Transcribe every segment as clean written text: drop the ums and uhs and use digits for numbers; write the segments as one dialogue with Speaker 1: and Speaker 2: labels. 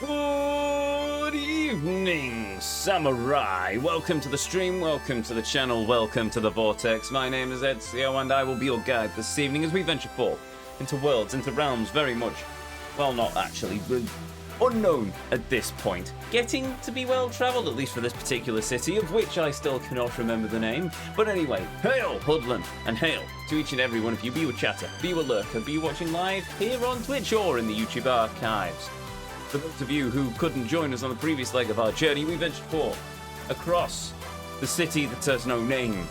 Speaker 1: Good evening, Samurai. Welcome to the stream, welcome to the channel, welcome to the Vortex. My name is Ezio and I will be your guide this evening as we venture forth into worlds, into realms very much, well, not actually, but unknown at this point. Getting to be well travelled, at least for this particular city, of which I still cannot remember the name. But anyway, hail Hoodland, and hail to each and every one of you, be you a chatter, be you a lurker, be you watching live here on Twitch or in the YouTube archives. For those of you who couldn't join us on the previous leg of our journey, we ventured forth across the city that has no name.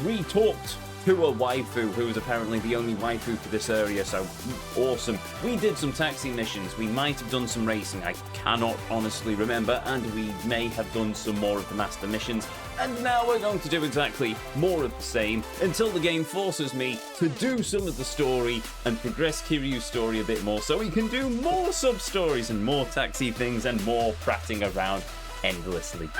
Speaker 1: We talked to a waifu who was apparently the only waifu for this area, so awesome. We did some taxi missions, we might have done some racing, I cannot honestly remember, and we may have done some more of the master missions, and now we're going to do exactly more of the same until the game forces me to do some of the story and progress Kiryu's story a bit more so we can do more sub-stories and more taxi things and more prattling around endlessly.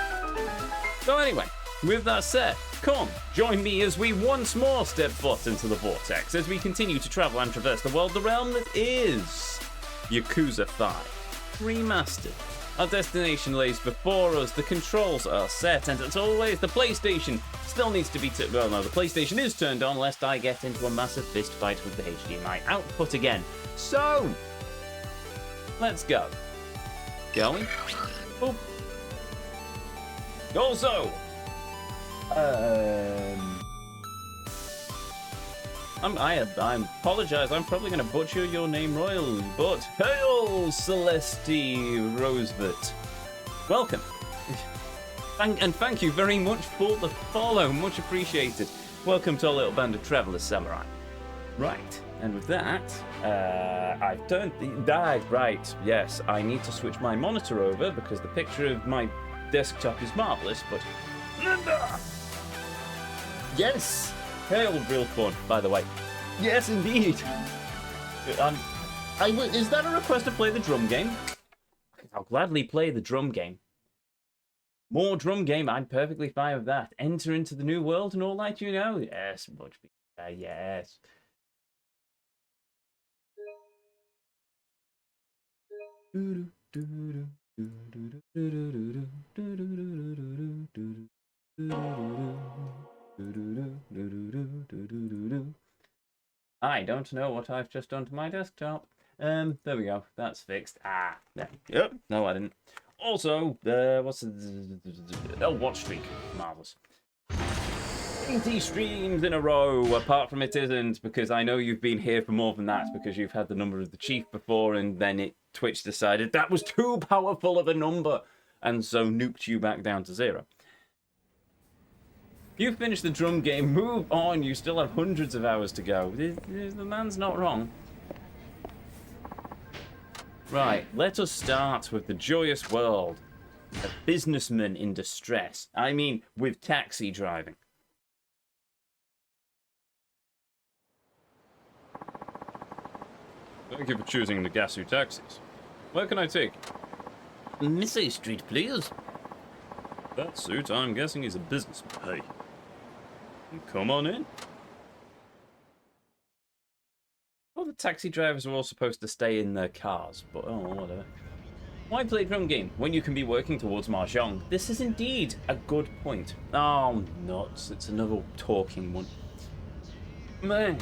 Speaker 1: So anyway, with that said, come, join me as we once more step foot into the Vortex as we continue to travel and traverse the world, the realm that is Yakuza 5 Remastered. Our destination lays before us, the controls are set, and as always, the PlayStation still needs to be the PlayStation is turned on lest I get into a massive fist fight with the HDMI output again. So, let's go. Going? Boop. Also, I apologize. I'm probably going to butcher your name royally, but hail, Celeste Rosebert. Welcome, and thank you very much for the follow. Much appreciated. Welcome to our little band of travelers, samurai. Right, and with that, I've turned right. Yes, I need to switch my monitor over because the picture of my desktop is marvelous, but. Yes! Hail, real fun, by the way. Yes, indeed. Is that a request to play the drum game? I'll gladly play the drum game. More drum game, I'm perfectly fine with that. Enter into the new world and all that, you know? Yes, much better, yes. I don't know what I've just done to my desktop. There we go. That's fixed. Yep. No, I didn't. Also, what's the... Oh, watch streak. Marvelous. 80 streams in a row. Apart from it isn't, because I know you've been here for more than that, because you've had the number of the chief before, and then Twitch decided that was too powerful of a number, and so nuked you back down to 0. You finished the drum game, move on, you still have hundreds of hours to go. The man's not wrong. Right, let us start with the joyous world. A businessman in distress. I mean, with taxi driving. Thank you for choosing the Gasu taxis. Where can I take you? Missy Street, please. That suit, I'm guessing he's a businessman. Hey. Come on in. Well, the taxi drivers are all supposed to stay in their cars, but oh, whatever. Why play drum game when you can be working towards mahjong? This is indeed a good point. Oh, nuts. It's another talking one. Man,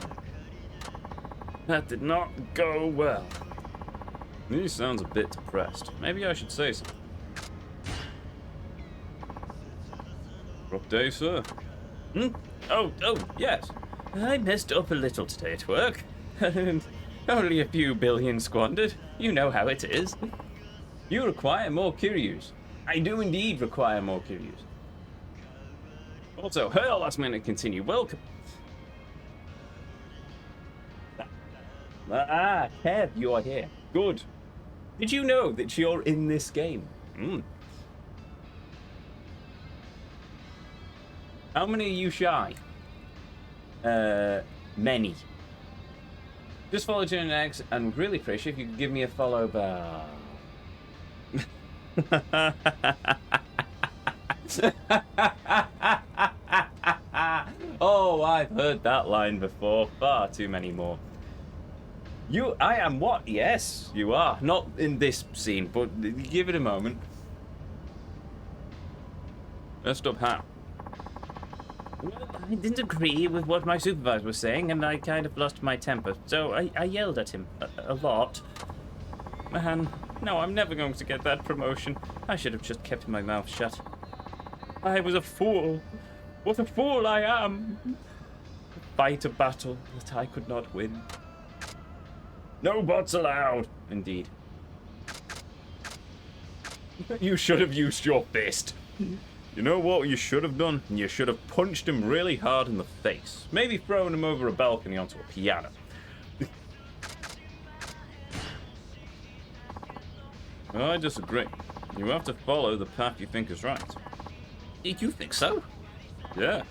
Speaker 1: that did not go well. He sounds a bit depressed. Maybe I should say something. Rough day, sir. Oh, yes. I messed up a little today at work. Only a few billion squandered. You know how it is. You require more Kiryus. I do indeed require more Kiryus. Also, hail, last minute continue. Welcome. Kev, you are here. Good. Did you know that you're in this game? How many are you shy? Many. Just follow June X and would really appreciate if you could give me a follow back. Oh, I've heard that line before. Far too many more. I am what? Yes, you are. Not in this scene, but give it a moment. Messed up how? Well, I didn't agree with what my supervisor was saying, and I kind of lost my temper. So I yelled at him a lot. Man, no, I'm never going to get that promotion. I should have just kept my mouth shut. I was a fool. What a fool I am. Fight a battle that I could not win. No bots allowed. Indeed. You should have used your fist. You know what you should have done? You should have punched him really hard in the face. Maybe thrown him over a balcony onto a piano. I disagree. You have to follow the path you think is right. You think so? Yeah.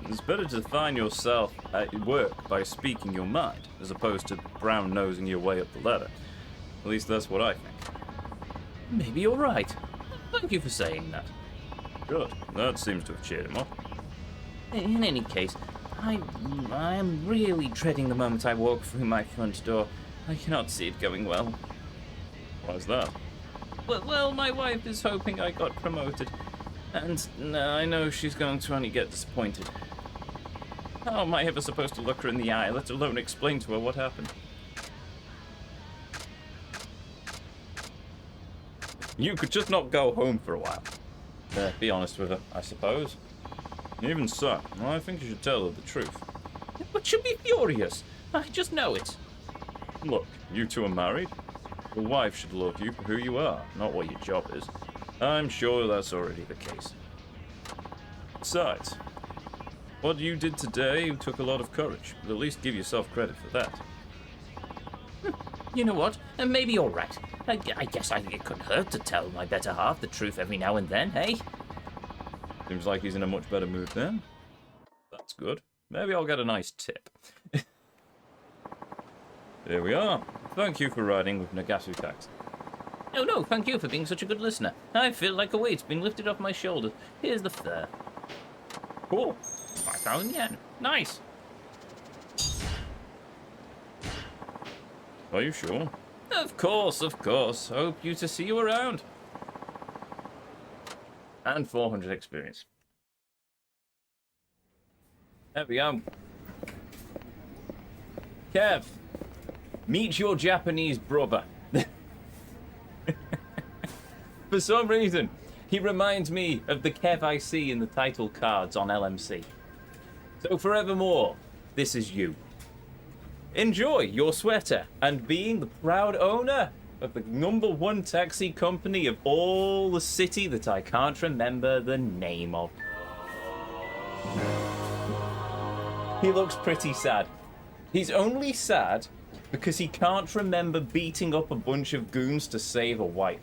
Speaker 1: It's better to define yourself at work by speaking your mind, as opposed to brown-nosing your way up the ladder. At least that's what I think. Maybe you're right. Thank you for saying that. Good. That seems to have cheered him up. In any case, I am really dreading the moment I walk through my front door. I cannot see it going well. Why's that? Well, my wife is hoping I got promoted, and I know she's going to only get disappointed. How am I ever supposed to look her in the eye, let alone explain to her what happened? You could just not go home for a while. Be honest with her, I suppose. Even so, I think you should tell her the truth. But she'll be furious. I just know it. Look, you two are married. Your wife should love you for who you are, not what your job is. I'm sure that's already the case. Besides, what you did today took a lot of courage, but at least give yourself credit for that. You know what? Maybe you're right. I guess it couldn't hurt to tell my better half the truth every now and then, hey? Seems like he's in a much better mood then. That's good. Maybe I'll get a nice tip. Here we are. Thank you for riding with Nagasu Taxi. Oh no, thank you for being such a good listener. I feel like a weight's been lifted off my shoulders. Here's the fare. Cool. 5,000 yen. Nice. Are you sure? Of course, of course. Hope you to see you around. And 400 experience. There we go. Kev, meet your Japanese brother. For some reason, he reminds me of the Kev I see in the title cards on LMC. So forevermore, this is you. Enjoy your sweater and being the proud owner of the #1 taxi company of all the city that I can't remember the name of. He looks pretty sad. He's only sad because he can't remember beating up a bunch of goons to save a wife.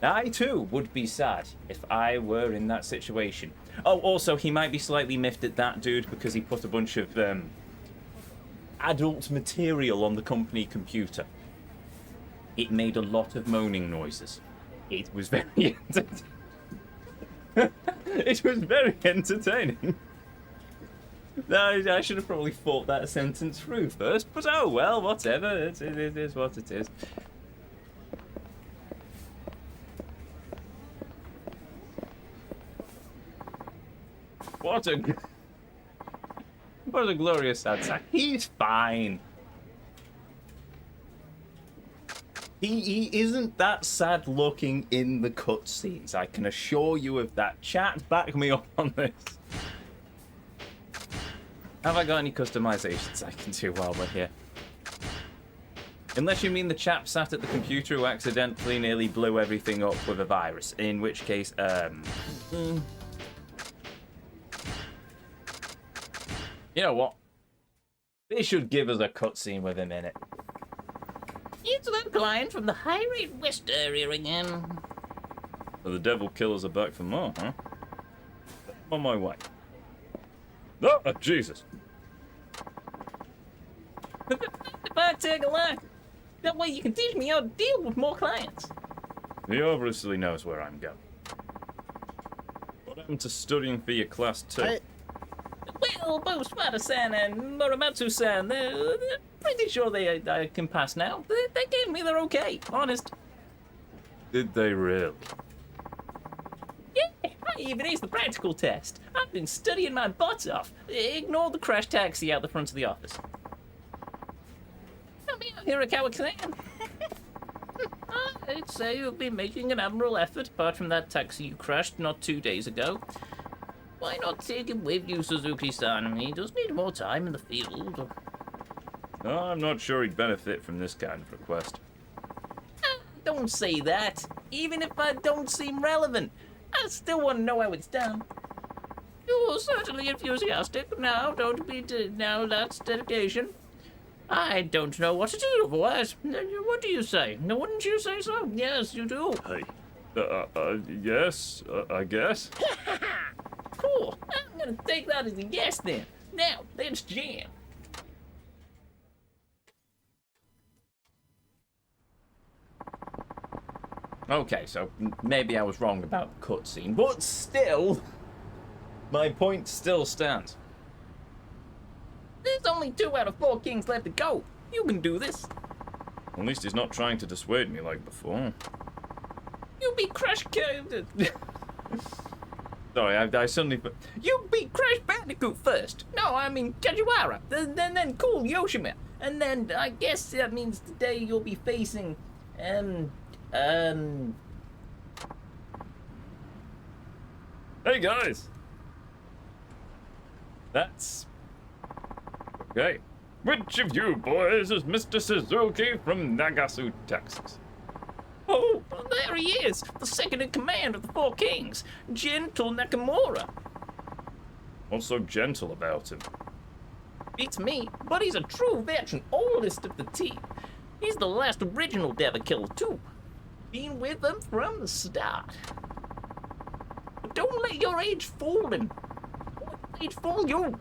Speaker 1: I too would be sad if I were in that situation. Oh, also, he might be slightly miffed at that dude because he put a bunch of adult material on the company computer. It made a lot of moaning noises. It was very It was very entertaining. I should have probably thought that sentence through first, but oh well, whatever. It is what it is. What a glorious sad sack. He's fine. He isn't that sad looking in the cutscenes. I can assure you of that. Chat, back me up on this. Have I got any customizations I can do while we're here? Unless you mean the chap sat at the computer who accidentally nearly blew everything up with a virus. In which case, you know what? They should give us a cutscene with him in it. It's that client from the high rate west area again. So the devil killers are back for more, huh? On my way. Oh, Jesus. If I take a look, that way you can teach me how to deal with more clients. He obviously knows where I'm going. What happened to studying for your class 2?
Speaker 2: well, both Spada-san and Muramatsu-san, they're pretty sure I can pass now. They gave me they're okay, honest.
Speaker 1: Did they really?
Speaker 2: Yeah, I even aced the practical test. I've been studying my butts off. Ignore the crash taxi out the front of the office. Help me out here, Akawa-san. I'd say you've been making an admirable effort, apart from that taxi you crashed not 2 days ago. Why not take him with you, Suzuki-san? He does need more time in the field.
Speaker 1: Oh, I'm not sure he'd benefit from this kind of request.
Speaker 2: Don't say that. Even if I don't seem relevant, I still want to know how it's done. You're certainly enthusiastic. Now, don't be... now, that's dedication. I don't know what to do otherwise. What do you say? No, wouldn't you say so? Yes, you do.
Speaker 1: Hey. Yes, I guess.
Speaker 2: Cool. I'm gonna take that as a yes then. Now, let's jam.
Speaker 1: Okay, so maybe I was wrong about the cutscene, but still, my point still stands.
Speaker 2: There's only 2 out of 4 kings left to go. You can do this.
Speaker 1: At least he's not trying to dissuade me like before.
Speaker 2: You beat Crash...
Speaker 1: Sorry, I suddenly...
Speaker 2: You beat Crash Bandicoot first. No, I mean Kajiwara. Then cool Yoshima. And then I guess that means today you'll be facing...
Speaker 1: Hey guys! That's... okay. Which of you boys is Mr. Suzuki from Nagasu, Texas?
Speaker 2: Oh, there he is, the second in command of the 4 kings, Gentle Nakamura.
Speaker 1: What's so gentle about him?
Speaker 2: Beats me, but he's a true veteran, oldest of the team. He's the last original Devil Killer too. Been with them from the start. But don't let your age fool him. Don't let age fool you.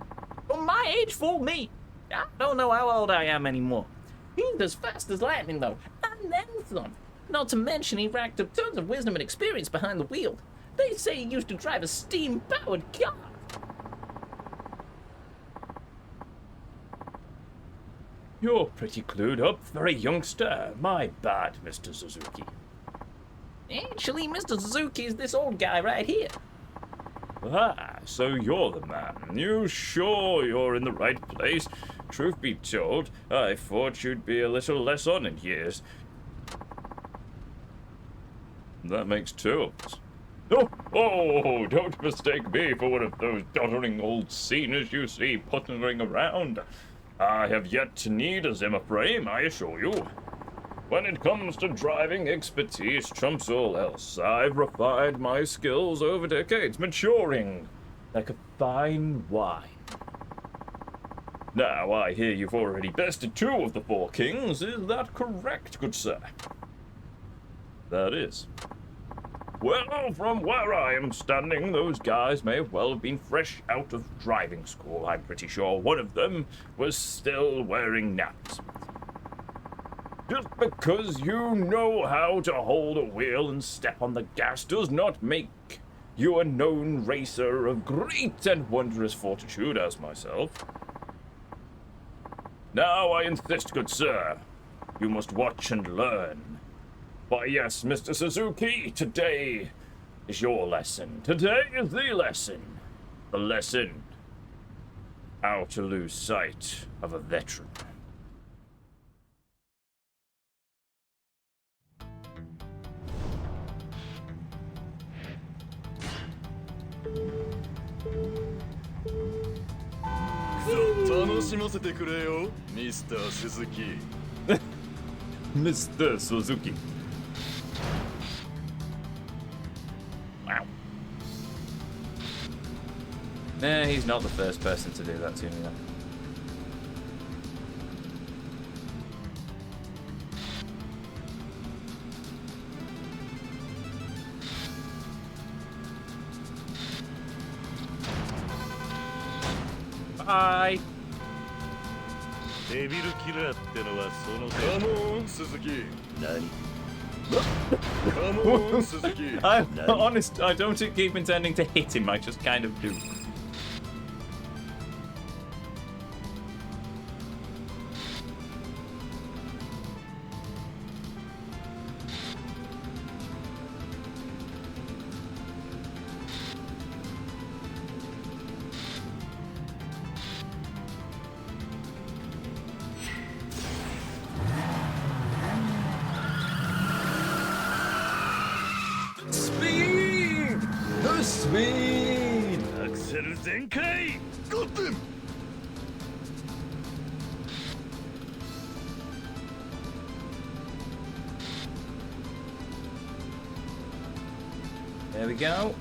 Speaker 2: Or my age fool me. I don't know how old I am anymore. He's as fast as lightning though, and then some. Not to mention he racked up tons of wisdom and experience behind the wheel. They say he used to drive a steam-powered car.
Speaker 1: You're pretty clued up for a youngster. My bad, Mr. Suzuki.
Speaker 2: Actually, Mr. Suzuki is this old guy right here.
Speaker 1: Ah, so you're the man. You sure you're in the right place? Truth be told, I thought you'd be a little less on in years. That makes 2 of us. Oh, don't mistake me for one of those doddering old seniors you see puttering around. I have yet to need a Zimmer frame, I assure you. When it comes to driving, expertise trumps all else. I've refined my skills over decades, maturing like a fine wine. Now, I hear you've already bested 2 of the 4 kings. Is that correct, good sir? That is. Well, from where I am standing, those guys may well have been fresh out of driving school. I'm pretty sure one of them was still wearing naps. Just because you know how to hold a wheel and step on the gas does not make you a known racer of great and wondrous fortitude as myself. Now I insist, good sir, you must watch and learn. Why yes, Mr. Suzuki, today is your lesson. Today is the lesson. The lesson. How to lose sight of a veteran.
Speaker 3: Mr. Suzuki.
Speaker 1: Mr. Suzuki. Wow. Nah, he's not the first person to do that to me, though. Bye.
Speaker 3: デビルキラーってのはその手。Come on, Suzuki. 何 Come on, Suzuki.
Speaker 1: I'm honest, I don't keep intending to hit him, I just kind of do. speed!
Speaker 3: アクセル全開ゴッテン
Speaker 1: There we go.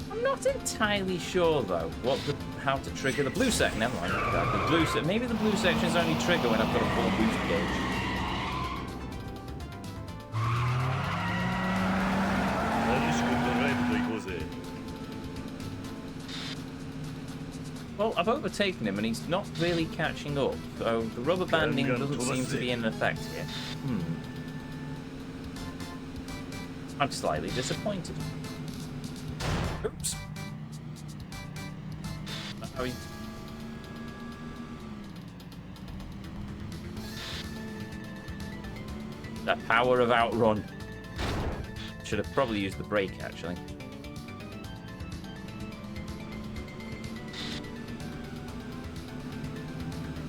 Speaker 1: I'm not entirely sure though how to trigger the blue section. Never mind. The blue maybe the blue section is only trigger when I've got a full boost gauge.
Speaker 3: 激しくドライブと行こうぜ
Speaker 1: Well, I've overtaken him and he's not really catching up. So the rubber banding doesn't seem to be in effect here. I'm slightly disappointed. Oops. Oh, the power of outrun. Should have probably used the brake actually.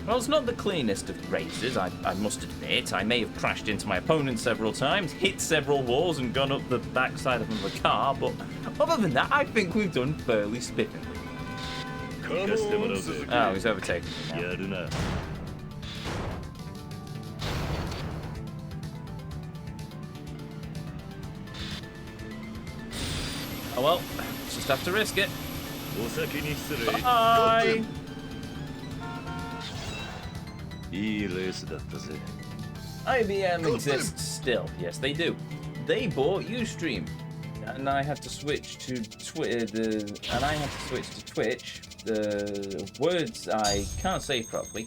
Speaker 1: Well, it's not the cleanest of races, I must admit. I may have crashed into my opponent several times, hit several walls and gone up the backside of the car, but other than that, I think we've done fairly spiffingly. Oh, he's overtaken me now. Oh well, just have to risk it. Bye!
Speaker 3: いいレースだったぜ
Speaker 1: IBM exists still. Yes, they do. They bought Ustream, and I had to switch to Twitch. The words I can't say properly,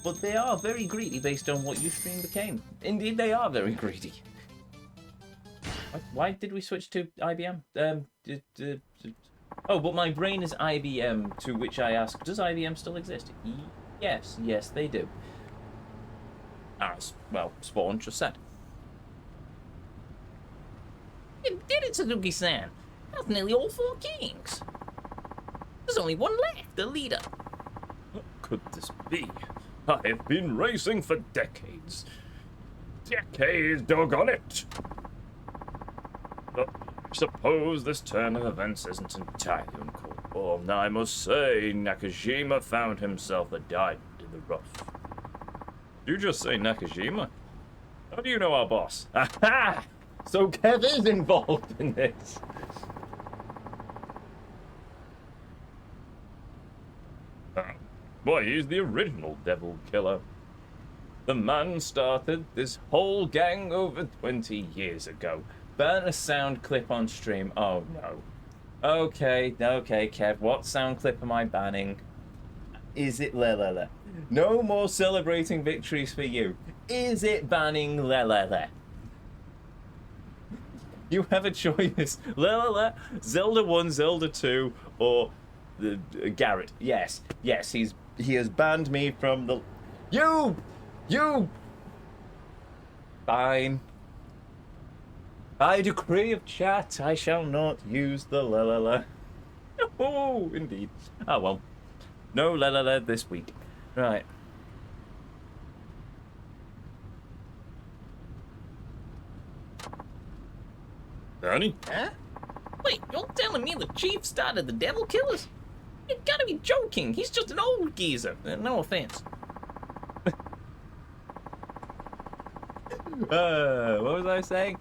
Speaker 1: but they are very greedy based on what Ustream became. Indeed, they are very greedy. Why did we switch to IBM? Oh, but my brain is IBM, to which I ask, does IBM still exist? Yes, yes, they do. As, well, Spawn just said.
Speaker 2: You did it, Suzuki-san. That's nearly all 4 kings. There's only one left, the leader.
Speaker 3: What could this be? I have been racing for decades. Decades, doggone it! But I suppose this turn of events isn't entirely uncalled for. I must say, Nakajima found himself a diamond in the rough.
Speaker 1: Did you just say Nakajima? How do you know our boss? Aha! So Kev is involved in this.
Speaker 3: Boy, he's the original devil killer.
Speaker 1: The man started this whole gang over 20 years ago. Burn a sound clip on stream. Oh no. Okay, Kev, what sound clip am I banning? Is it LeLeLe? No more celebrating victories for you. Is it banning LeLeLe? You have a choice. LeLeLe, Zelda 1, Zelda 2, or Garrett. Yes, he has banned me from the... You! Fine. By decree of chat, I shall not use the LeLeLe. Oh, indeed. Oh well. No LeLeLe this week. Right.
Speaker 3: Danny?
Speaker 2: Huh? Wait, you're telling me the chief started the devil killers? You gotta be joking. He's just an old geezer. No offense.
Speaker 1: What was I saying?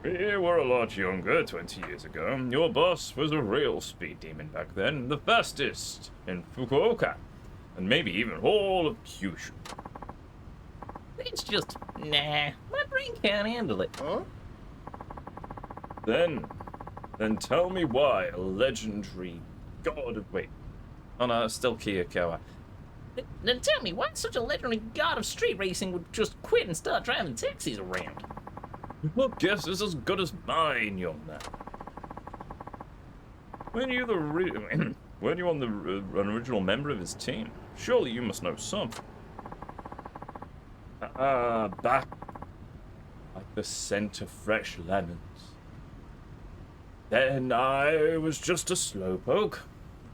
Speaker 3: We were a lot younger 20 years ago. Your boss was a real speed demon back then. The fastest in Fukuoka. And maybe even all of Kyushu.
Speaker 2: It's just, nah, my brain can't handle it.
Speaker 3: Huh? Then tell me why a legendary god of... Wait.
Speaker 1: Oh no, it's still Kiyakawa.
Speaker 2: Then tell me why such a legendary god of street racing would just quit and start driving taxis around.
Speaker 3: Your guess is as good as mine, young man. Weren't you an original member of his team? Surely you must know something. Back like the scent of fresh lemons. Then I was just a slowpoke.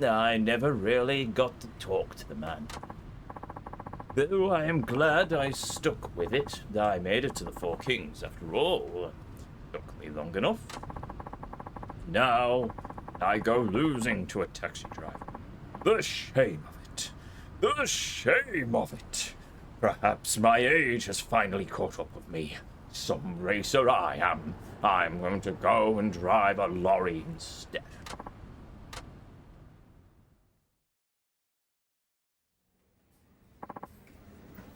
Speaker 3: I never really got to talk to the man. Though I am glad I stuck with it. I made it to the Four Kings, after all. Took me long enough. Now, I go losing to a taxi driver. The shame of it. The shame of it. Perhaps my age has finally caught up with me. Some racer I am. I'm going to go and drive a lorry instead.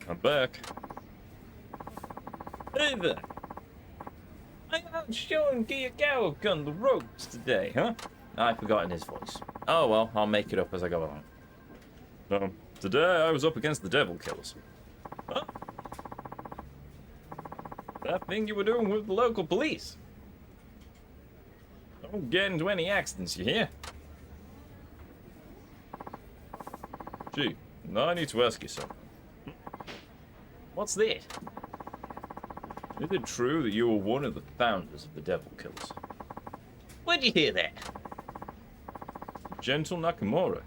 Speaker 3: I'm back. Hey there. I'm out showing Gotoku on the roads today, huh? I've forgotten his voice. Oh well, I'll make it up as I go along. Today I was up against the Devil Killers. Huh? That thing you were doing with the local police. Don't get into any accidents, you hear? Gee, I need to ask you something.
Speaker 2: What's that?
Speaker 3: Is it true that you were one of the founders of the Devil Killers?
Speaker 2: Where'd you hear that?
Speaker 3: Gentle Nakamura,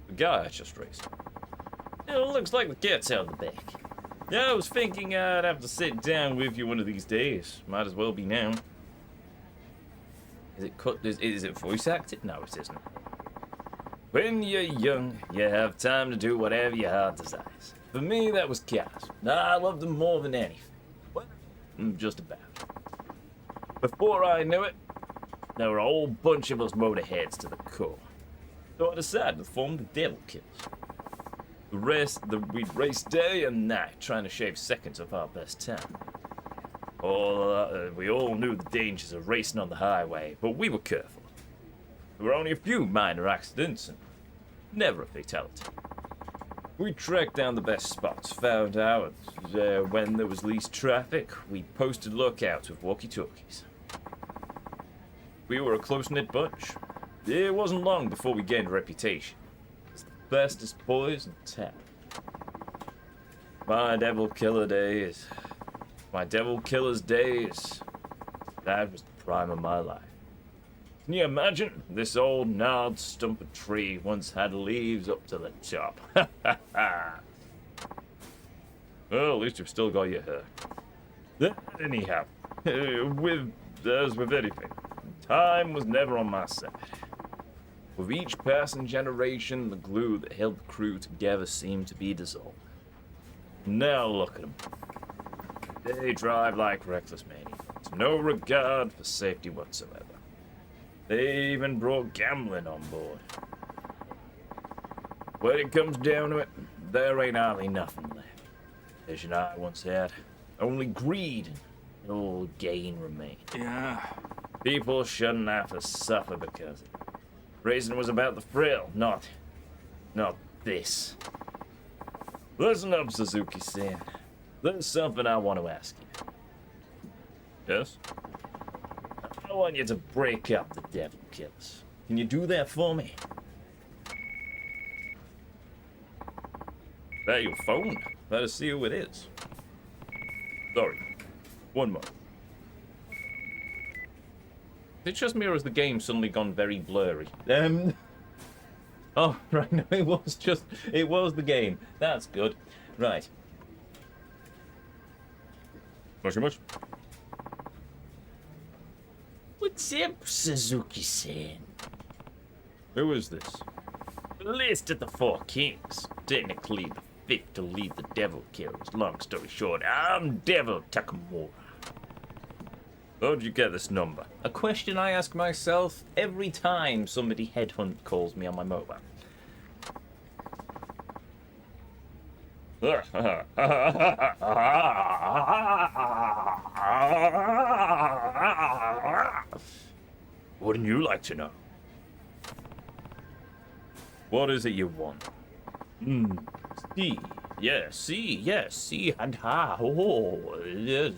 Speaker 3: the guy I just raced.
Speaker 2: It looks like the cat's out of the bag.
Speaker 3: Yeah, I was thinking I'd have to sit down with you one of these days. Might as well be now.
Speaker 2: Is it cut? Is it voice acted? No, it isn't.
Speaker 3: When you're young, you have time to do whatever your heart desires. For me, that was cars. I loved them more than anything. Well, just about. Before I knew it, there were a whole bunch of us motorheads to the core. So I decided to form the Devil Killers. We'd race day and night, trying to shave seconds off our best time. We all knew the dangers of racing on the highway, but we were careful. There were only a few minor accidents, and never a fatality. We tracked down the best spots, found out when there was least traffic. We posted lookouts with walkie-talkies. We were a close-knit bunch. It wasn't long before we gained a reputation as the fastest boys in town. My Devil Killer's days, that was the prime of my life. Can you imagine? This old gnarled stump of tree once had leaves up to the top. Well, at least you've still got your hair. Anyhow, as with anything, time was never on my side. With each passing generation, the glue that held the crew together seemed to be dissolved. Now look at them. They drive like reckless maniacs, no regard for safety whatsoever. They even brought gambling on board. When it comes down to it, there ain't hardly nothing left. Vision I once had, only greed and old gain remained.
Speaker 1: Yeah.
Speaker 3: People shouldn't have to suffer because of it. Racing was about the thrill, not this. Listen up, Suzuki-san. There's something I want to ask you. Yes? I want you to break up the Devil Killers. Can you do that for me? That your phone? Let us see who it is. Sorry. One more.
Speaker 2: It's just me, or has the game suddenly gone very blurry?
Speaker 3: Oh, right, no, it was the game. That's good. Right. Much.
Speaker 2: What's up, Suzuki-san?
Speaker 3: Who is this?
Speaker 2: List of the Four Kings. Technically the fifth to lead the Devil Killers. Long story short, I'm Devil Takamura.
Speaker 3: How'd you get this number?
Speaker 2: A question I ask myself every time somebody headhunt calls me on my mobile.
Speaker 3: Wouldn't you like to know? What is it you want?
Speaker 2: See, and ha. Oh, yes.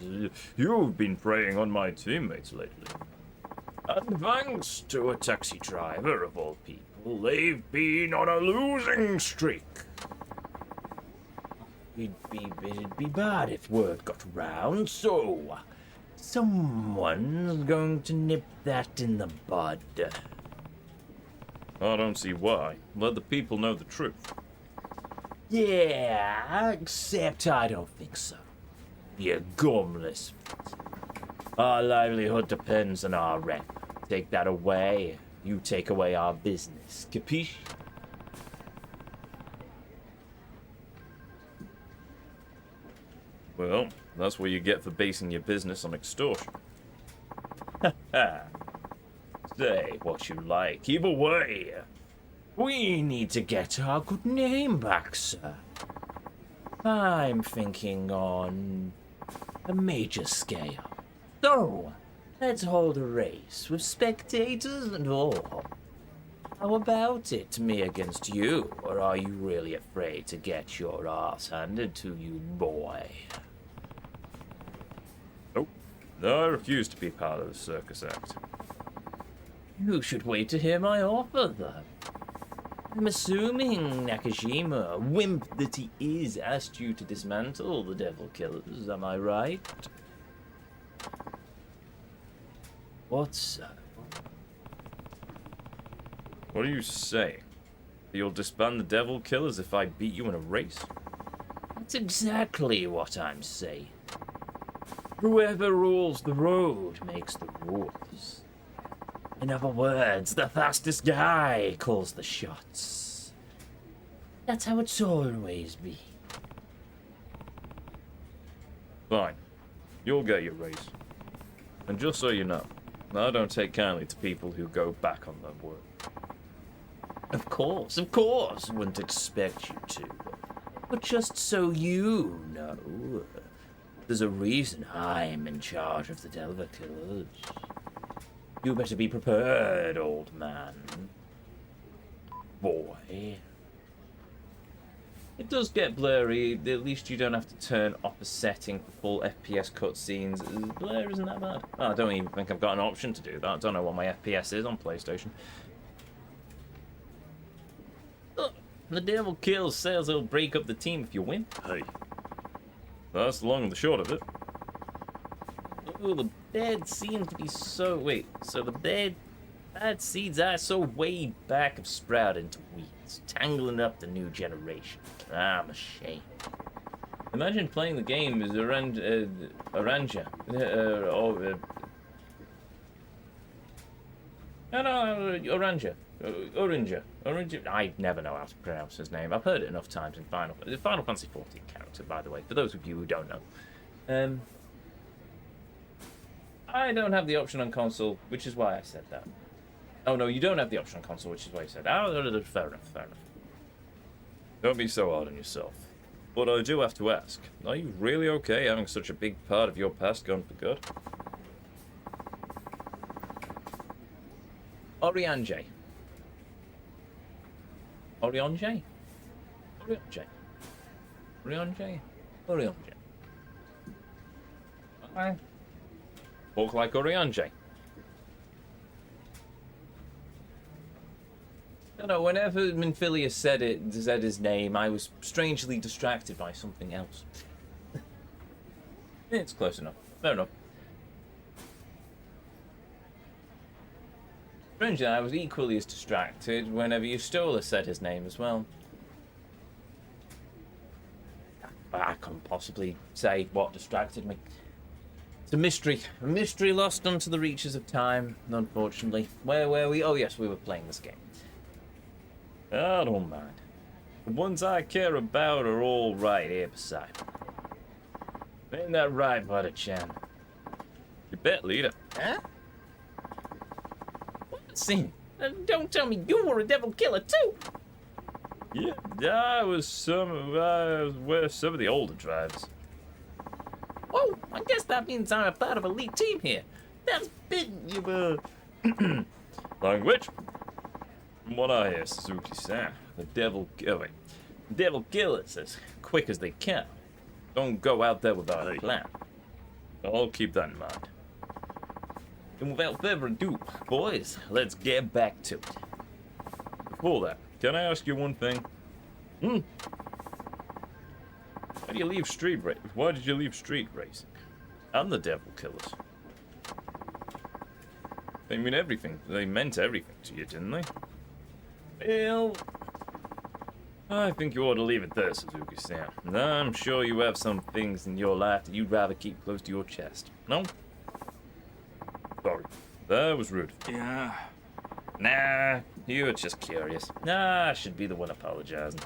Speaker 3: You've been preying on my teammates lately. And thanks to a taxi driver of all people, they've been on a losing streak.
Speaker 2: It'd be bad if word got around, so someone's going to nip that in the bud.
Speaker 3: I don't see why. Let the people know the truth.
Speaker 2: Yeah, except I don't think so. You gumless. Our livelihood depends on our rep. Take that away, you take away our business. Capiche?
Speaker 3: Well, that's what you get for basing your business on extortion.
Speaker 2: Say what you like. Either way, we need to get our good name back, sir. I'm thinking on a major scale. So, let's hold a race with spectators and all. How about it, me against you, or are you really afraid to get your ass handed to you, boy?
Speaker 3: Nope. No, I refuse to be part of the circus act.
Speaker 2: You should wait to hear my offer, then. I'm assuming Nakajima, wimp that he is, asked you to dismantle the Devil Killers, am I right? What, sir?
Speaker 3: What are you saying? That you'll disband the Devil Killers if I beat you in a race?
Speaker 2: That's exactly what I'm saying. Whoever rules the road makes the rules. In other words, the fastest guy calls the shots. That's how it's always been.
Speaker 3: Fine. You'll get your race. And just so you know, I don't take kindly to people who go back on their word.
Speaker 2: Of course, wouldn't expect you to. But just so you know, there's a reason I'm in charge of the Devil Killers. You better be prepared, old man. Boy. It does get blurry. At least you don't have to turn off a setting for full FPS cutscenes. Blur isn't that bad. Oh, I don't even think I've got an option to do that. I don't know what my FPS is on PlayStation. Look, the Devil Kills says he'll break up the team if you win.
Speaker 3: Hey. That's the long and the short of it.
Speaker 2: Oh, the bed seems to be so... Wait, so the bad seeds are so way back have sprouted into weeds, tangling up the new generation. I'm ashamed. Imagine playing the game as Oranja. Oranja. I never know how to pronounce his name. I've heard it enough times in Final Fantasy 14 character, by the way, for those of you who don't know. I don't have the option on console, which is why I said that. Oh, no, you don't have the option on console, which is why you said that. Oh, fair enough.
Speaker 3: Don't be so hard on yourself. But I do have to ask, are you really okay having such a big part of your past gone for good?
Speaker 2: Oranje. I walk like Oranje. No, whenever Minfilia said his name, I was strangely distracted by something else. It's close enough. Fair enough. Strangely, I was equally as distracted whenever Eustola said his name as well. I couldn't possibly say what distracted me. It's a mystery lost unto the reaches of time, unfortunately. Where were we? Oh yes, we were playing this game.
Speaker 3: I don't mind. The ones I care about are all right here beside me.
Speaker 2: Ain't that right, Butter-chan?
Speaker 3: You bet, leader.
Speaker 2: Huh? Scene. Don't tell me you were a devil killer too.
Speaker 3: Yeah, I was where some of the older tribes.
Speaker 2: Oh, I guess that means I'm a part of a elite team here. That's big, you
Speaker 3: Language? From what I hear, Suzuki-san, the devil killers as quick as they can. Don't go out there without a plan. I'll keep that in mind.
Speaker 2: And without further ado, boys, let's get back to it.
Speaker 3: Before that, can I ask you one thing? Why did you leave street racing? And the devil killers? They mean everything. They meant everything to you, didn't they?
Speaker 2: Well,
Speaker 3: I think you ought to leave it there, Suzuki-san. I'm sure you have some things in your life that you'd rather keep close to your chest. No? Sorry. That was rude.
Speaker 4: Yeah.
Speaker 3: Nah, you were just curious. Nah, I should be the one apologizing.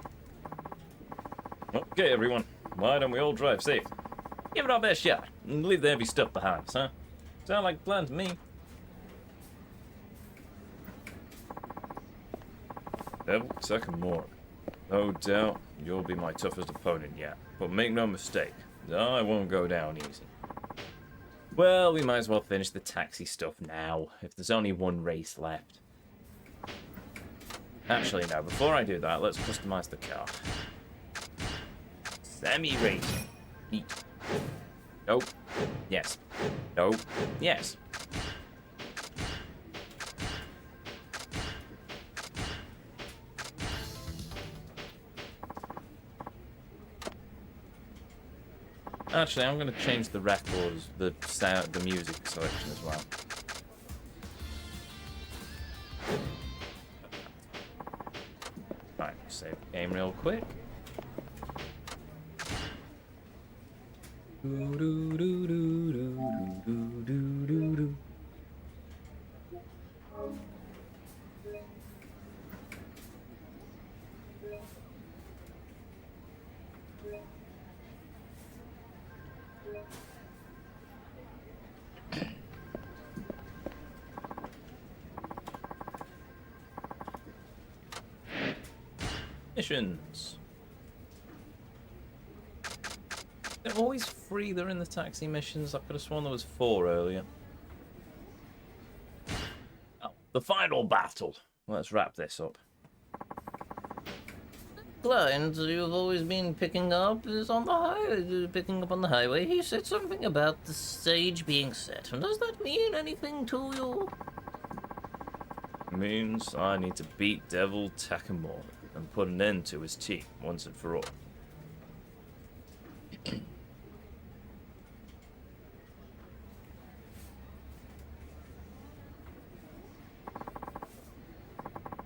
Speaker 3: Okay, everyone. Why don't we all drive safe? Give it our best shot, and leave the heavy stuff behind us, huh? Sound like a plan to me. Devil Takamura. No doubt you'll be my toughest opponent yet, but make no mistake, I won't go down easy. Well, we might as well finish the taxi stuff now, if there's only one race left. Actually, no, before I do that, let's customize the car. Semi-racing. Nope. Yes. Nope. Yes. Actually, I'm going to change the records, the sound, the music selection as well. Right, save the game real quick. Missions. They're always free. They're in the taxi missions. I could have sworn there was 4 earlier. Oh, the final battle. Let's wrap this up.
Speaker 2: Client you've always been picking up is on the highway. Picking up on the highway. He said something about the stage being set. Does that mean anything to you?
Speaker 3: Means I need to beat Devil Takamura and put an end to his team once and for all.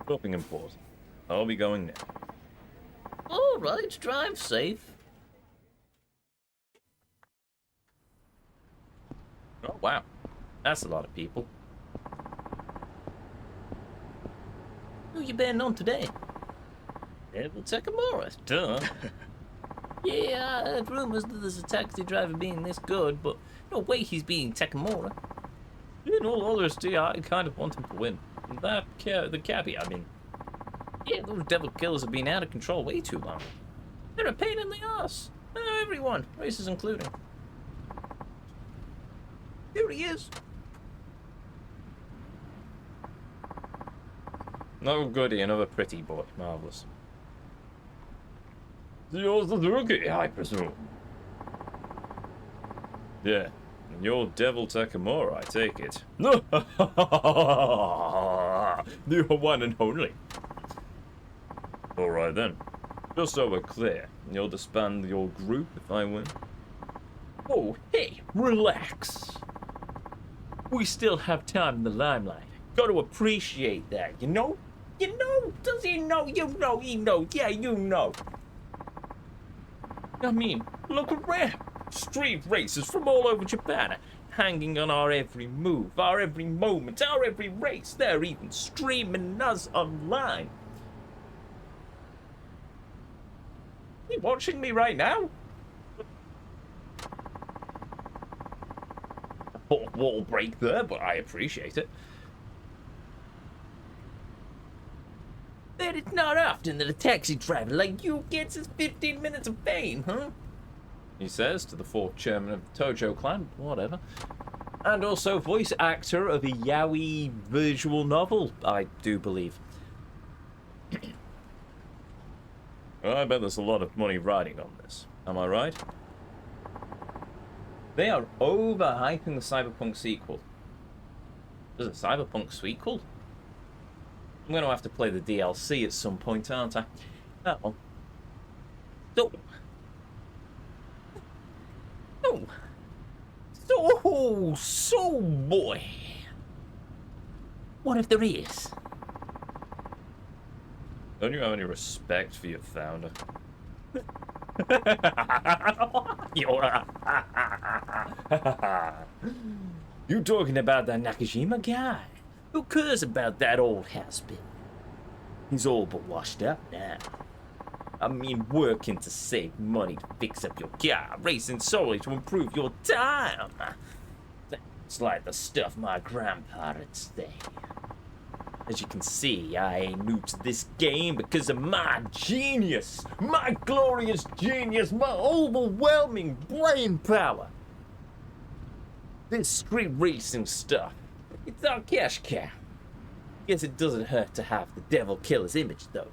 Speaker 3: Nothing important. I'll be going now.
Speaker 2: All right, drive safe.
Speaker 3: Oh, wow. That's a lot of people.
Speaker 2: Who you betting on today? Devil Takamura.
Speaker 3: Duh.
Speaker 2: Yeah, I heard rumors that there's a taxi driver being this good, but no way he's beating Takamura.
Speaker 3: In all honesty, I kind of want him to win. The cabbie, I mean.
Speaker 2: Yeah, those devil killers have been out of control way too long. They're a pain in the ass. Everyone, races including. Here he is.
Speaker 3: No goody, another pretty boy. Marvelous. You're the rookie, I presume. Yeah, and you're Devil Takamura, I take it. No, the one and only. All right then. Just so we're clear, you'll disband your group if I win.
Speaker 2: Oh, hey, relax. We still have time in the limelight. Got to appreciate that, you know? You know? Does he know? You know, he knows. Yeah, you know. I mean, look around. Street racers from all over Japan hanging on our every move, our every moment, our every race. They're even streaming us online. You watching me right now? Fourth wall break there, but I appreciate it. That it's not often that a taxi driver like you gets his 15 minutes of fame, huh?
Speaker 3: He says to the 4th chairman of the Tojo clan, whatever. And also voice actor of a yaoi visual novel, I do believe. I bet there's a lot of money riding on this. Am I right? They are overhyping the Cyberpunk sequel. There's a Cyberpunk sequel? I'm going to have to play the DLC at some point, aren't I? That one.
Speaker 2: So... So, boy. What if there is?
Speaker 3: Don't you have any respect for your founder?
Speaker 2: You talking about that Nakajima guy? Who cares about that old has-been? He's all but washed up now. I mean, working to save money to fix up your car, racing solely to improve your time. It's like the stuff my grandpa would say. As you can see, I ain't new to this game because of my genius, my glorious genius, my overwhelming brain power. This street racing stuff, it's our cash cow. Guess it doesn't hurt to have the devil killer's image, though.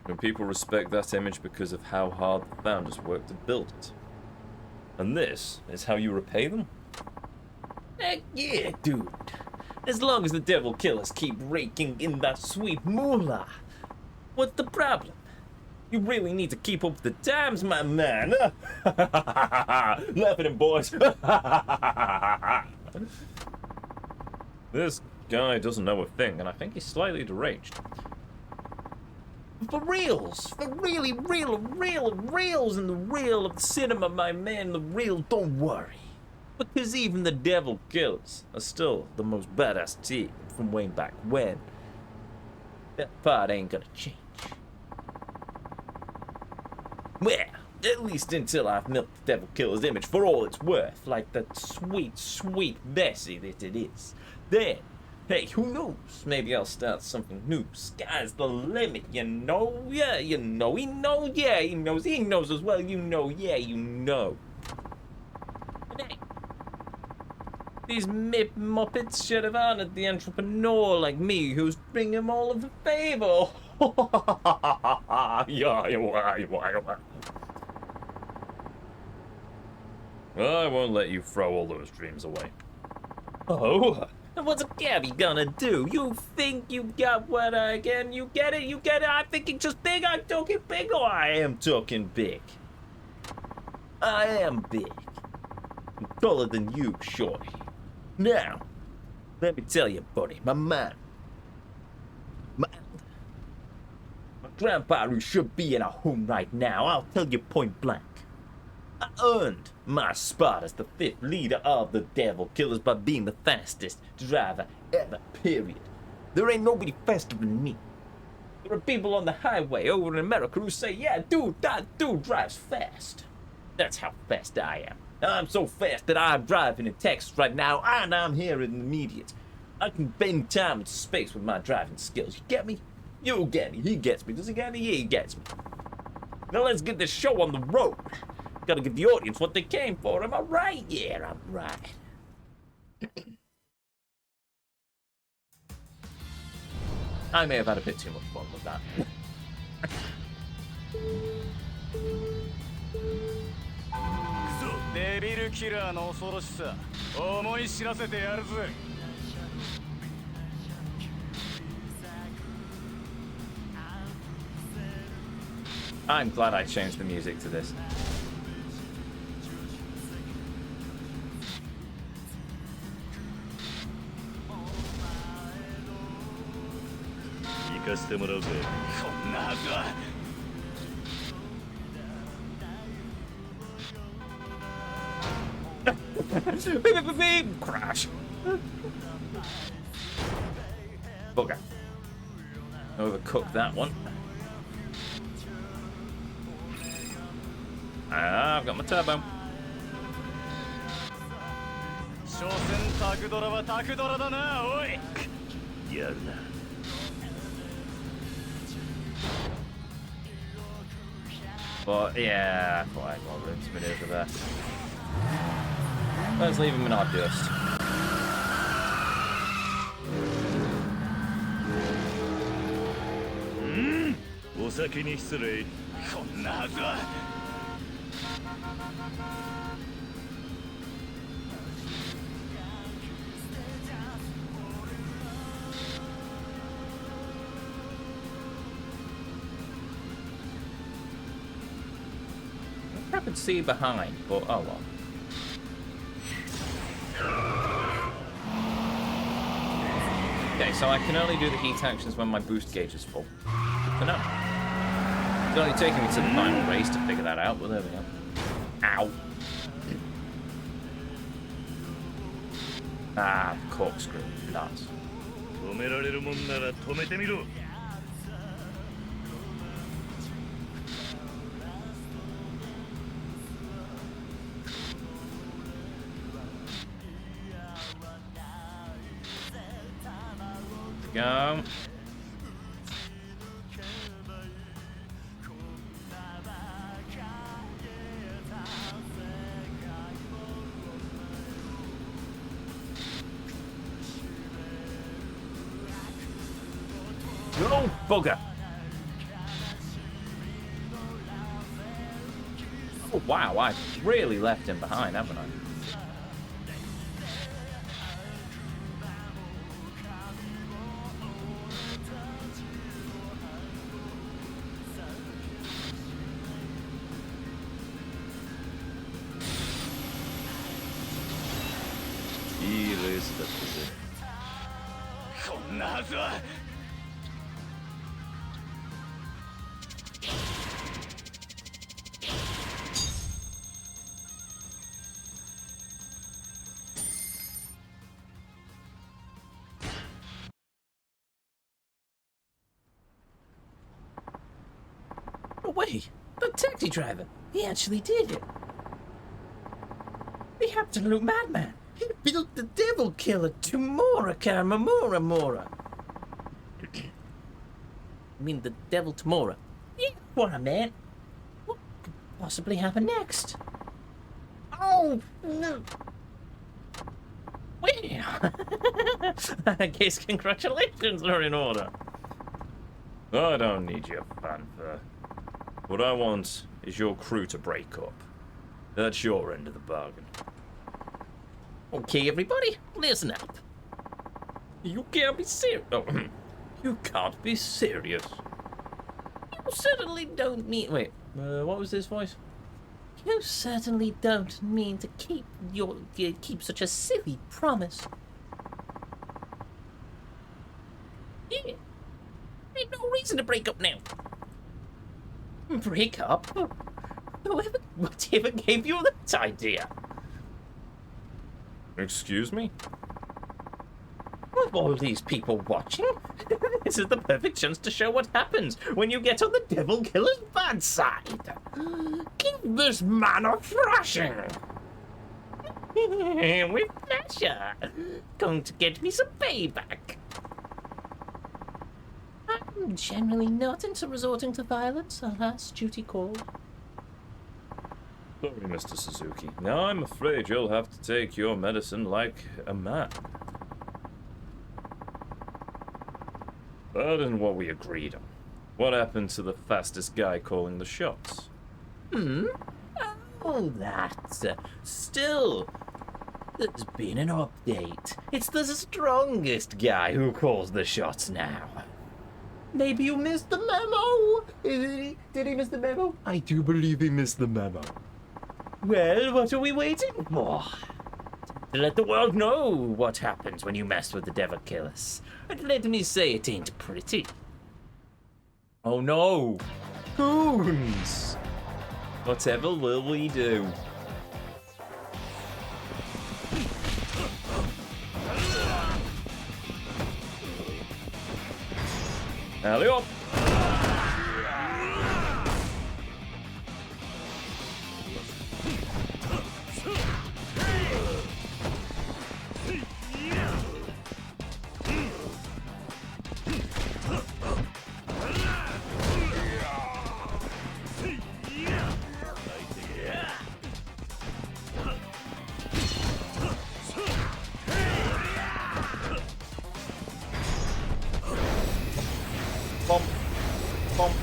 Speaker 3: When people respect that image because of how hard the founders worked to build it. And this is how you repay them?
Speaker 2: Heck yeah, dude. As long as the devil killers keep raking in that sweet moolah. What's the problem? You really need to keep up with the times, my man. Laugh at him, boys.
Speaker 3: This guy doesn't know a thing, and I think he's slightly deranged.
Speaker 2: For reals, for really reals in the real of the cinema, my man, the real, don't worry. Because even the devil killers are still the most badass team from way back when. That part ain't gonna change. Well, at least until I've milked the devil killer's image for all it's worth, like that sweet, sweet Bessie that it is. Then, hey, who knows? Maybe I'll start something new. Sky's the limit, you know? Yeah, you know. He knows, yeah, he knows. He knows as well, you know. Yeah, you know. But hey, these MIP Muppets should have honored the entrepreneur like me who's bringing him all of a favor.
Speaker 3: Well, I won't let you throw all those dreams away.
Speaker 2: Oh? And what's a cabby gonna do? You think you got what again? You get it? You get it? I'm thinking just big. I'm talking big, or I am talking big. I am big. I'm taller than you, shorty. Now, let me tell you, buddy, my man. My grandpa who should be in a home right now. I'll tell you point blank. I earned my spot as the 5th leader of the Devil Killers by being the fastest driver ever, period. There ain't nobody faster than me. There are people on the highway over in America who say, yeah, dude, that dude drives fast. That's how fast I am. I'm so fast that I'm driving in Texas right now, and I'm here in the immediate. I can bend time and space with my driving skills. You get me? You get me. He gets me. Does he get me? He gets me. Now let's get this show on the road. Gotta give the audience what they came for. Am I right? Yeah, I'm right. I may have had a bit too much fun with that.
Speaker 4: デビルキラーの恐ろしさ思い知らせてやるぜ
Speaker 1: I'm glad I changed the music to this.
Speaker 2: Crash.
Speaker 1: Bugger. Overcooked that one. I've got my turbo.
Speaker 4: 所詮タクドラはタクドラだなおいやるな
Speaker 1: But yeah, I thought I had more room to maneuver there. Let's leave him in our dust.
Speaker 4: Hmm? お先に失礼こんなはずは
Speaker 1: I could see behind, but oh well. Okay, Okay, so I can only do the heat actions when my boost gauge is full. Good to know. It's only taking me to the final race to figure that out, but there we go. Ow. Ah, corkscrew. Nuts.
Speaker 4: 止められるもんなら止めてみろ。
Speaker 1: Go. Oh, bugger. Oh, wow, I've really left him behind, haven't I? Elizabeth is it.
Speaker 4: こんなはずは。
Speaker 2: No way! The taxi driver! He actually did it! The absolute madman! He built the devil killer Tomura Karamamura Mora! I mean the devil Tomura. Yeah, what I meant! What could possibly happen next? Oh, no! Well, I guess congratulations are in order.
Speaker 1: I don't need your fanfare. What I want is your crew to break up. That's your end of the bargain.
Speaker 2: Okay, everybody, listen up.
Speaker 1: You can't be serious. Oh, you can't be serious.
Speaker 2: You certainly don't mean... Wait, what was this voice? You certainly don't mean to keep such a silly promise. Yeah. Ain't no reason to break up now. Break up? Whatever gave you that idea?
Speaker 1: Excuse me?
Speaker 2: With all these people watching, this is the perfect chance to show what happens when you get on the devil killer's bad side. Give this man a thrashing. With pleasure. Going to get me some payback. I'm generally not into resorting to violence unless duty called.
Speaker 1: Sorry, Mr. Suzuki. Now I'm afraid you'll have to take your medicine like a man. That isn't what we agreed on. What happened to the fastest guy calling the shots?
Speaker 2: Oh, that. Still, there's been an update. It's the strongest guy who calls the shots now. Maybe you missed the memo? Did he miss the memo? I do believe he missed the memo. Well, what are we waiting for? To let the world know what happens when you mess with the devil killers. And let me say it ain't pretty.
Speaker 1: Oh no! Goons! Whatever will we do? Alley up! Bump. Bump.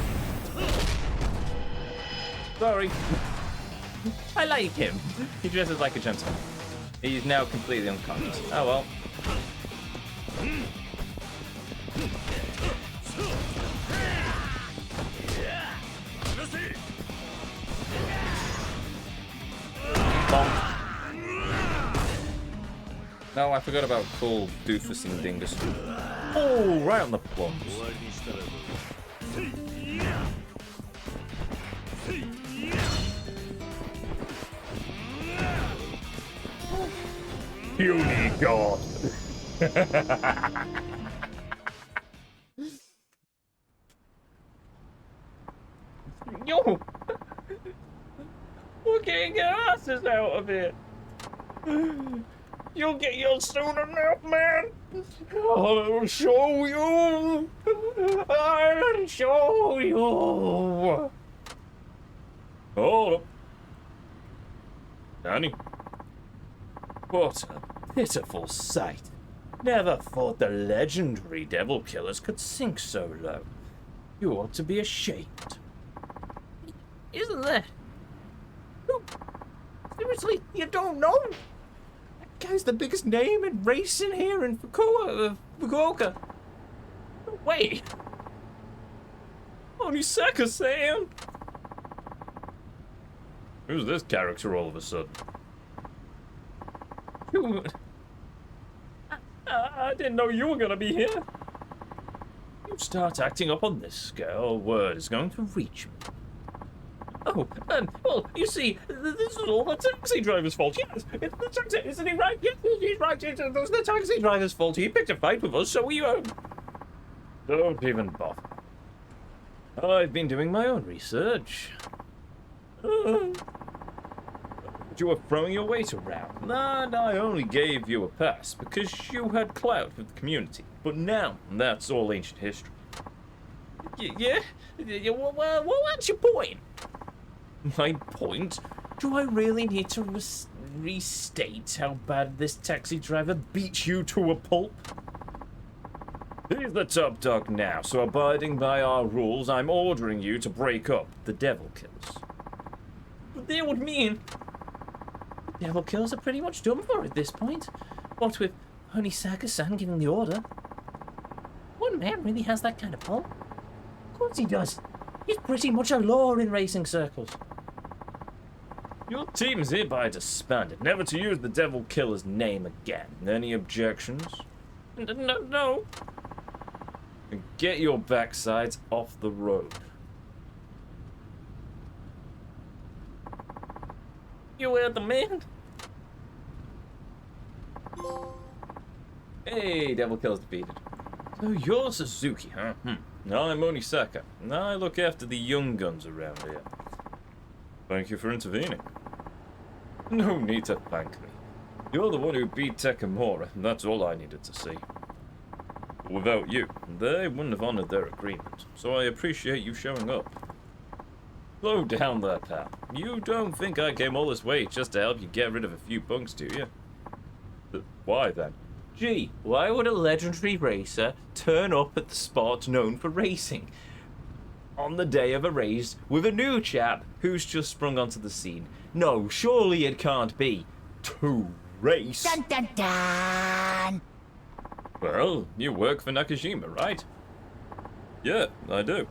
Speaker 1: Sorry.
Speaker 2: I like him.
Speaker 1: He dresses like a gentleman. He's now completely unconscious. Oh well. Bonk. No, I forgot about cool doofus and dingus. Oh, right on the plums.
Speaker 4: 終わりにしたらどう
Speaker 3: Puny god.
Speaker 1: Yo! We're getting our asses out of here. You'll get yours soon enough, man. I'll show you. I'll show you.
Speaker 3: Hold up. Danny.
Speaker 1: What a pitiful sight. Never thought the legendary devil killers could sink so low. You ought to be ashamed.
Speaker 2: Isn't there? No. Seriously, you don't know? That guy's the biggest name in racing here in Fukuoka. No way.
Speaker 1: Only Sega, Sam.
Speaker 3: Who's this character all of a sudden?
Speaker 1: I didn't know you were gonna be here. You start acting up on this scale, word is going to reach me.
Speaker 2: Oh, well, you see, this is all the taxi driver's fault. Yes, it's the taxi, isn't he right? Yes, he's right. It was the taxi driver's fault. He picked a fight with us, so we,
Speaker 1: Don't even bother. I've been doing my own research. You were throwing your weight around, and I only gave you a pass because you had clout with the community. But now, that's all ancient history.
Speaker 2: Yeah? Well, what's your point?
Speaker 1: My point? Do I really need to restate how bad this taxi driver beat you to a pulp? He's the top dog now, so abiding by our rules, I'm ordering you to break up the devil killers.
Speaker 2: But that would mean the devil killers are pretty much done for at this point. What with only Saka-san giving the order. One man really has that kind of pull. Of course he does. He's pretty much a law in racing circles.
Speaker 1: Your team is hereby disbanded, never to use the devil killer's name again. Any objections?
Speaker 2: No.
Speaker 1: Get your backsides off the road.
Speaker 2: You heard the man?
Speaker 1: Hey, devil killer's defeated. So you're Suzuki, huh? I'm Onisaka, and I look after the young guns around here. Thank you for intervening. No need to thank me. You're the one who beat Takamura, and that's all I needed to see. Without you, they wouldn't have honored their agreement, so I appreciate you showing up. Slow down there, pal. You don't think I came all this way just to help you get rid of a few punks, do you? Why then?
Speaker 2: Gee, why would a legendary racer turn up at the spot known for racing on the day of a race with a new chap who's just sprung onto the scene? No, surely it can't be to race.
Speaker 5: Dun dun dun!
Speaker 3: Well, you work for Nakajima, right?
Speaker 1: Yeah, I do.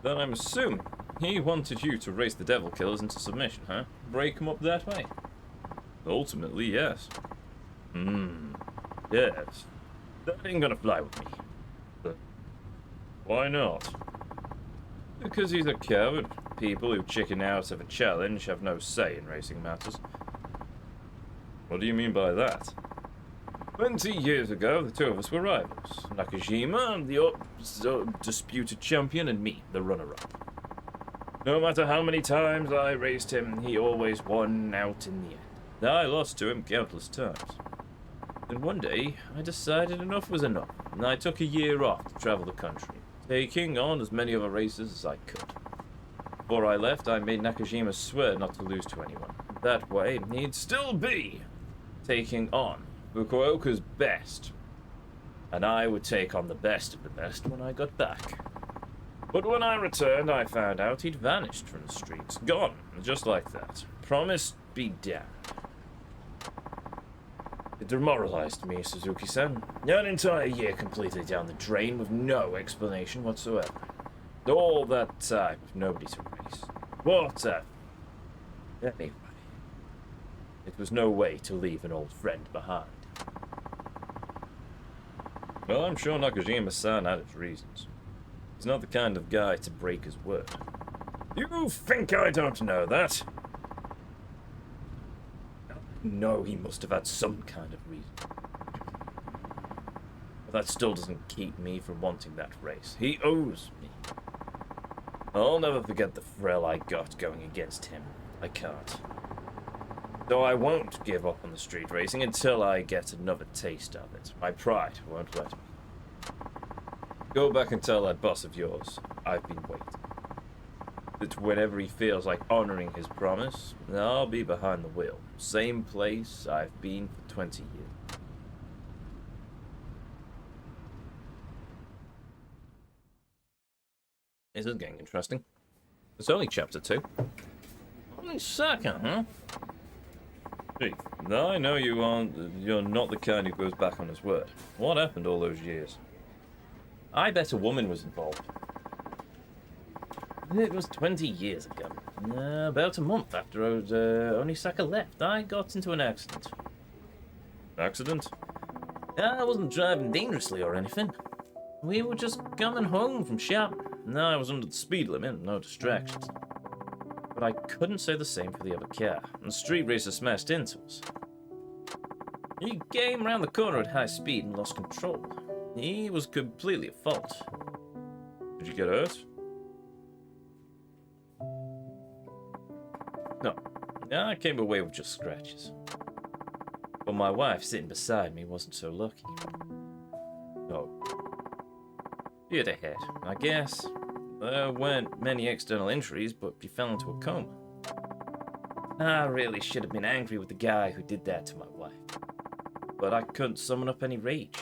Speaker 1: Then I'm assuming he wanted you to race the devil killers into submission, huh? Break them up that way? Ultimately, yes. Yes. That ain't gonna fly with me. But why not? Because he's a coward. People who chicken out of a challenge have no say in racing matters. What do you mean by that? 20 years ago, the two of us were rivals. Nakajima, the disputed champion, and me, the runner-up. No matter how many times I raced him, he always won out in the end. I lost to him countless times. Then one day, I decided enough was enough, and I took a year off to travel the country, taking on as many other races as I could. Before I left, I made Nakajima swear not to lose to anyone. That way, he'd still be taking on Fukuoka's best, and I would take on the best of the best when I got back. But when I returned, I found out he'd vanished from the streets, gone, just like that. Promise be damned. It demoralized me, Suzuki-san. An entire year completely down the drain with no explanation whatsoever. All that time with nobody to race. What a... Anyway, it was no way to leave an old friend behind.
Speaker 3: Well, I'm sure Nakajima-san had his reasons. He's not the kind of guy to break his word. You think I don't know that?
Speaker 1: No, he must have had some kind of reason. But that still doesn't keep me from wanting that race. He owes me. I'll never forget the thrill I got going against him. I can't. Though I won't give up on the street racing until I get another taste of it. My pride won't let me. Go back and tell that boss of yours I've been waiting. That whenever he feels like honoring his promise, I'll be behind the wheel. Same place I've been for 20 years. This is getting interesting. It's only chapter 2. Only second, huh?
Speaker 3: Gee, I know you're not the kind who goes back on his word. What happened all those years?
Speaker 1: I bet a woman was involved. It was 20 years ago. About a month after Onisaka left, I got into an accident.
Speaker 3: Accident?
Speaker 1: I wasn't driving dangerously or anything. We were just coming home from shopping. I was under the speed limit, no distractions. But I couldn't say the same for the other car, and the street racer smashed into us. He came around the corner at high speed and lost control. He was completely at fault.
Speaker 3: Did you get hurt?
Speaker 1: No, I came away with just scratches. But my wife sitting beside me wasn't so lucky.
Speaker 3: Oh.
Speaker 1: She had a head, I guess. There weren't many external injuries, but she fell into a coma. I really should have been angry with the guy who did that to my wife. But I couldn't summon up any rage.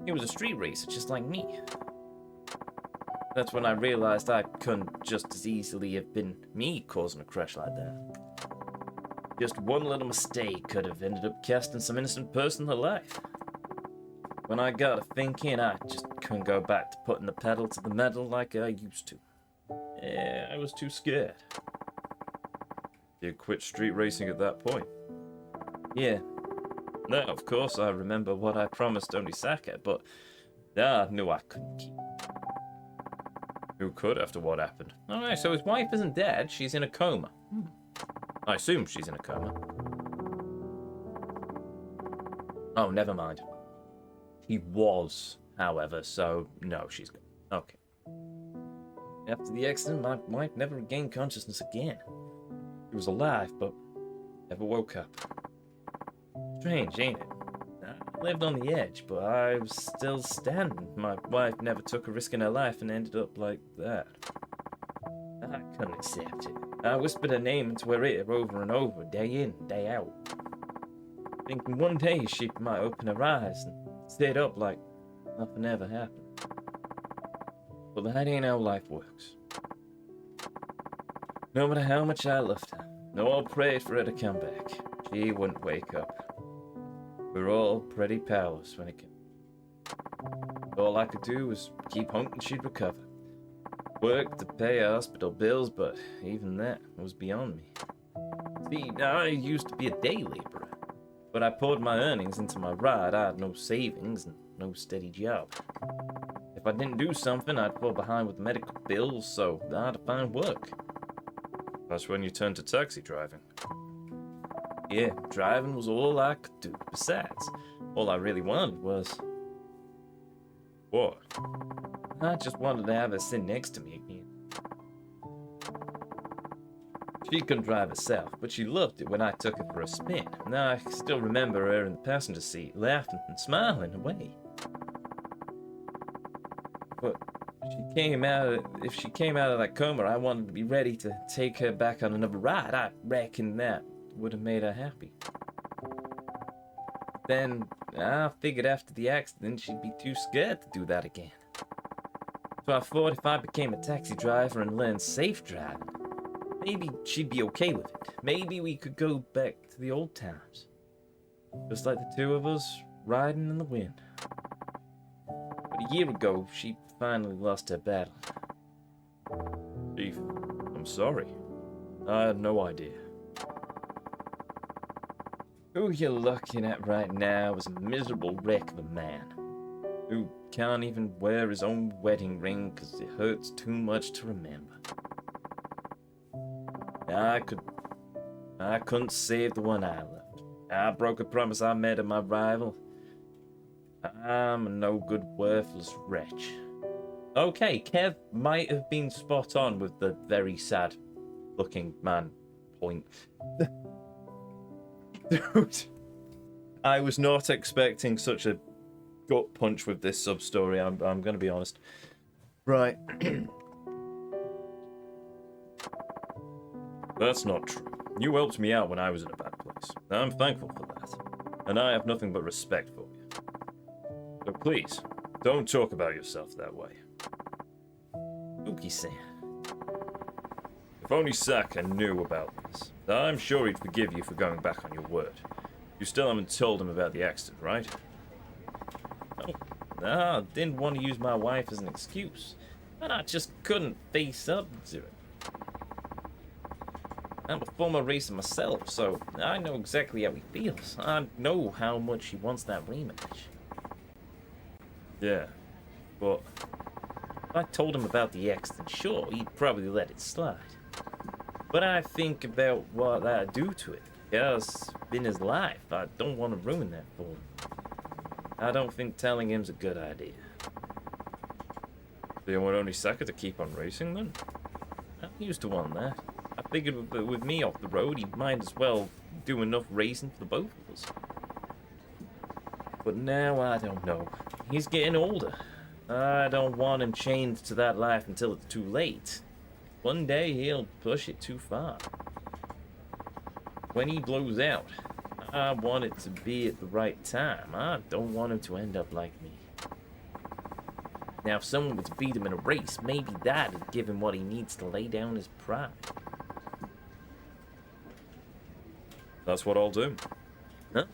Speaker 1: He was a street racer just like me. That's when I realized I couldn't just as easily have been me causing a crash like that. Just one little mistake could have ended up casting some innocent person their life. When I got to thinking, I just couldn't go back to putting the pedal to the metal like I used to. Yeah, I was too scared.
Speaker 3: You quit street racing at that point?
Speaker 1: Yeah. Now, of course, I remember what I promised Onisaka, but I knew I couldn't keep.
Speaker 3: Who could after what happened?
Speaker 1: Alright, so his wife isn't dead, she's in a coma. I assume she's in a coma. Oh, never mind. He was, however, so no, she's gone. Okay. After the accident, my wife never regained consciousness again. She was alive, but never woke up. Strange, ain't it? I lived on the edge, but I was still standing. My wife never took a risk in her life and ended up like that. I couldn't accept it. I whispered her name into her ear over and over, day in, day out. Thinking one day she might open her eyes and stayed up like nothing ever happened. But that ain't how life works. No matter how much I loved her, no I prayed for her to come back, she wouldn't wake up. We're all pretty powerless when it came. All I could do was keep hoping she'd recover. Work to pay her hospital bills, but even that was beyond me. See, I used to be a day laborer, but I poured my earnings into my ride. I had no savings and no steady job. If I didn't do something, I'd fall behind with medical bills, so I had to find work.
Speaker 3: That's when you turned to taxi driving.
Speaker 1: Yeah, driving was all I could do. Besides, all I really wanted was...
Speaker 3: What?
Speaker 1: I just wanted to have her sit next to me again. She couldn't drive herself, but she loved it when I took her for a spin. Now I still remember her in the passenger seat, laughing and smiling away. But if she came out of that coma, I wanted to be ready to take her back on another ride. I reckon that would have made her happy. Then I figured after the accident she'd be too scared to do that again. So I thought if I became a taxi driver and learned safe driving, maybe she'd be okay with it. Maybe we could go back to the old times. Just like the two of us riding in the wind. But a year ago, she finally lost her battle.
Speaker 3: Chief, I'm sorry. I had no idea.
Speaker 1: Who you're looking at right now is a miserable wreck of a man. who can't even wear his own wedding ring because it hurts too much to remember. I couldn't save the one I loved. I broke a promise I made to my rival. I'm a no good, worthless wretch. Okay, Kev might have been spot on with the very sad looking man point. Dude, I was not expecting such a gut punch with this sub story. I'm going to be honest. Right. That's not true. You helped me out when I was in a bad place. I'm thankful for that. And I have nothing but respect for you. So please, don't talk about yourself that way. Uki-san. If only Saka knew about this, I'm sure he'd forgive you for going back on your word. You still haven't told him about the accident, right? Oh, no, I didn't want to use my wife as an excuse. And I just couldn't face up to it. I'm a former racer myself, so I know exactly how he feels. I know how much he wants that rematch. Yeah, but if I told him about the accident, sure, he'd probably let it slide. But I think about what that'd do to it. It's been his life. I don't want to ruin that for him. I don't think telling him's a good idea. Do you want only Saka to keep on racing then? I used to want that. I figured with me off the road, he might as well do enough racing for the both of us. But now I don't know. He's getting older. I don't want him chained to that life until it's too late. One day he'll push it too far. When he blows out, I want it to be at the right time. I don't want him to end up like me. Now, if someone were to beat him in a race, maybe that'd give him what he needs to lay down his pride.
Speaker 3: That's what I'll do.
Speaker 1: Huh?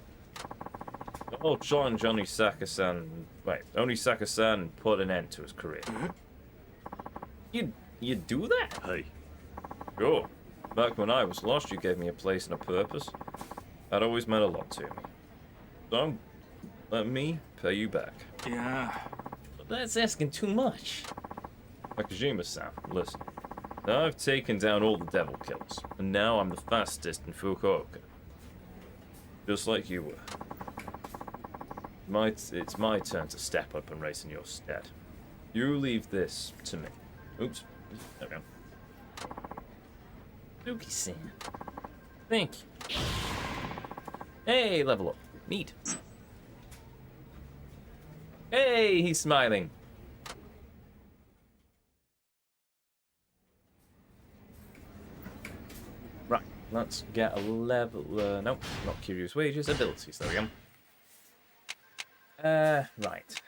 Speaker 3: I'll challenge Onisaka-san. Wait, Onisaka-san and put an end to his career.
Speaker 1: You do that?
Speaker 3: Hey. Sure. Back when I was lost, you gave me a place and a purpose. That always meant a lot to me. So, let me pay you back.
Speaker 4: Yeah.
Speaker 1: But that's asking too much.
Speaker 3: Nakajima-san, listen. Now I've taken down all the devil killers, and now I'm the fastest in Fukuoka. Just like you were. It's my turn to step up and race in your stead. You leave this to me. Oops. There we go.
Speaker 1: Suki-san. Thank you. Hey, level up. Neat. Hey, he's smiling. Right, let's get a level. Nope, not curious wages. Abilities. There we go. Right.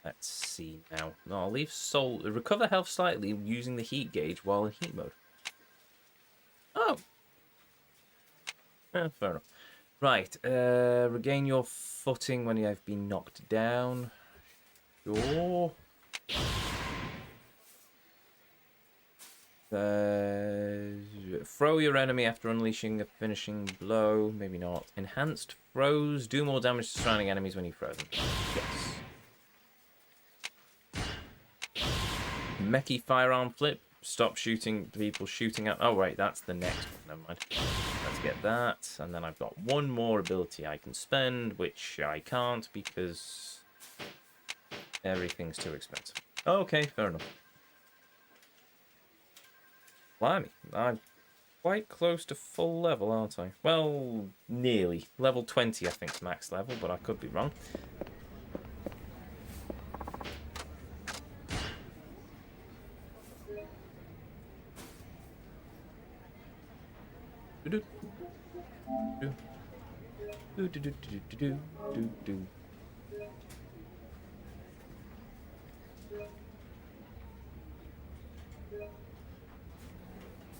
Speaker 1: Let's see now. No, I'll leave soul. Recover health slightly using the heat gauge while in heat mode. Oh. Fair enough. Right. Regain your footing when you have been knocked down. Sure. Throw your enemy after unleashing a finishing blow. Maybe not. Enhanced throws. Do more damage to surrounding enemies when you throw them. Yes. Mechie firearm flip. Stop shooting people shooting at. Oh, right. That's the next one. Never mind. Let's get that. And then I've got one more ability I can spend, which I can't because everything's too expensive. Okay, fair enough. Blimey, I'm quite close to full level, aren't I? Well, nearly. Level 20, I think, is max level, but I could be wrong.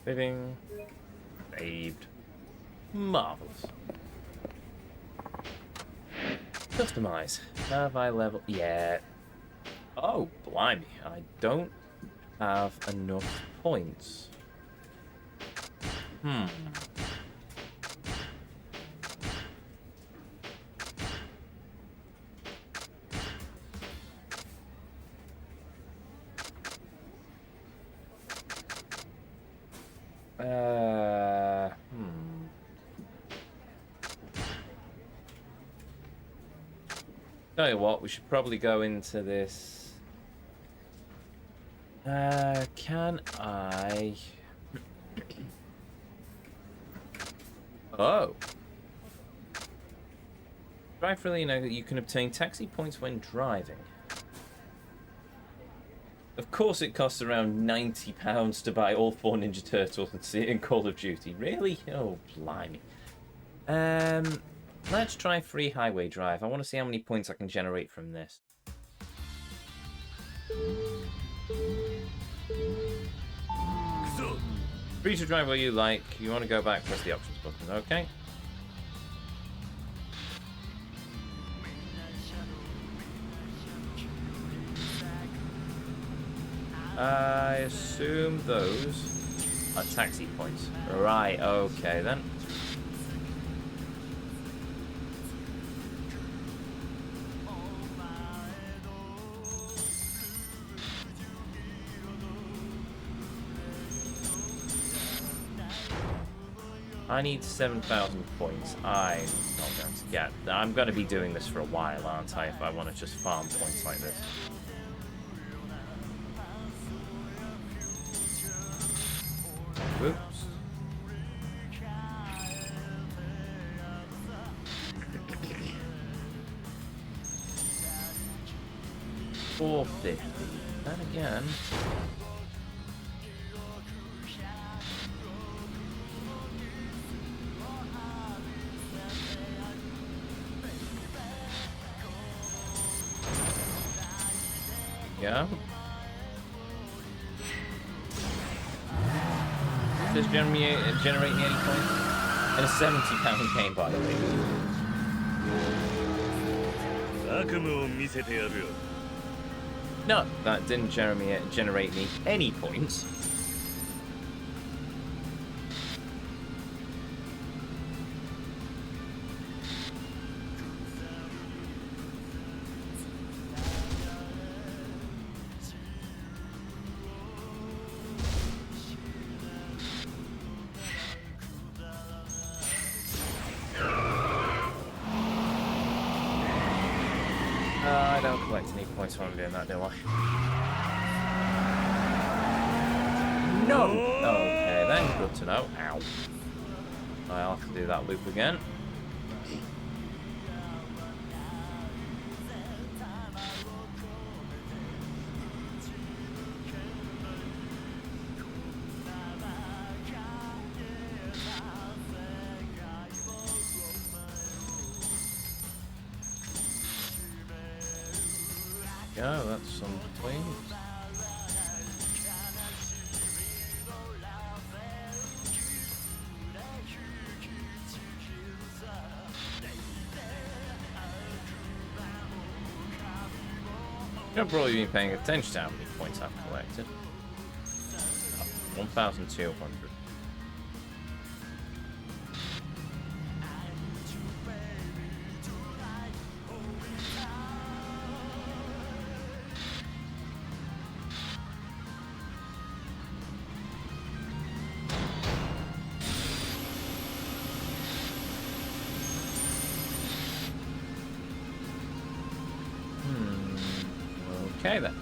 Speaker 1: Saving. Saved. Marvelous. Customize. Have I level? Yeah. Oh, blimey. I don't have enough points. Tell you what, we should probably go into this. Can I? Oh. Rightfully, you know that you can obtain taxi points when driving. Of course, it costs around £90 to buy all 4 Ninja Turtles and see it in Call of Duty. Really? Oh, blimey. Let's try free highway drive. I want to see how many points I can generate from this. Free to drive where you like. You want to go back, press the options button. Okay. I assume those are taxi points. Right, okay then. I need 7,000 points. I'm not going to get. I'm going to be doing this for a while, aren't I, if I want to just farm points like this. Whoops. $450. Then again. Yeah. Does generate me any points? And a £70 game, by the way. No, that didn't generate me any points. I don't collect any points while I'm doing that, do I? No! Okay, then. Good to know. Ow. I'll have to do that loop again. Yeah, that's some twins. I've probably been paying attention to how many points I've collected. 1,200. Okay then.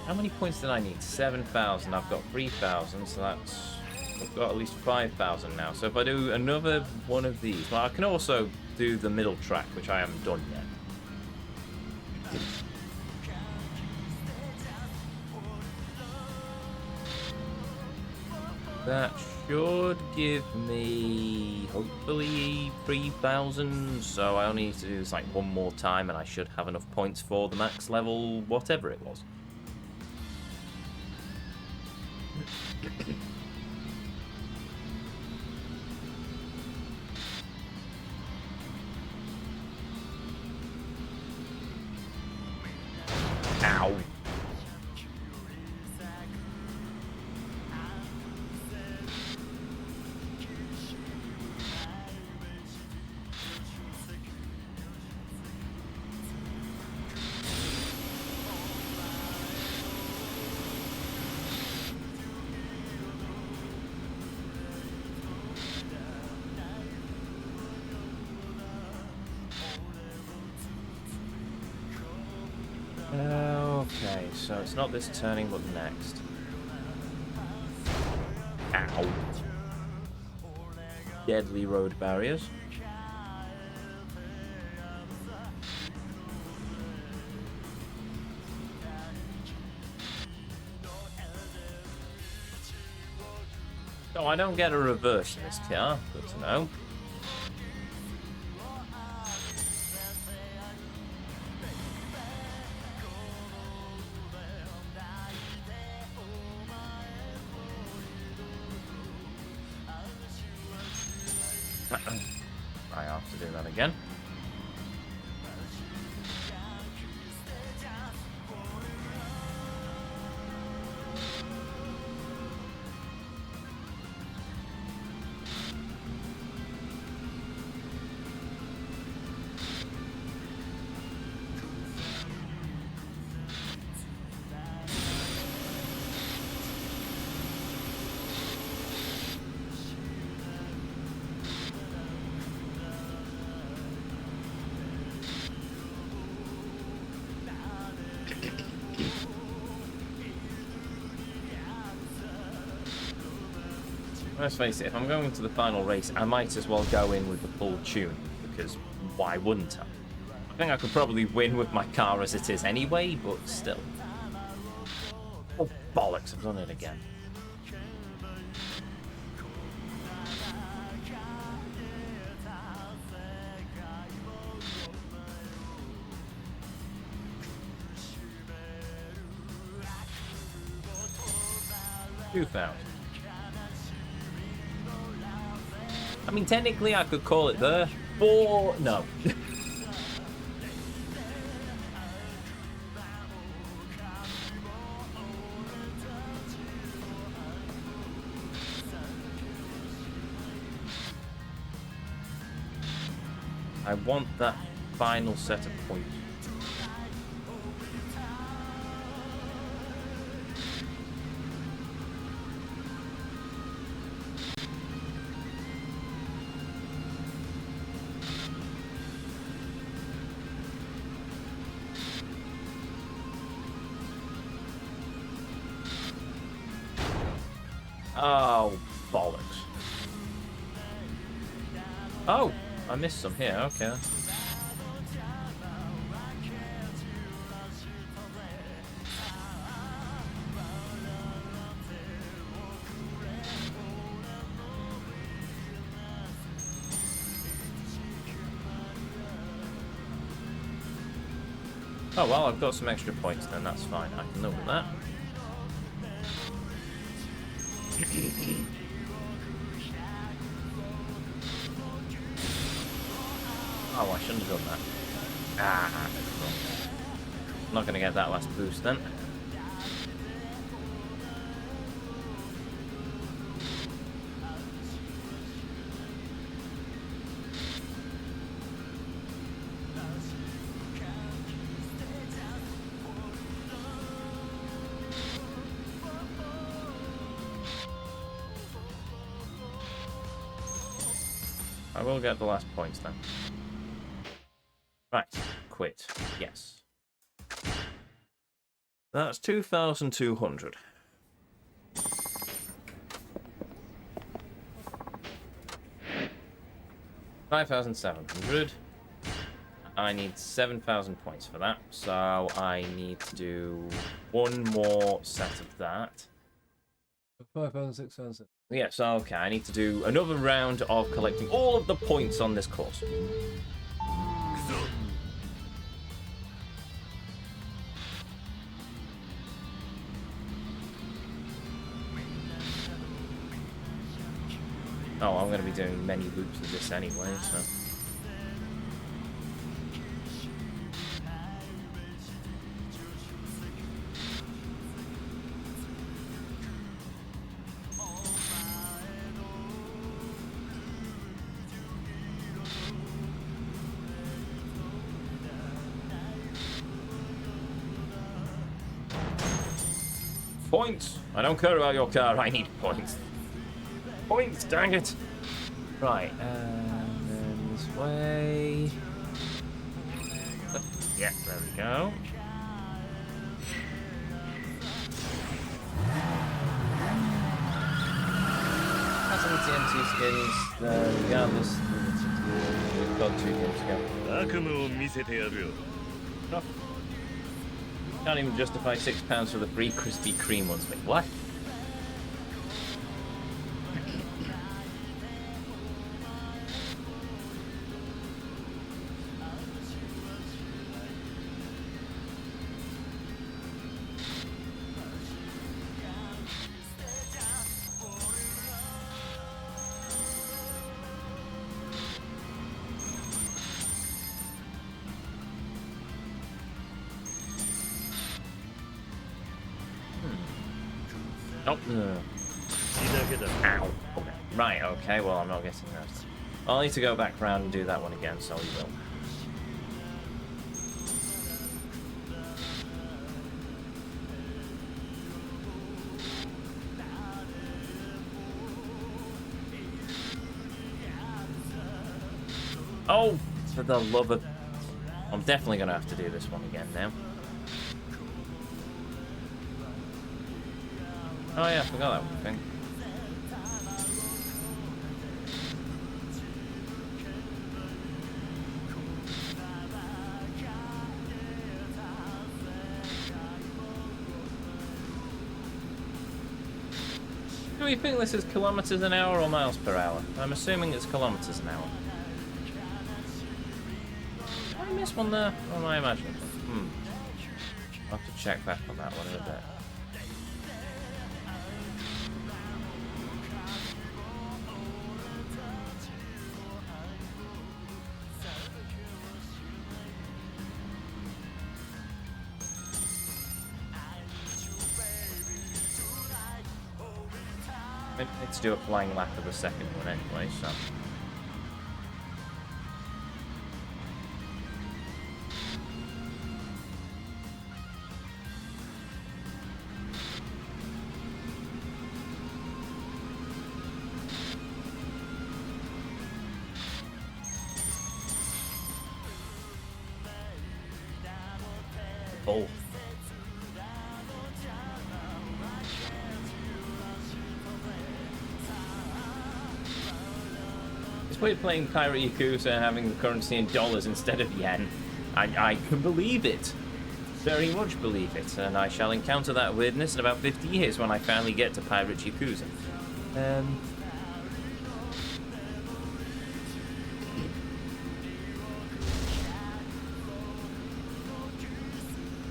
Speaker 1: How many points did I need? 7,000. I've got 3,000, so that's... I've got at least 5,000 now. So if I do another one of these... Well, I can also do the middle track, which I haven't done yet. That
Speaker 2: should give me, hopefully, 3,000. So I only need to do this like one more time, and I should have enough points for the max level, whatever it was. Ow. Okay, so it's not this turning, but next. Ow. Deadly road barriers. So I don't get a reverse in this car, good to know. I have to do that again. Let's face it, if I'm going to the final race, I might as well go in with the full tune, because why wouldn't I? I think I could probably win with my car as it is anyway, but still. Oh, bollocks, I've done it again. $2,000. I mean, technically, I could call it there. No. I want that final set of points. Oh, bollocks. Oh, I missed some here, okay. Oh, well, I've got some extra points then, that's fine. I can live with that. Oh, I shouldn't have done that. Ah, I'm not going to get that last boost then. I will get the last points then. Right, quit. Yes. That's 2,200. $5,700. I need 7,000 points for that, so I need to do one more set of that.
Speaker 6: 5,600.
Speaker 1: Yes, okay, I need to do another round of collecting all of the points on this course. Oh, I'm going to be doing many loops of this anyway, so... Points! I don't care about your car, I need points. Points, dang it! Right, and then this way... Yeah, there we go. Passing the TNT skills, regardless, we've got 2 games to go.
Speaker 4: 悪夢を見せてやるよ
Speaker 1: Can't even justify £6 for the free Krispy Kreme ones. Wait, what? Oh, ow. Okay. Right, okay, well, I'm not getting those. I'll need to go back around and do that one again, so we will. Oh, for the love of... I'm definitely going to have to do this one again now. Oh yeah, I forgot that one thing. Do we think this is kilometers an hour or miles per hour? I'm assuming it's kilometers an hour. Did I miss one there? Or am I imagining? I'll have to check back on that one in a bit. I need to do a flying lap of the second one anyway, so... Oh. It's weird playing Pirate Yakuza and having the currency in dollars instead of yen. I can believe it. Very much believe it. And I shall encounter that weirdness in about 50 years when I finally get to Pirate Yakuza.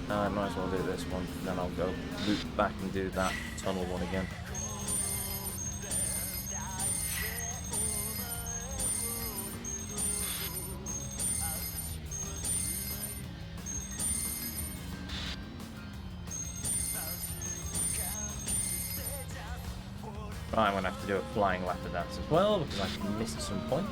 Speaker 1: I might as well do this one, then I'll go loop back and do that tunnel one again. Right, I'm going to have to do a flying lap of that as well, because I've missed some points.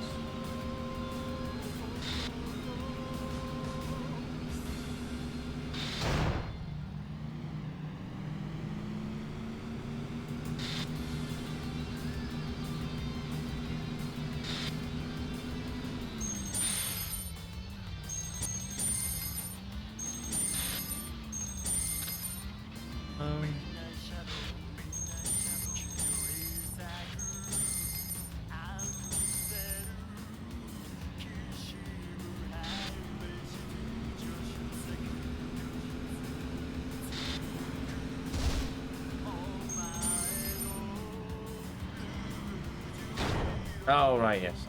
Speaker 2: Oh, right, yes.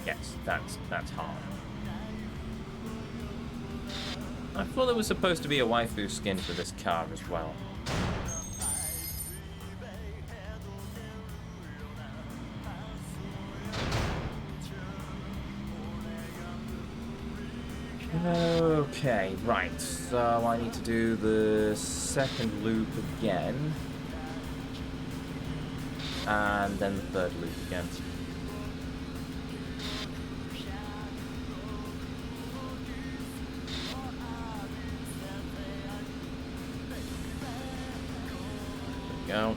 Speaker 2: Yes, that's hard.
Speaker 1: I thought there was supposed to be a waifu skin for this car as well. Okay, right. So I need to do the second loop again. And then the third loop again. There we go.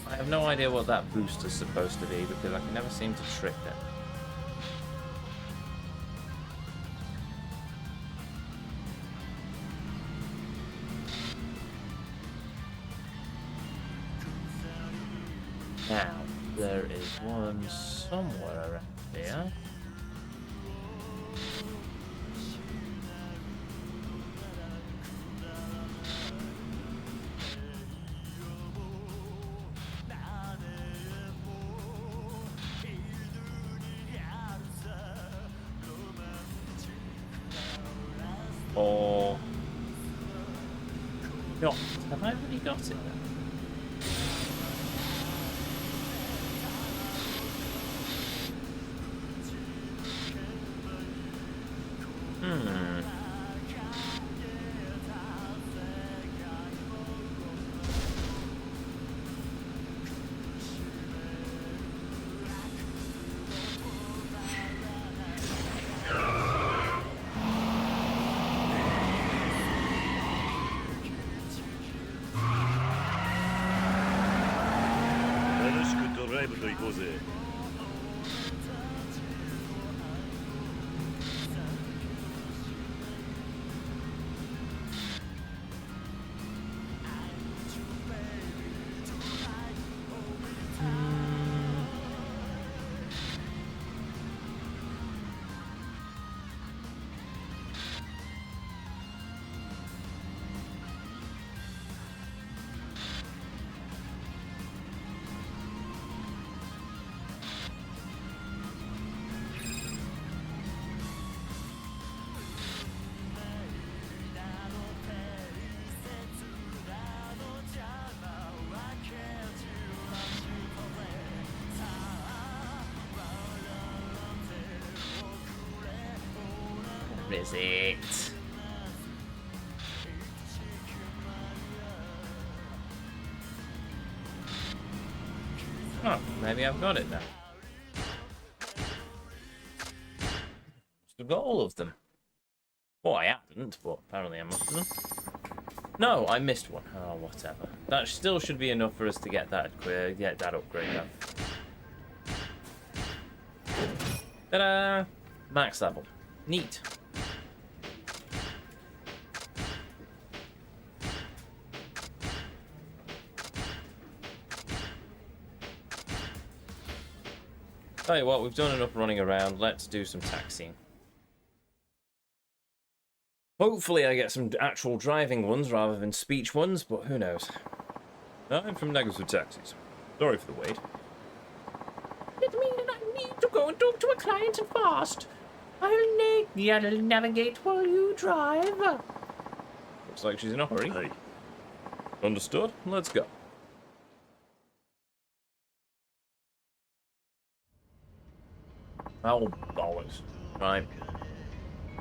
Speaker 1: I have no idea what that boost is supposed to be because I can never seem to trick it. Now, there is one somewhere around here. Or... God, have I already got it then? Where is it? Oh, maybe I've got it now. I've got all of them. Oh, I hadn't, but apparently I must have done. No, I missed one. Oh, whatever. That still should be enough for us to get that upgrade up. Ta-da! Max level. Neat. Tell you what, we've done enough running around. Let's do some taxiing. Hopefully I get some actual driving ones rather than speech ones, but who knows. I'm from Negative Taxis. Sorry for the wait.
Speaker 2: It means I need to go and talk to a client fast. I'll navigate while you drive.
Speaker 1: Looks like she's in a hurry. Hey. Understood. Let's go. Oh, bollocks. Right.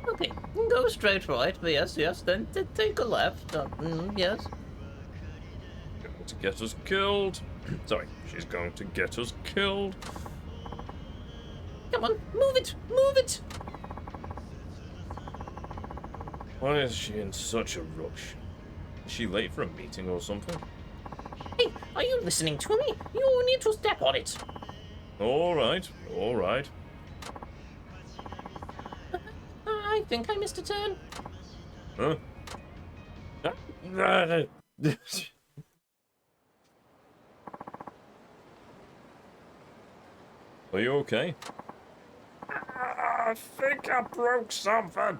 Speaker 2: Okay, go straight right. Yes, then take a left. Yes.
Speaker 1: Going to get us killed. Sorry, she's going to get us killed.
Speaker 2: Come on, move it! Move it!
Speaker 1: Why is she in such a rush? Is she late for a meeting or something?
Speaker 2: Hey, are you listening to me? You need to step on it.
Speaker 1: Alright, alright.
Speaker 2: I think I missed a turn.
Speaker 1: Huh? Are you okay?
Speaker 3: I think I broke something.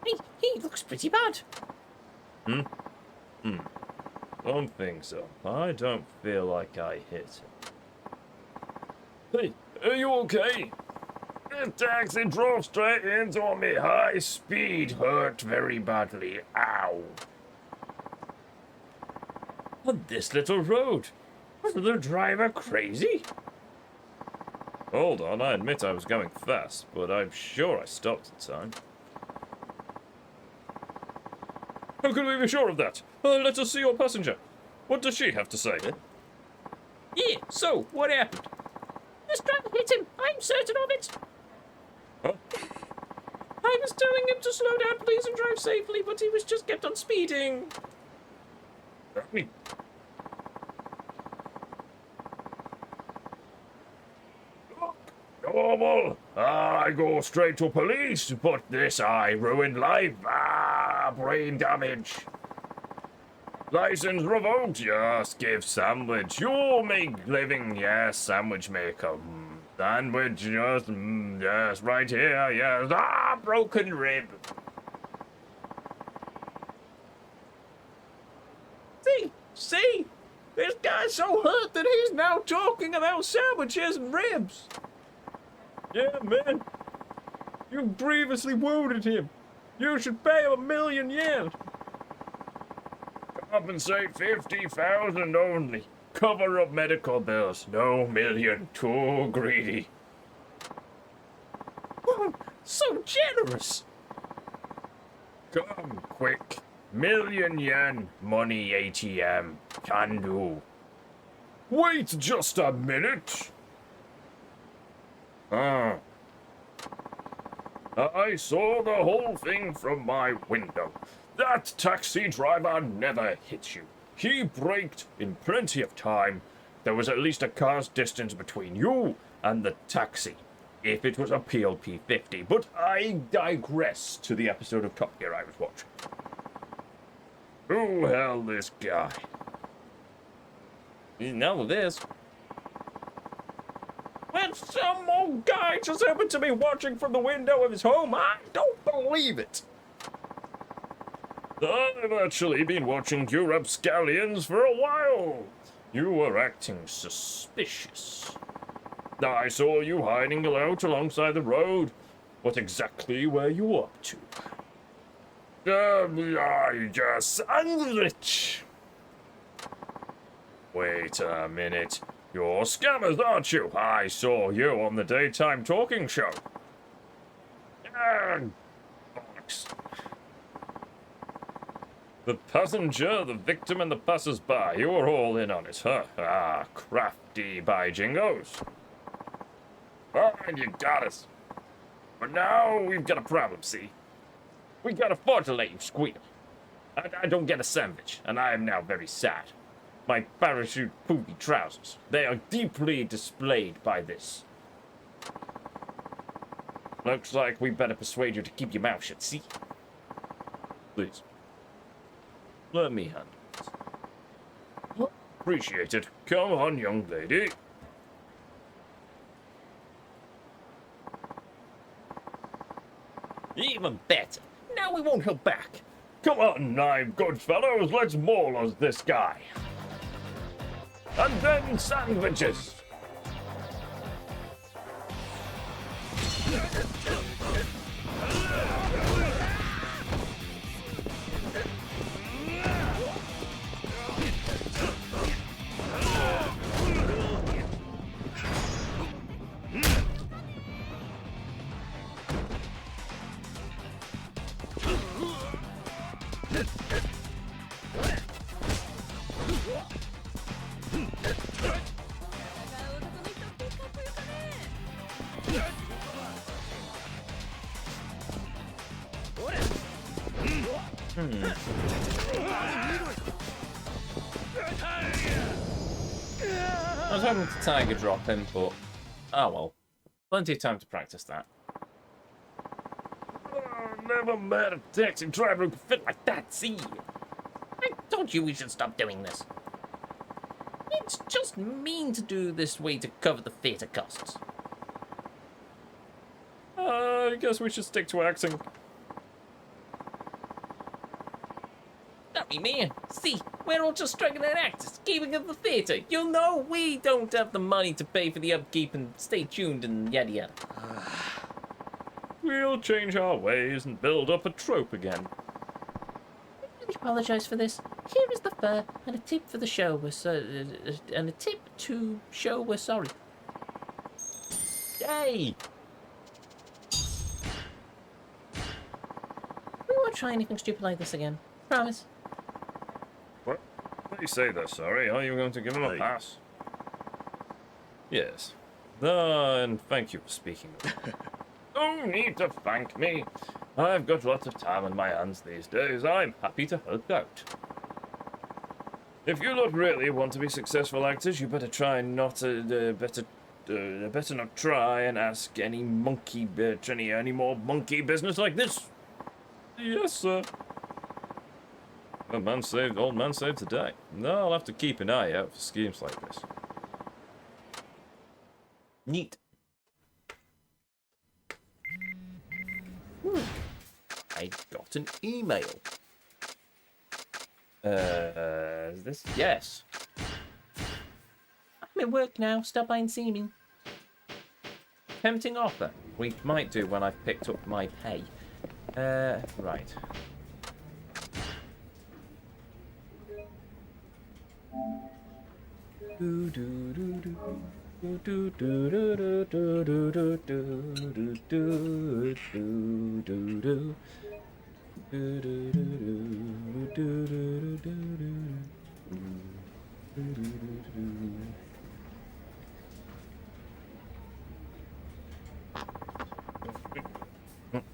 Speaker 2: He looks pretty bad.
Speaker 3: Don't think so. I don't feel like I hit him. Hey, are you okay? The taxi drove straight into me. High speed hurt very badly. Ow. On this little road. Was the driver crazy? Hold on, I admit I was going fast, but I'm sure I stopped in time. How can we be sure of that? Let us see your passenger. What does she have to say?
Speaker 2: Yeah, so, what happened? This driver hit him. I'm certain of it.
Speaker 3: Huh?
Speaker 2: I was telling him to slow down, please, and drive safely, but he was just kept on speeding.
Speaker 3: Normal. I go straight to police, but this I ruined life. Brain damage. License revoked. Yes, give sandwich. You make living. Yes, sandwich maker. Sandwich. Yes, yes, right here. Yes. Broken rib.
Speaker 2: See? This guy's so hurt that he's now talking about sandwiches and ribs.
Speaker 3: Yeah, man. You grievously wounded him. You should pay him 1,000,000 yen. Compensate 50,000 only. Cover up medical bills. No million. Too greedy.
Speaker 2: Oh, so generous.
Speaker 3: Come quick. 1,000,000 yen. Money ATM. Can do. Wait just a minute. I saw the whole thing from my window. That taxi driver never hit you. He braked in plenty of time. There was at least a car's distance between you and the taxi, if it was a PLP 50. But I digress to the episode of Top Gear I was watching. Who held this guy?
Speaker 2: None of this. Well, some old guy just happened to be watching from the window of his home. I don't believe it.
Speaker 3: I've actually been watching you rapscallions for a while. You were acting suspicious. I saw you hiding out alongside the road. What exactly were you up to? I just sandwich. Wait a minute. You're scammers, aren't you? I saw you on the daytime talking show. Bollocks. The passenger, the victim, and the passers-by. You were all in on it, huh? Crafty by jingos. Fine, you got us. But now we've got a problem, see? We can't afford to let you squeal. I don't get a sandwich, and I am now very sad. My parachute poopy trousers. They are deeply displayed by this. Looks like we better persuade you to keep your mouth shut, see? Please. Let me handle this. Appreciate it. Come on, young lady.
Speaker 2: Even better. Now we won't hold back.
Speaker 3: Come on, I'm good fellows. Let's maul us this guy. And then sandwiches.
Speaker 1: I was hoping to tiger drop him, but oh well. Plenty of time to practice that.
Speaker 3: Never met a taxi driver who could fit like that, see?
Speaker 2: I told you we should stop doing this. It's just mean to do this way to cover the theatre costs.
Speaker 3: I guess we should stick to acting.
Speaker 2: Sorry, man. See, we're all just struggling actors, keeping up the theatre. You know we don't have the money to pay for the upkeep and stay tuned and yada yada.
Speaker 3: We'll change our ways and build up a trope again.
Speaker 2: I really apologise for this. Here is the fur and a tip for the show. And a tip to show we're sorry.
Speaker 3: Yay!
Speaker 2: We won't try anything stupid like this again. Promise.
Speaker 3: What? When you say they're sorry, are you going to give them a pass? Yes. And thank you for speaking. No need to thank me. I've got lots of time on my hands these days. I'm happy to help out. If you lot really want to be successful actors, you better try not to, better not try and ask any monkey bitch any more monkey business like this. Yes, sir. Old man saved today. No, I'll have to keep an eye out for schemes like this.
Speaker 2: Neat. I got an email. Is this? Yes. I'm at work now. Stop by and see me. Tempting offer.
Speaker 1: We might do when I've picked up my pay. Right.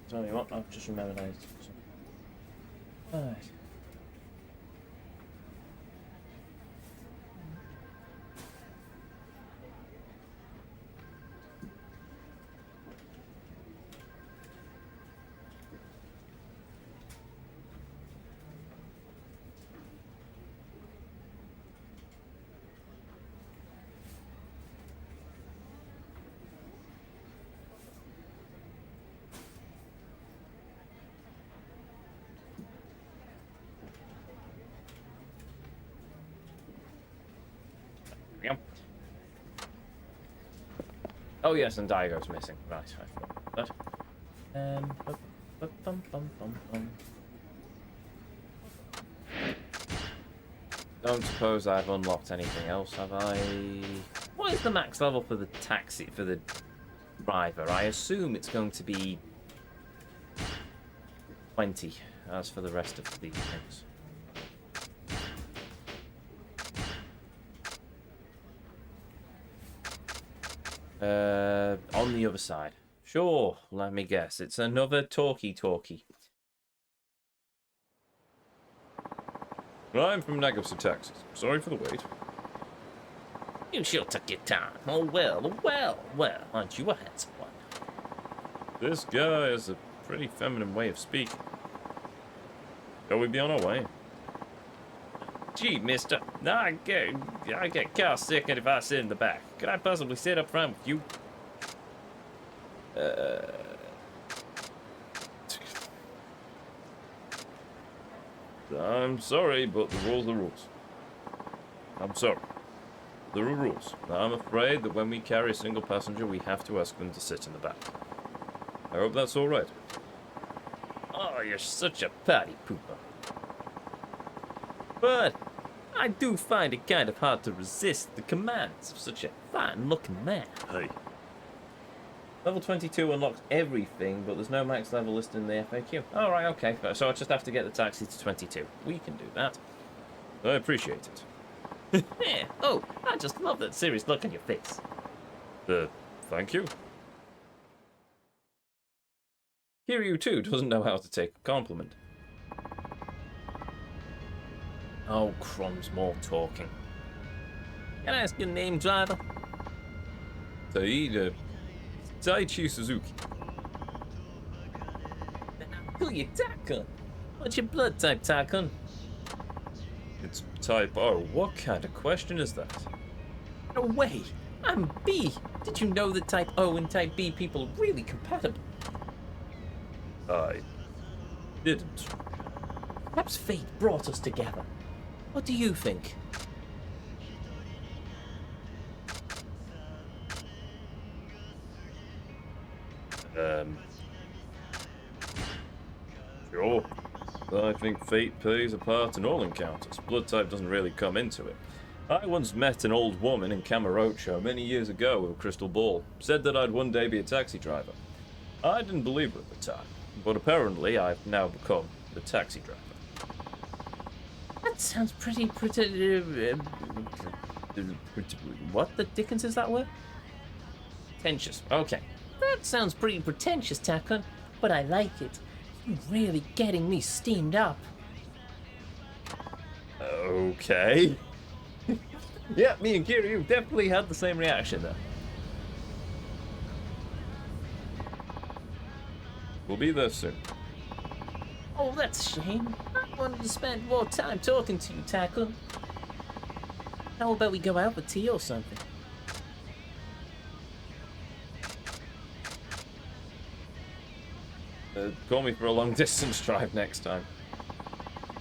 Speaker 1: Tell you what, I've just remembered I need to... Alright. Oh yes, and Daigo's missing. Right, I forgot that. Don't suppose I've unlocked anything else, have I?
Speaker 2: What is the max level for the taxi, for the driver?
Speaker 1: I assume it's going to be 20, as for the rest of the things. On the other side. Sure, let me guess. It's another talkie.
Speaker 3: I'm from Nagosu, Texas. Sorry for the wait.
Speaker 2: You sure took your time. Oh, well, aren't you a handsome one?
Speaker 3: This guy has a pretty feminine way of speaking. Shall we be on our way?
Speaker 2: Gee, mister, I get car sick if I sit in the back. Could I possibly sit up front with you?
Speaker 3: I'm sorry, but the rules are rules. I'm sorry. There are rules. I'm afraid that when we carry a single passenger, we have to ask them to sit in the back. I hope that's all right.
Speaker 2: Oh, you're such a party pooper. But I do find it kind of hard to resist the commands of such a fine-looking man.
Speaker 3: Hey.
Speaker 1: Level 22 unlocks everything, but there's no max level listed in the FAQ. Alright, okay. So I just have to get the taxi to 22. We can do that.
Speaker 3: I appreciate it.
Speaker 2: Yeah. Oh, I just love that serious look on your face.
Speaker 3: Thank you.
Speaker 1: Kiryu too doesn't know how to take a compliment.
Speaker 2: Oh, crumbs, more talking. Can I ask your name, driver?
Speaker 3: Taichi Suzuki.
Speaker 2: Who you, Takun? What's your blood type, Takun?
Speaker 3: It's type O. What kind of question is that?
Speaker 2: No way! I'm B! Did you know that type O and type B people are really compatible?
Speaker 3: I didn't.
Speaker 2: Perhaps fate brought us together. What do you think?
Speaker 3: Sure. I think fate plays a part in all encounters. Blood type doesn't really come into it. I once met an old woman in Camarocho many years ago with a crystal ball. Said that I'd one day be a taxi driver. I didn't believe her at the time, but apparently I've now become the taxi driver.
Speaker 2: That sounds pretty. What the dickens is that word? Pretentious. Okay. That sounds pretty pretentious, Takun, but I like it. You're really getting me steamed up.
Speaker 3: Okay.
Speaker 2: Yeah, me and Kiryu definitely had the same reaction there.
Speaker 3: We'll be there soon.
Speaker 2: Oh, that's a shame. I wanted to spend more time talking to you, Takun. How about we go out for tea or something?
Speaker 3: Call me for a long distance drive next time.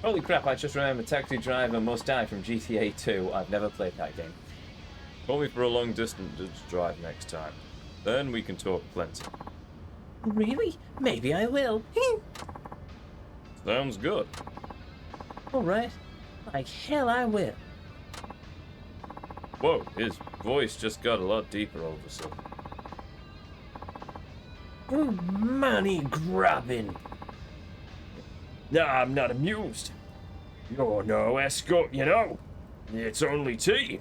Speaker 1: Holy crap, I just remembered Taxi Driver Must Die from GTA 2. I've never played that game.
Speaker 3: Call me for a long distance drive next time. Then we can talk plenty.
Speaker 2: Really? Maybe I will.
Speaker 3: Sounds good.
Speaker 2: Alright. Like hell I will.
Speaker 3: Whoa, his voice just got a lot deeper all of a sudden.
Speaker 2: You money grabbing.
Speaker 3: Nah, I'm not amused. You're no escort, you know. It's only tea.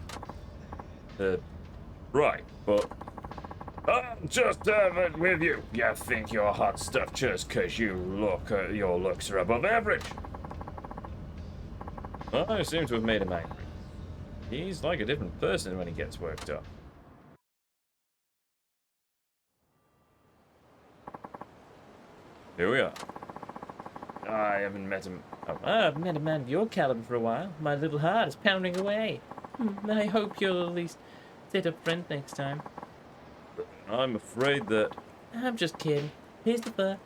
Speaker 3: Right, but I'm just having with you. You think you're hot stuff just 'cause your looks are above average.
Speaker 1: I seem to have made him angry. He's like a different person when he gets worked up.
Speaker 3: Here we are. I haven't met him.
Speaker 2: Oh, I've met a man of your caliber for a while. My little heart is pounding away. I hope you'll at least sit up front next time.
Speaker 3: I'm afraid that...
Speaker 2: I'm just kidding. Here's the bar.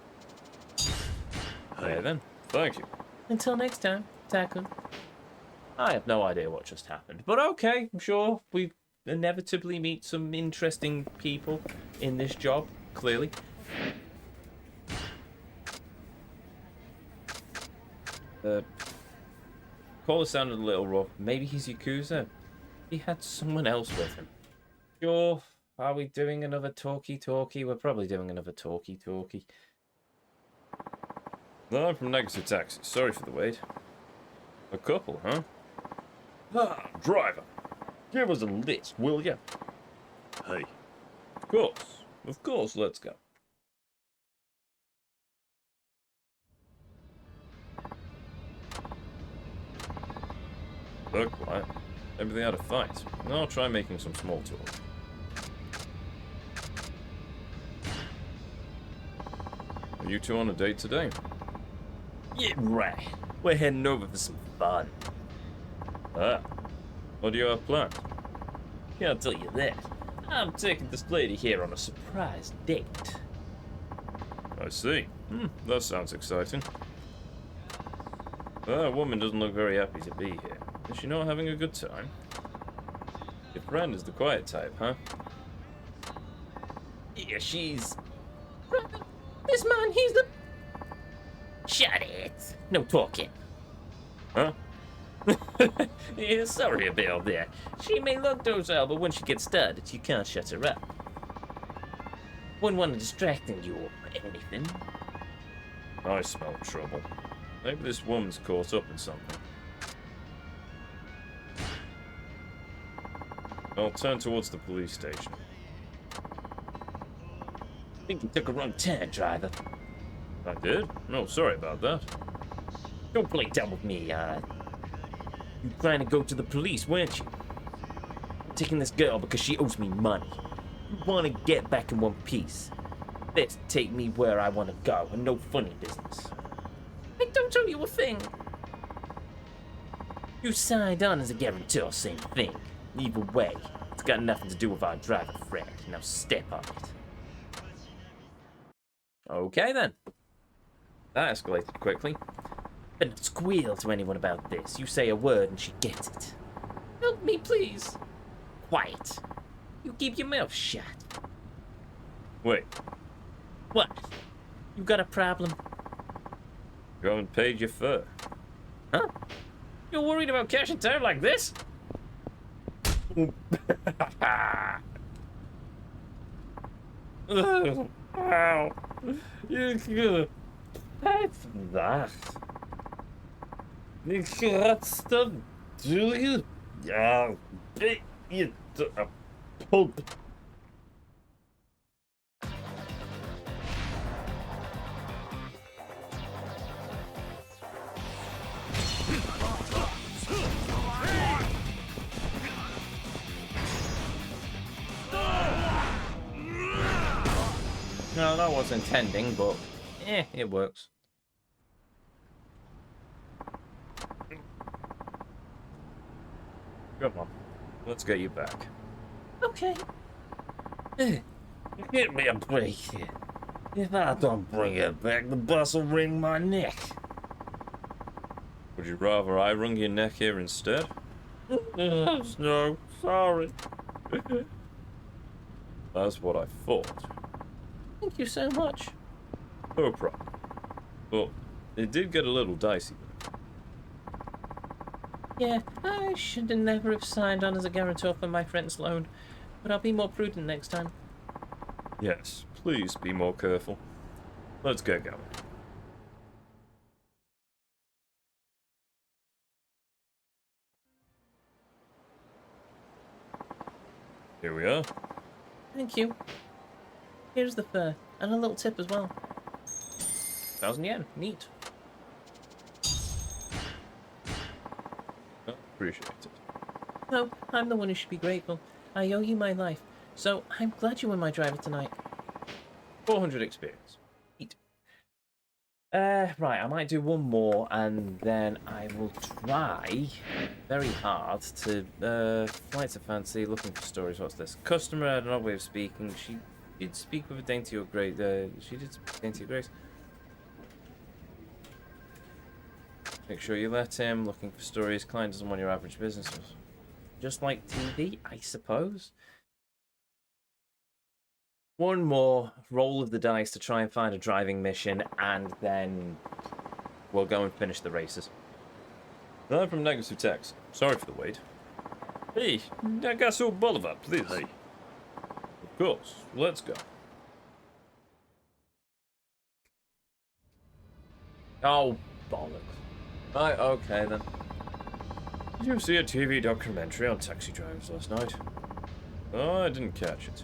Speaker 3: Hey then, thank you.
Speaker 2: Until next time, Takun.
Speaker 1: I have no idea what just happened, but okay, I'm sure we inevitably meet some interesting people in this job, clearly. Caller sounded a little rough. Maybe he's Yakuza. He had someone else with him. Sure. Are we doing another talkie-talkie? We're probably doing another talkie-talkie.
Speaker 3: I'm from Negative Taxi. Sorry for the wait. A couple, huh? Ah, driver. Give us a list, will ya?
Speaker 4: Hey.
Speaker 3: Of course, let's go. Look, quiet. Maybe they had a fight. I'll try making some small talk. Are you two on a date today?
Speaker 2: Yeah, right. We're heading over for some fun.
Speaker 3: Ah. What do you have planned?
Speaker 2: Can't tell you that. I'm taking this lady here on a surprise date.
Speaker 3: I see. That sounds exciting. That woman doesn't look very happy to be here. Is she not having a good time? Your friend is the quiet type, huh?
Speaker 2: Yeah, she's... This man, he's the... Shut it. No talking.
Speaker 3: Huh?
Speaker 2: Yeah, sorry about that. She may look docile, but when she gets started, you can't shut her up. Wouldn't want to distracting you or anything.
Speaker 3: I smell trouble. Maybe this woman's caught up in something. I'll turn towards the police station.
Speaker 2: I think you took a wrong turn, driver.
Speaker 3: I did? No, sorry about that.
Speaker 2: Don't play dumb with me, You trying to go to the police, weren't you? I'm taking this girl because she owes me money. You want to get back in one piece. Let's take me where I want to go, and no funny business. I don't owe you a thing. You signed on as a guarantor, same thing. Either way, it's got nothing to do with our driver friend. Now step on it.
Speaker 1: Okay then.
Speaker 2: That escalated quickly. But not squeal to anyone about this. You say a word and she gets it. Help me, please. Quiet. You keep your mouth shut.
Speaker 3: Wait,
Speaker 2: What? You got a problem?
Speaker 3: you haven't paid your fare.
Speaker 2: Huh? You're worried about cash in town like this?
Speaker 3: Ow. You could have that. You can't stop doing it. Yeah, beat you to a pulp.
Speaker 2: No, that was intending, but it works.
Speaker 3: Come on, let's get you back.
Speaker 2: Okay.
Speaker 3: Give me a break here. If I don't bring it back, the boss will wring my neck. Would you rather I wrung your neck here instead? No, sorry. That's what I thought.
Speaker 2: Thank you so much.
Speaker 3: No problem. Well, it did get a little dicey.
Speaker 2: Yeah, I should have never have signed on as a guarantor for my friend's loan, but I'll be more prudent next time.
Speaker 3: Yes, please be more careful. Let's get going. Here we are.
Speaker 2: Thank you. Here's the fare, and a little tip as well. 1,000 yen. Neat.
Speaker 3: Appreciate it.
Speaker 2: No, I'm the one who should be grateful. I owe you my life, so I'm glad you were my driver tonight.
Speaker 3: 400 experience.
Speaker 2: Neat. Right, I might do one more, and then I will try very hard to, flights of fancy, looking for stories. What's this? Customer had an odd way of speaking. She did speak with a dainty or grace. She did speak with dainty or grace. Make sure you let him. Looking for stories. Client doesn't want your average business. Just like TV, I suppose. One more roll of the dice to try and find a driving mission, and then we'll go and finish the races.
Speaker 3: I'm from Negative Text. Sorry for the wait. Hey, Nagasu Boulevard, please. Hey. Of course, let's go.
Speaker 2: Oh, bollocks.
Speaker 3: Right, okay then. Did you see a TV documentary on taxi drivers last night? Oh, I didn't catch it.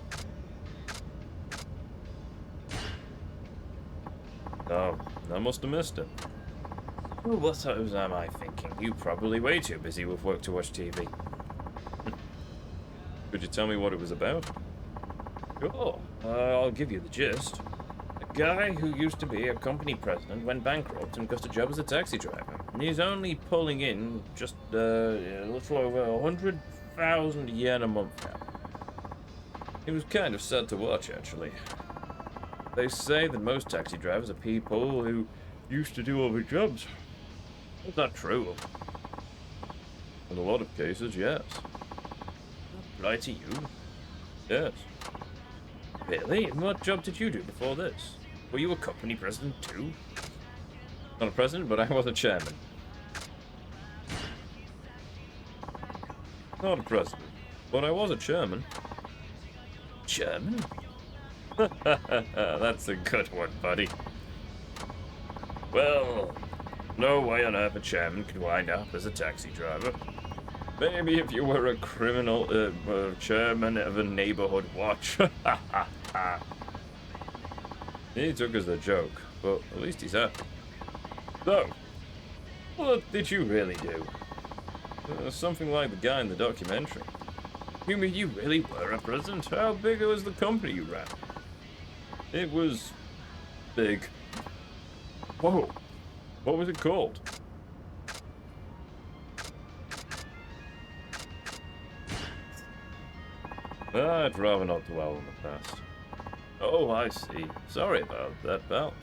Speaker 3: Oh, I must have missed it. Well, what am I thinking? You probably way too busy with work to watch TV. Could you tell me what it was about? Sure, I'll give you the gist. A guy who used to be a company president went bankrupt and got a job as a taxi driver. And he's only pulling in just a little over 100,000 yen a month now. It was kind of sad to watch, actually. They say that most taxi drivers are people who used to do other jobs. Is that true? In a lot of cases, yes. Apply to you? Yes. Really? And what job did you do before this? Were you a company president too? Not a president, but I was a chairman. Not a president, but I was a chairman. Chairman? That's a good one, buddy. Well, no way on earth a chairman could wind up as a taxi driver. Maybe if you were a criminal chairman of a neighborhood watch. He took us a joke, but at least he's happy. So, what did you really do? Something like the guy in the documentary. You mean you really were a president? How big was the company you ran? It was big. Whoa. What was it called? I'd rather not dwell on the past. Oh, I see. Sorry about that, pal.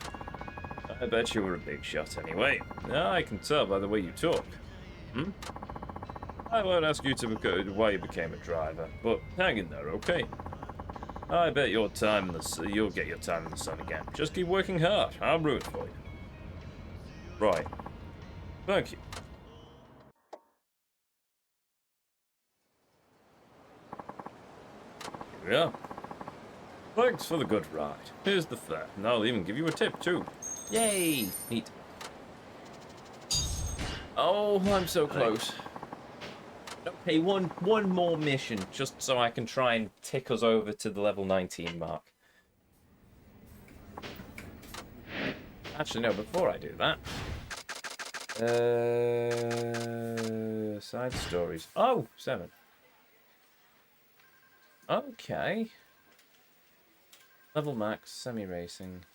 Speaker 3: I bet you were a big shot anyway. I can tell by the way you talk. Hmm? I won't ask you why you became a driver, but hang in there, okay? I bet you'll get your time in the sun again. Just keep working hard. I'm rooting for you. Right. Thank you. Here we are. Thanks for the good ride. Here's the fare, and I'll even give you a tip too.
Speaker 1: Yay! Neat. Oh, I'm so close. Okay, one more mission, just so I can try and tick us over to the level 19 mark. Actually, no, before I do that... side stories. Oh, 7. Okay. Level max, semi-racing,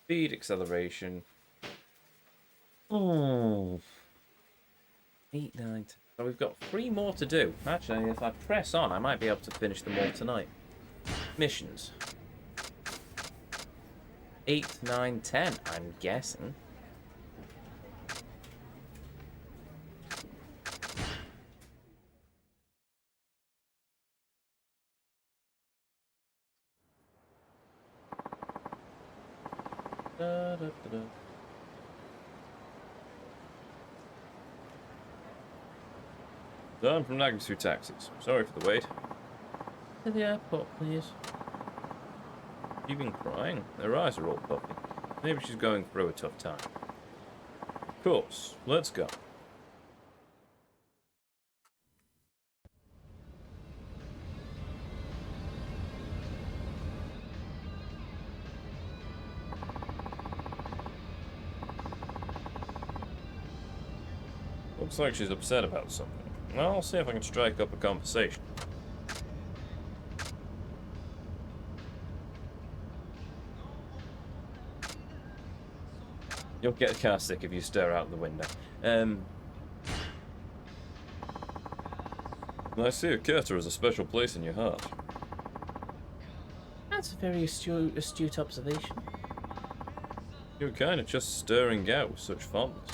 Speaker 1: speed, acceleration. Oh. 8, 9, 10. So we've got 3 more to do. Actually, if I press on, I might be able to finish them all tonight. Missions. 8, 9, 10, I'm guessing. Da, da, da, da.
Speaker 3: Done from nagging through taxis. Sorry for the wait.
Speaker 1: To the airport, please.
Speaker 3: You've been crying. Her eyes are all puffy. Maybe she's going through a tough time. Of course. Let's go. Looks like she's upset about something. Well, I'll see if I can strike up a conversation. You'll get car sick if you stare out the window. I see Akata has a special place in your heart.
Speaker 1: That's a very astute observation.
Speaker 3: You're kind of just staring out with such fondness.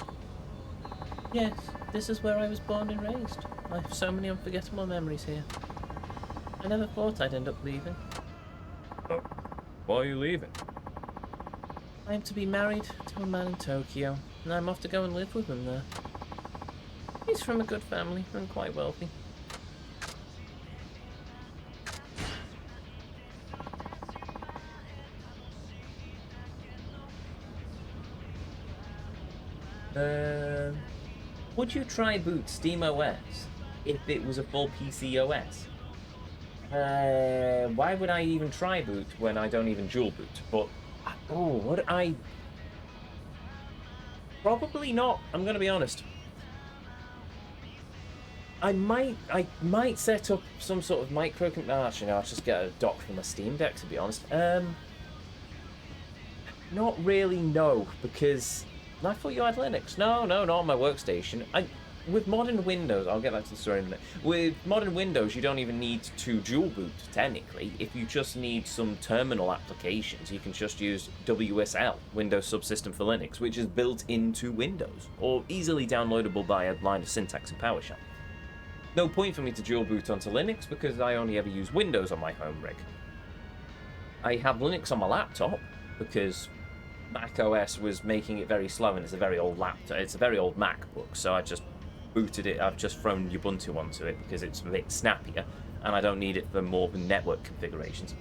Speaker 1: Yes, this is where I was born and raised. I have so many unforgettable memories here. I never thought I'd end up leaving.
Speaker 3: Oh, why are you leaving?
Speaker 1: I am to be married to a man in Tokyo, and I'm off to go and live with him there. He's from a good family and quite wealthy. Would you try boot SteamOS if it was a full PC OS? Why would I even try boot when I don't even dual boot? But probably not. I'm gonna be honest. I might set up some sort of micro. Actually, no, I'll just get a dock from a Steam Deck. To be honest, not really. No, because. I thought you had Linux. No, not on my workstation. With modern Windows, I'll get back to the story in a minute. With modern Windows, you don't even need to dual boot, technically. If you just need some terminal applications, you can just use WSL, Windows Subsystem for Linux, which is built into Windows, or easily downloadable by a line of syntax in PowerShell. No point for me to dual boot onto Linux, because I only ever use Windows on my home rig. I have Linux on my laptop, because Mac OS was making it very slow, and it's a very old laptop. It's a very old MacBook, so I just booted it. I've just thrown Ubuntu onto it because it's a bit snappier, and I don't need it for more network configurations.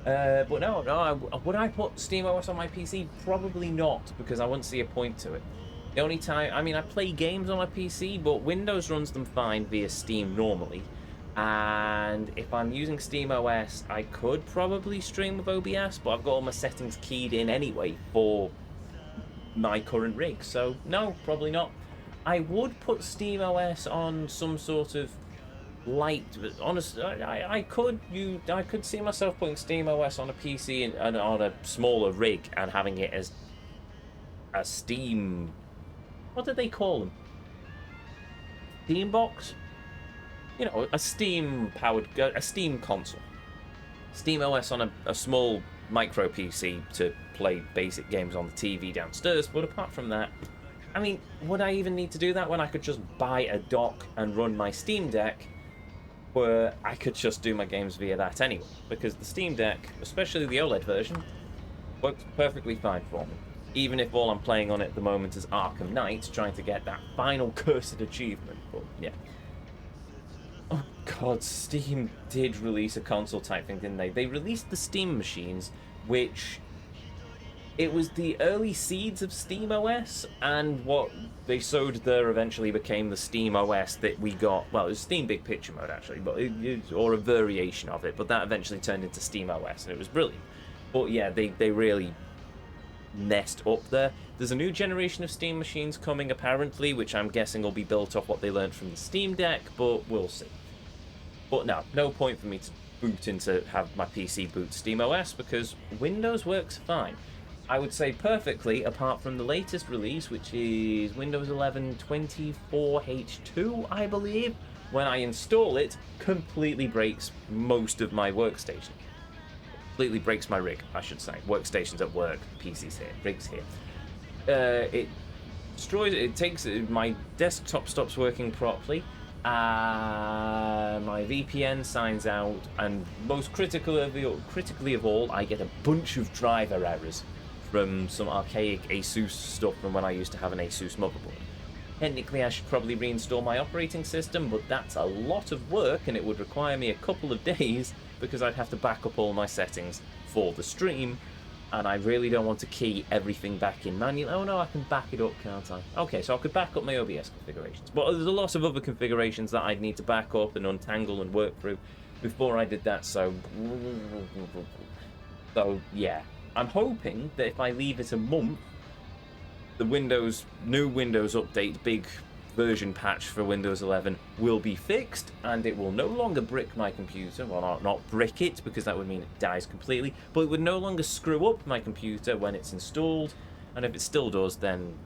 Speaker 1: But no, would I put SteamOS on my PC? Probably not, because I wouldn't see a point to it. The only time, I play games on my PC, but Windows runs them fine via Steam normally. And if I'm using SteamOS, I could probably stream with OBS, but I've got all my settings keyed in anyway for my current rig, so no, probably not. I would put SteamOS on some sort of light. Honestly, I could see myself putting SteamOS on a PC and on a smaller rig and having it as a Steam. What did they call them? Steam box. You know, a Steam console. SteamOS on a small micro PC to play basic games on the TV downstairs, but apart from that, I mean, would I even need to do that when I could just buy a dock and run my Steam Deck, where I could just do my games via that anyway? Because the Steam Deck, especially the OLED version, works perfectly fine for me. Even if all I'm playing on it at the moment is Arkham Knight, trying to get that final cursed achievement, but yeah. Oh god, Steam did release a console type thing, didn't they? They released the Steam machines, which... it was the early seeds of Steam OS, and what they sowed there eventually became the Steam OS that we got. Well, it was Steam Big Picture mode, actually, but or a variation of it, but that eventually turned into Steam OS, and it was brilliant. But yeah, they really messed up there. There's a new generation of Steam machines coming, apparently, which I'm guessing will be built off what they learned from the Steam Deck, but we'll see. But no point for me to boot into have my PC boot Steam OS, because Windows works fine. I would say perfectly, apart from the latest release, which is Windows 11 24H2, I believe. When I install it, completely breaks most of my workstation. Completely breaks my rig, I should say. Workstations at work, PCs here, rigs here. It destroys it. It takes my desktop stops working properly. My VPN signs out, and most critically of all, I get a bunch of driver errors from some archaic ASUS stuff from when I used to have an ASUS motherboard. Technically, I should probably reinstall my operating system, but that's a lot of work, and it would require me a couple of days because I'd have to back up all my settings for the stream, and I really don't want to key everything back in manually. Oh no, I can back it up, can't I? Okay, so I could back up my OBS configurations, but there's a lot of other configurations that I'd need to back up and untangle and work through before I did that, so yeah. I'm hoping that if I leave it a month, the new Windows update, big version patch for Windows 11 will be fixed, and it will no longer brick my computer. Well, not brick it, because that would mean it dies completely, but it would no longer screw up my computer when it's installed, and if it still does, then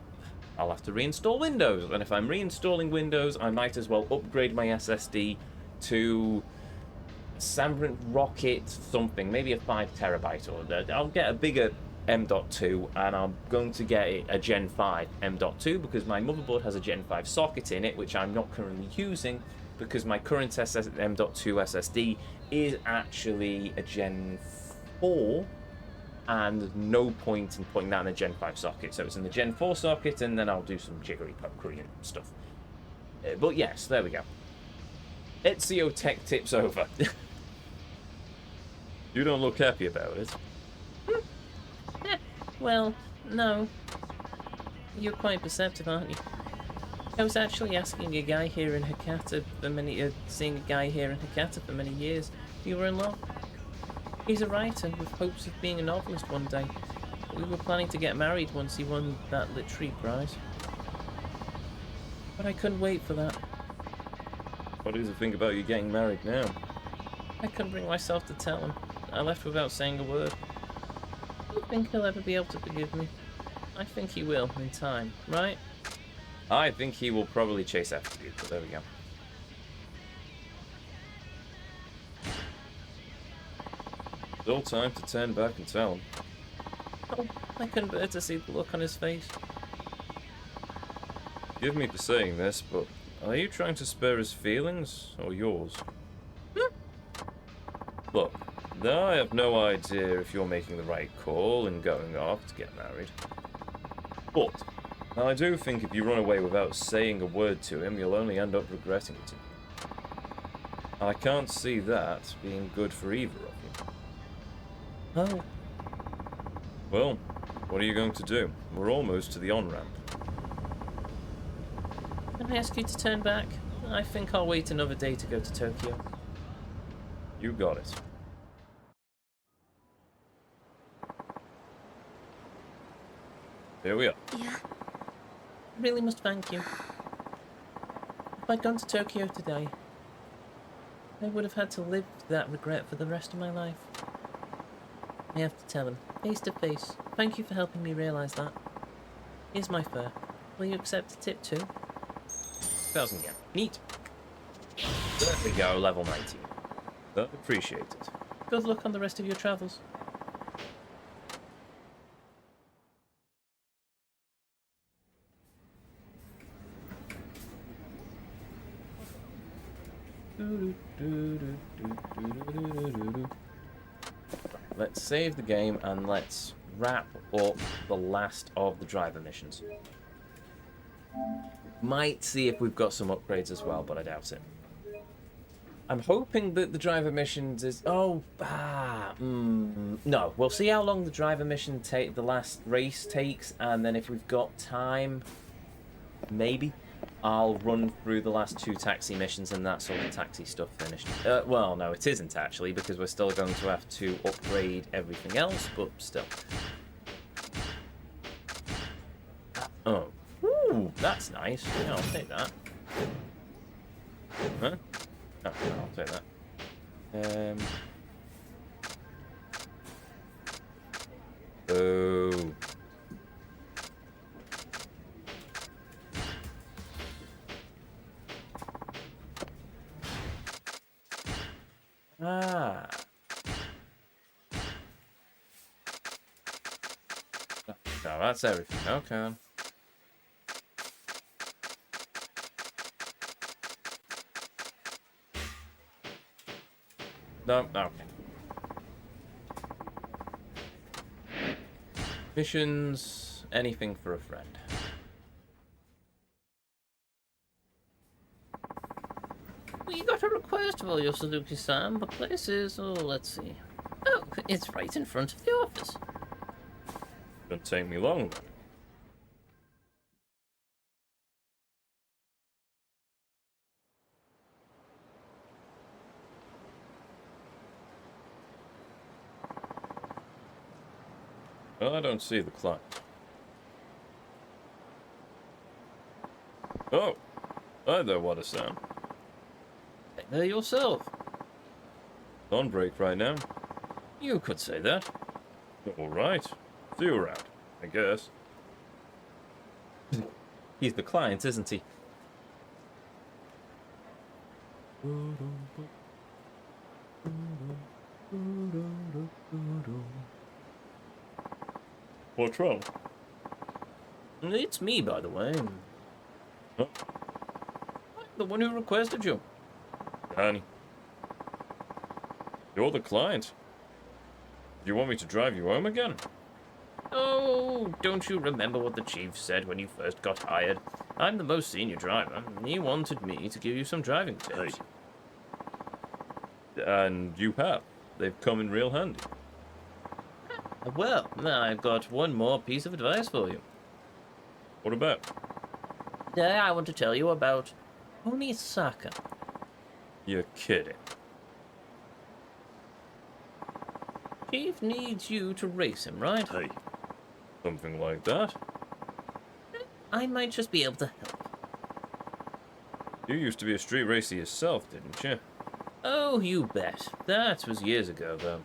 Speaker 1: I'll have to reinstall Windows, and if I'm reinstalling Windows, I might as well upgrade my SSD to Sambrent Rocket something, maybe a 5 terabyte, or I'll get a bigger M.2, and I'm going to get it a Gen 5 M.2 because my motherboard has a Gen 5 socket in it, which I'm not currently using because my current M.2 SSD is actually a Gen 4, and no point in putting that in a Gen 5 socket. So it's in the Gen 4 socket, and then I'll do some jiggery pokery and stuff. But yes, there we go. Ezio tech tips over. You don't look happy about it.
Speaker 2: Well, no. You're quite perceptive, aren't you? I was actually asking a guy here in Hakata for seeing a guy here in Hakata for many years. You were in love. He's a writer with hopes of being a novelist one day. We were planning to get married once he won that literary prize. But I couldn't wait for that.
Speaker 3: What does he think about you getting married now?
Speaker 2: I couldn't bring myself to tell him. I left without saying a word. I don't think he'll ever be able to forgive me. I think he will, in time, right?
Speaker 1: I think he will probably chase after you, but there we go.
Speaker 3: Still time to turn back and tell him.
Speaker 2: Oh, I couldn't bear to see the look on his face.
Speaker 3: Forgive me for saying this, but are you trying to spare his feelings, or yours? Look, I have no idea if you're making the right call in going off to get married. But I do think if you run away without saying a word to him, you'll only end up regretting it. I can't see that being good for either of you.
Speaker 2: Oh.
Speaker 3: Well, what are you going to do? We're almost to the on-ramp.
Speaker 2: Can I ask you to turn back? I think I'll wait another day to go to Tokyo.
Speaker 3: You got it. Here we are.
Speaker 5: Yeah.
Speaker 2: I really must thank you. If I'd gone to Tokyo today, I would have had to live with that regret for the rest of my life. I have to tell him, face to face, thank you for helping me realise that. Here's my fare. Will you accept a tip too?
Speaker 1: 1,000 yen. Neat. There we go, level 19.
Speaker 3: Appreciate it.
Speaker 2: Good luck on the rest of your travels.
Speaker 1: Let's save the game and let's wrap up the last of the driver missions. Might see if we've got some upgrades as well, but I doubt it. I'm hoping that the driver missions is... no. We'll see how long the driver mission the last race takes, and then if we've got time, maybe I'll run through the last 2 taxi missions and that's all the taxi stuff finished. Well, no, it isn't actually, because we're still going to have to upgrade everything else, but still. Oh. Ooh, that's nice. Yeah, I'll take that. Huh? No, I'll take that. Oh. Ah. No, that's everything. Okay. No, okay. Missions, anything for a friend.
Speaker 2: We got a request for your Suzuki-san. The place is, let's see. Oh, it's right in front of the office.
Speaker 3: Don't take me long then. Well, I don't see the client. Oh, hi there, what a sound.
Speaker 2: There yourself.
Speaker 3: On break right now.
Speaker 2: You could say that.
Speaker 3: All right. See you around, I guess.
Speaker 1: He's the client, isn't he?
Speaker 3: What's wrong?
Speaker 2: It's me, by the way.
Speaker 3: Huh?
Speaker 2: I'm the one who requested you.
Speaker 3: Danny. You're the client. Do you want me to drive you home again?
Speaker 2: Oh, don't you remember what the chief said when you first got hired? I'm the most senior driver, and he wanted me to give you some driving tips.
Speaker 3: And you have. They've come in real handy.
Speaker 2: Well, I've got one more piece of advice for you.
Speaker 3: What about?
Speaker 2: Today I want to tell you about Onisaka.
Speaker 3: You're kidding.
Speaker 2: Chief needs you to race him, right?
Speaker 3: Hey. Something like that?
Speaker 2: I might just be able to help.
Speaker 3: You used to be a street racer yourself, didn't you?
Speaker 2: Oh, you bet. That was years ago, though.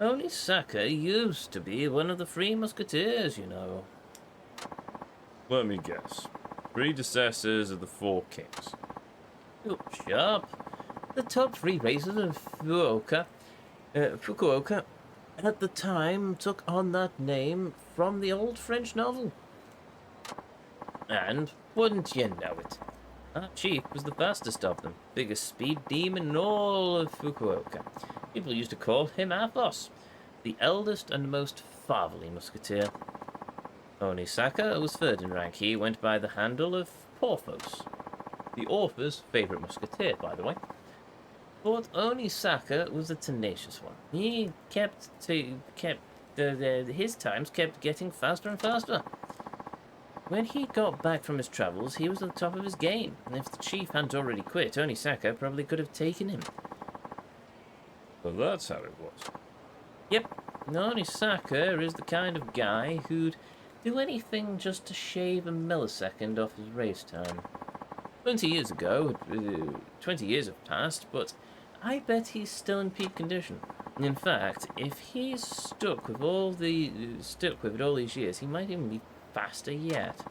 Speaker 2: Onisaka used to be one of the Three Musketeers, you know.
Speaker 3: Let me guess. Predecessors of the Four Kings.
Speaker 2: Oh, sharp. The top 3 racers of Fukuoka at the time took on that name from the old French novel. And, wouldn't you know it, our chief was the fastest of them, biggest speed demon in all of Fukuoka. People used to call him Athos, the eldest and most fatherly musketeer. Onisaka was 3rd in rank. He went by the handle of Porthos, the author's favourite musketeer, by the way. But Onisaka was a tenacious one. He his times kept getting faster and faster. When he got back from his travels, he was at the top of his game, and if the chief hadn't already quit, Onisaka probably could have taken him.
Speaker 3: So that's how it was.
Speaker 2: Yep, Onisaka is the kind of guy who'd do anything just to shave a millisecond off his race time. 20 years ago, 20 years have passed, but I bet he's still in peak condition. In fact, if he's stuck with it all these years, he might even be faster yet.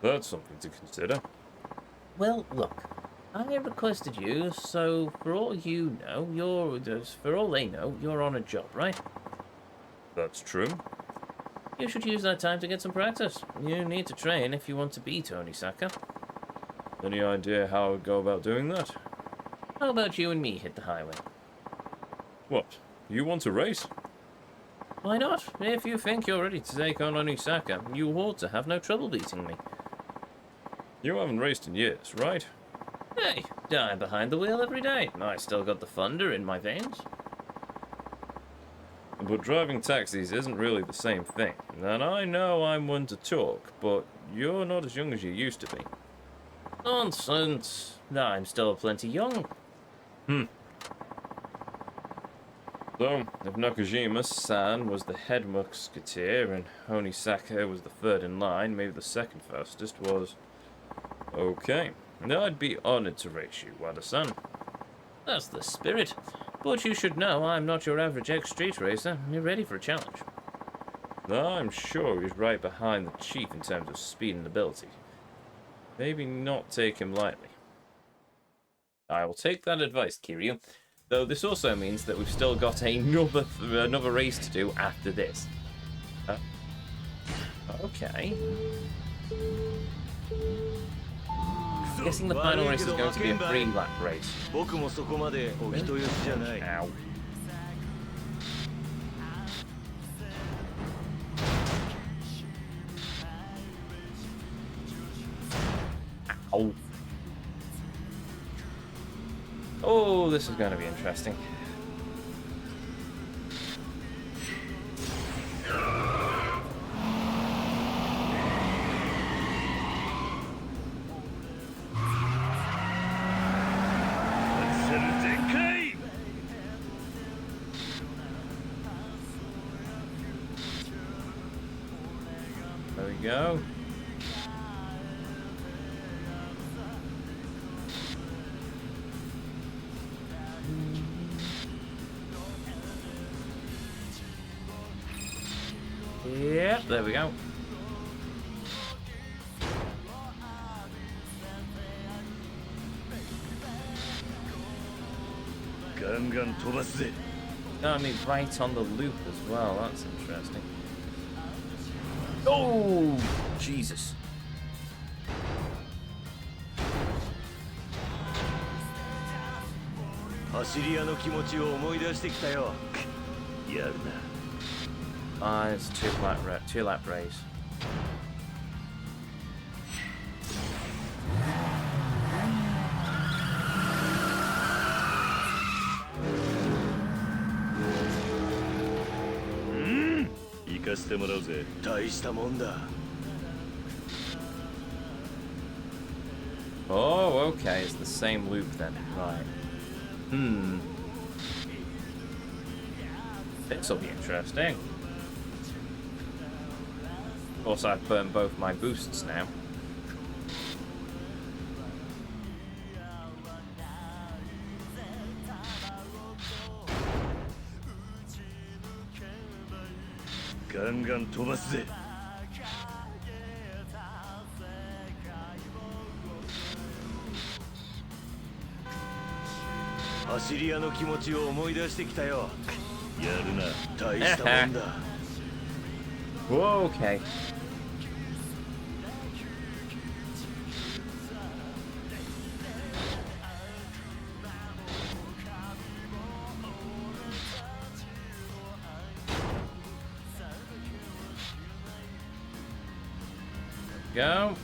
Speaker 3: That's something to consider.
Speaker 2: Well, look, I requested you, so for all you know, for all they know, you're on a job, right?
Speaker 3: That's true.
Speaker 2: You should use that time to get some practice. You need to train if you want to beat Onisaka.
Speaker 3: Any idea how I would go about doing that?
Speaker 2: How about you and me hit the highway?
Speaker 3: What? You want to race?
Speaker 2: Why not? If you think you're ready to take on Onisaka, you ought to have no trouble beating me.
Speaker 3: You haven't raced in years, right?
Speaker 2: Hey, I'm behind the wheel every day. I still got the thunder in my veins.
Speaker 3: But driving taxis isn't really the same thing. And I know I'm one to talk, but you're not as young as you used to be.
Speaker 2: Nonsense. I'm still plenty young.
Speaker 3: So, if Nakajima-san was the head musketeer and Onisaka was the third in line, maybe the second fastest was... Okay, I'd be honored to race you, Wada-san.
Speaker 2: That's the spirit. But you should know I'm not your average ex-street racer. You're ready for a challenge.
Speaker 3: I'm sure he's right behind the chief in terms of speed and ability. Maybe not take him lightly.
Speaker 2: I will take that advice, Kiryu. Though this also means that we've still got another race to do after this. Okay. I'm guessing the final race is going to be a 3-lap race. Ow. Ow. Oh, this is going to be interesting. There we go. Yep, there we go. I mean, right on the loop as well. That's interesting. Oh, Jesus. It's two lap race. Oh, okay, it's the same loop then, right. This'll be interesting. Of course, I've burned both my boosts now. Whoa, okay. Go.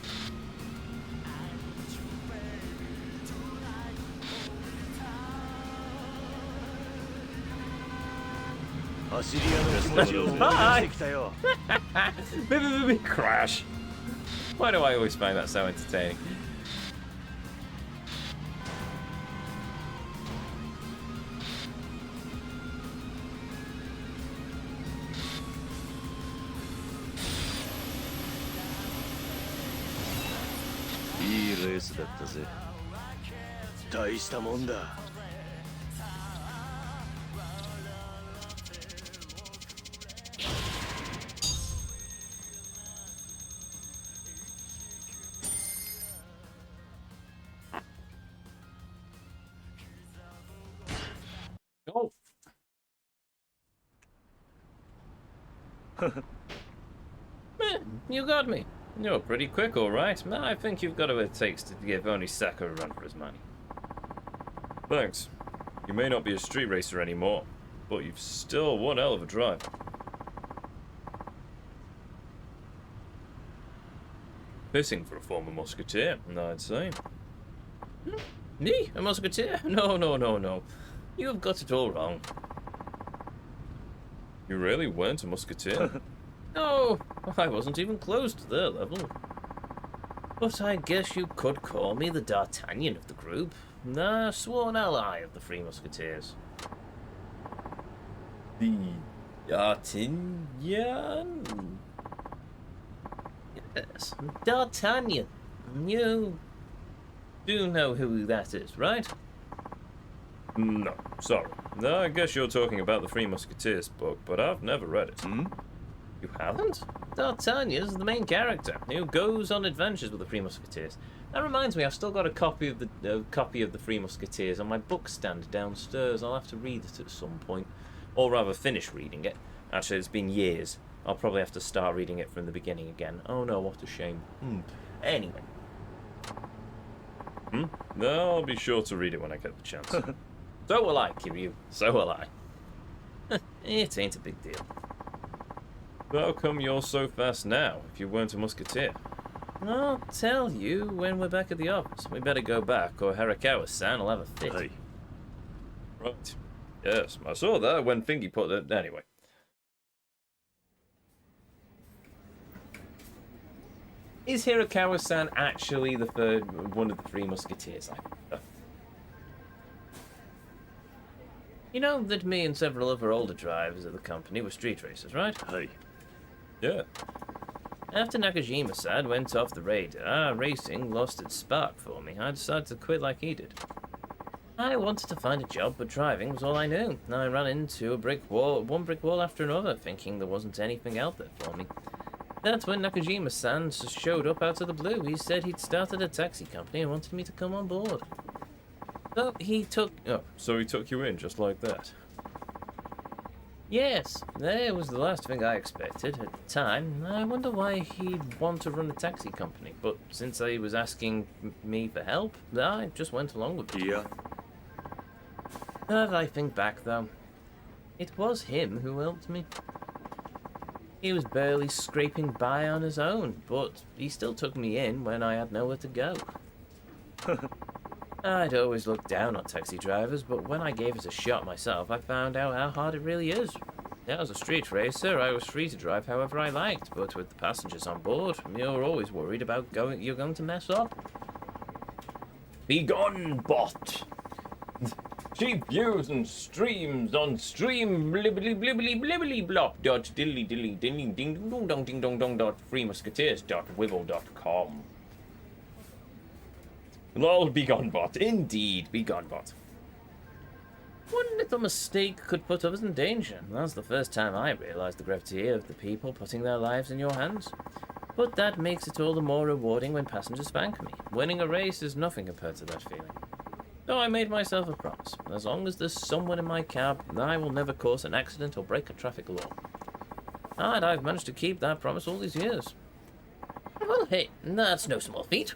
Speaker 2: Bye. Crash. Why do I always find that so entertaining? Oh. Man, you got me.
Speaker 1: You're pretty quick, all right. I think you've got what it takes to give only Saka a run for his money.
Speaker 3: Thanks. You may not be a street racer anymore, but you've still one hell of a driver.
Speaker 1: Fitting for a former musketeer, I'd say. Me? A musketeer? No, no, no, no. You've got it all wrong.
Speaker 3: You really weren't a musketeer?
Speaker 1: No, I wasn't even close to their level. But I guess you could call me the D'Artagnan of the group, the sworn ally of the Three Musketeers.
Speaker 3: The D'Artagnan?
Speaker 1: Yes, D'Artagnan. You do know who that is, right?
Speaker 3: No, sorry. No, I guess you're talking about the Three Musketeers book, but I've never read it.
Speaker 1: You haven't? D'Artagnan is the main character who goes on adventures with the Three Musketeers. That reminds me, I've still got a copy of the Three Musketeers on my book stand downstairs. I'll have to read it at some point, or rather, finish reading it. Actually, it's been years. I'll probably have to start reading it from the beginning again. Oh no, what a shame. Anyway.
Speaker 3: No, I'll be sure to read it when I get the chance.
Speaker 1: So will I, Kiryu. So will I. It ain't a big deal.
Speaker 3: How come you're so fast now, if you weren't a musketeer?
Speaker 1: I'll tell you when we're back at the office. We better go back, or Harakawa-san will have a fit.
Speaker 3: Hey. Right. Yes, I saw that when Thingy put it. Anyway.
Speaker 1: Is Hirakawa-san actually the third one of the Three Musketeers? You know that me and several other older drivers of the company were street racers, right?
Speaker 3: Hey. Yeah.
Speaker 1: After Nakajima-san went off the radar, racing lost its spark for me. I decided to quit like he did. I wanted to find a job, but driving was all I knew. I ran into one brick wall after another, thinking there wasn't anything out there for me. That's when Nakajima-san showed up out of the blue. He said he'd started a taxi company and wanted me to come on board. So he took...
Speaker 3: Oh, so he took you in just like that?
Speaker 1: Yes, that was the last thing I expected at the time. I wonder why he'd want to run a taxi company, but since he was asking me for help, I just went along with it.
Speaker 3: Yeah.
Speaker 1: Now that I think back, though, it was him who helped me. He was barely scraping by on his own, but he still took me in when I had nowhere to go. I'd always looked down on taxi drivers, but when I gave it a shot myself, I found out how hard it really is. As a street racer, I was free to drive however I liked, but with the passengers on board, you're always worried about you're going to mess up.
Speaker 3: Be gone, bot! Cheap views and streams on stream blibbly blibbly blibbly blop dot dilly dilly ding ding dong dong ding dong dong dot freemusketeers.wibble.com. Lol, be gone, bot. Indeed, be gone, bot.
Speaker 1: One little mistake could put others in danger. That's the first time I realized the gravity of the people putting their lives in your hands. But that makes it all the more rewarding when passengers thank me. Winning a race is nothing compared to that feeling. So I made myself a promise. As long as there's someone in my cab, I will never cause an accident or break a traffic law. And I've managed to keep that promise all these years. Well, hey, that's no small feat.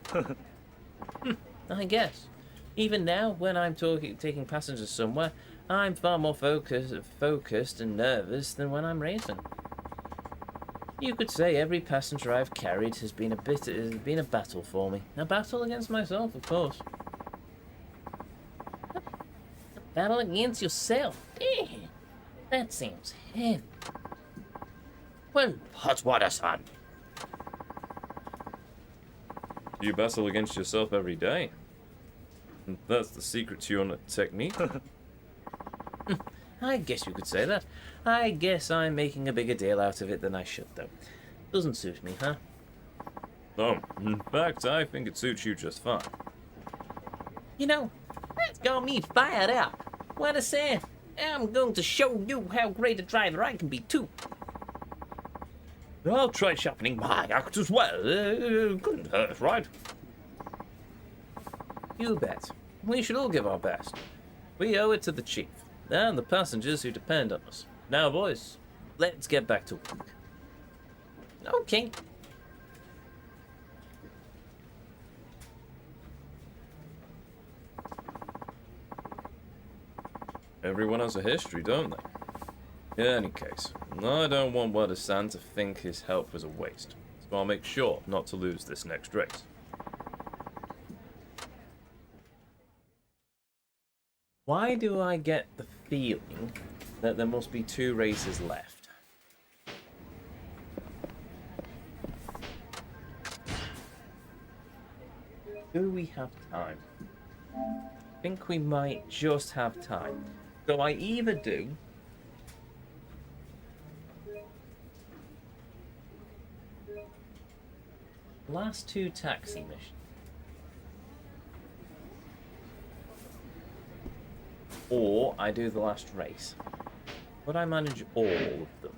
Speaker 1: I guess. Even now, when I'm taking passengers somewhere, I'm far more focused and nervous than when I'm racing. You could say every passenger I've carried has been a battle for me. A battle against myself, of course. A battle against yourself? That seems heavy. Well, hot water, son.
Speaker 3: You battle against yourself every day. And that's the secret to your technique.
Speaker 1: I guess you could say that. I guess I'm making a bigger deal out of it than I should, though. Doesn't suit me, huh?
Speaker 3: No, in fact, I think it suits you just fine.
Speaker 2: You know, that's got me fired up. What I say? I'm going to show you how great a driver I can be, too.
Speaker 3: I'll try sharpening my act as well. Couldn't hurt, right?
Speaker 1: You bet. We should all give our best. We owe it to the chief, and the passengers who depend on us. Now, boys, let's get back to work.
Speaker 2: Okay.
Speaker 3: Everyone has a history, don't they? In any case, I don't want Wada-san to think his help was a waste, so I'll make sure not to lose this next race.
Speaker 1: Why do I get the feeling that there must be 2 races left? Do we have time? I think we might just have time. So I either do last 2 taxi missions, or I do the last race. Would I manage all of them?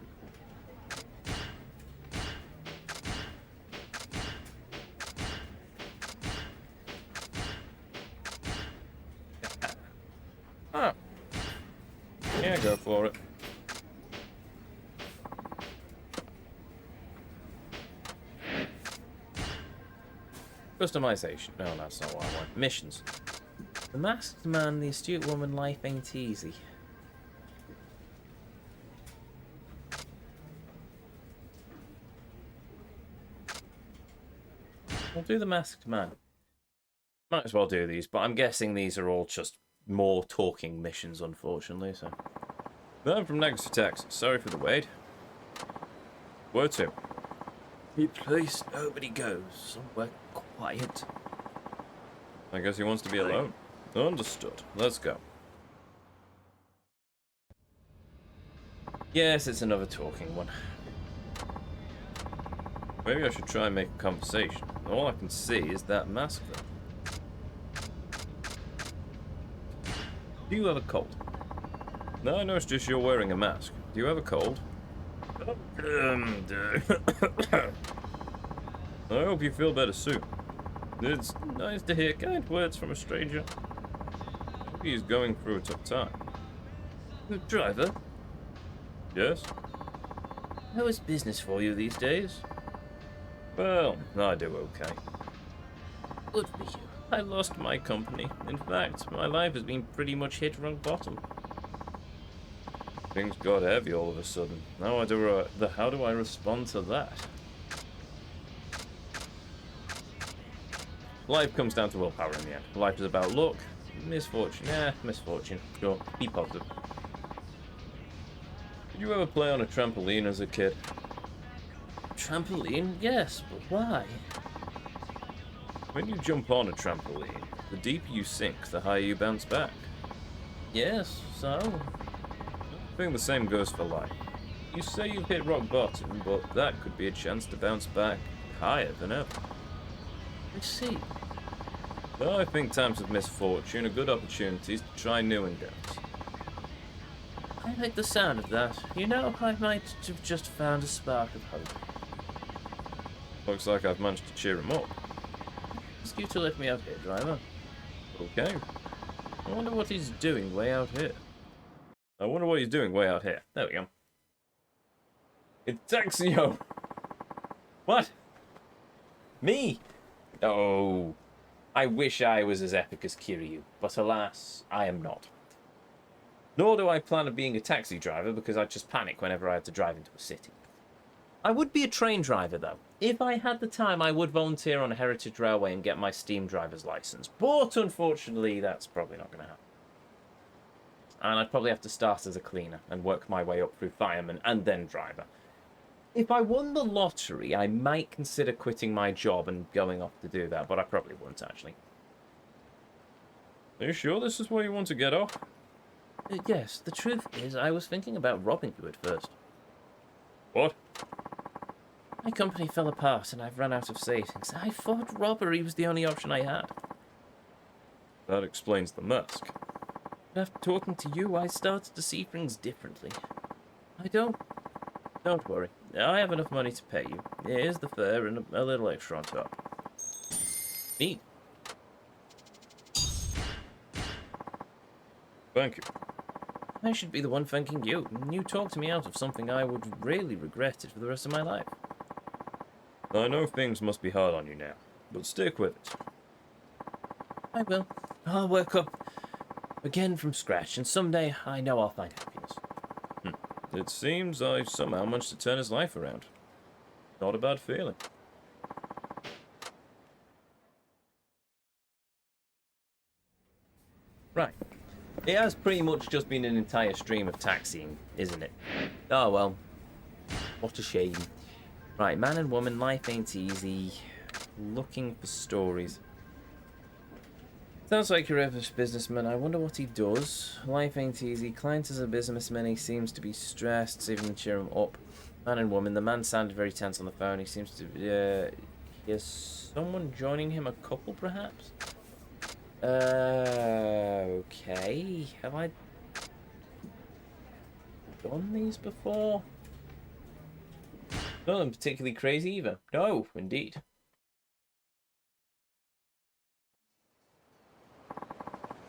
Speaker 1: Ah. Yeah, go for it. Customization. No, that's not what I want. Missions. The masked man, the astute woman, life ain't easy. We'll do the masked man. Might as well do these, but I'm guessing these are all just more talking missions, unfortunately, so. I'm from Nagosu, Texas. Sorry for the wait. Where to? A place nobody goes. Somewhere quiet. I guess he wants to be alone. Understood. Let's go. Yes, it's another talking one. Maybe I should try and make a conversation. All I can see is that mask there. Do you have a cold? No, I know it's just you're wearing a mask. Do you have a cold? I hope you feel better soon. It's nice to hear kind words from a stranger. Maybe he's going through a tough time. The driver? Yes? How is business for you these days? Well, I do okay. Good for you. I lost my company. In fact, my life has been pretty much hit rock bottom. Things got heavy all of a sudden. How do I respond to that? Life comes down to willpower in the end. Life is about luck, misfortune. Misfortune. Sure, be positive. Did you ever play on a trampoline as a kid? Trampoline? Yes, but why? When you jump on a trampoline, the deeper you sink, the higher you bounce back. Yes, so? I think the same goes for life. You say you've hit rock bottom, but that could be a chance to bounce back higher than ever. I see. Though I think times of misfortune are good opportunities to try new endeavors. I like the sound of that. You know, I might have just found a spark of hope. Looks like I've managed to cheer him up. Ask you to let me out here, driver. Okay. I wonder what he's doing way out here. There we go. It's Ezio! What? Me? Oh. I wish I was as epic as Kiryu, but alas, I am not. Nor do I plan on being a taxi driver, because I'd just panic whenever I had to drive into a city. I would be a train driver, though. If I had the time, I would volunteer on a heritage railway and get my steam driver's license. But unfortunately, that's probably not going to happen. And I'd probably have to start as a cleaner and work my way up through fireman and then driver. If I won the lottery, I might consider quitting my job and going off to do that, but I probably wouldn't, actually. Are you sure this is where you want to get off? Yes, the truth is, I was thinking about robbing you at first. What? My company fell apart and I've run out of savings. I thought robbery was the only option I had. That explains the mask. But after talking to you, I started to see things differently. Don't worry. I have enough money to pay you. Here's the fare and a little extra on top. Neat. Thank you. I should be the one thanking you. You talked me out of something I would really regret it for the rest of my life. I know things must be hard on you now, but stick with it. I will. I'll work up Again from scratch, and someday I know I'll find happiness.
Speaker 3: It seems I somehow managed to turn his life around. Not a bad feeling.
Speaker 1: Right. It has pretty much just been an entire stream of taxiing, isn't it? Oh well. What a shame. Right, man and woman, life ain't easy. Looking for stories. Sounds like you're a businessman. I wonder what he does. Life ain't easy. Client is a businessman. He seems to be stressed. See if we can cheer him up. Man and woman. The man sounded very tense on the phone. He seems to be... is someone joining him? A couple, perhaps? Okay. Have I done these before? Nothing particularly crazy either. No, indeed.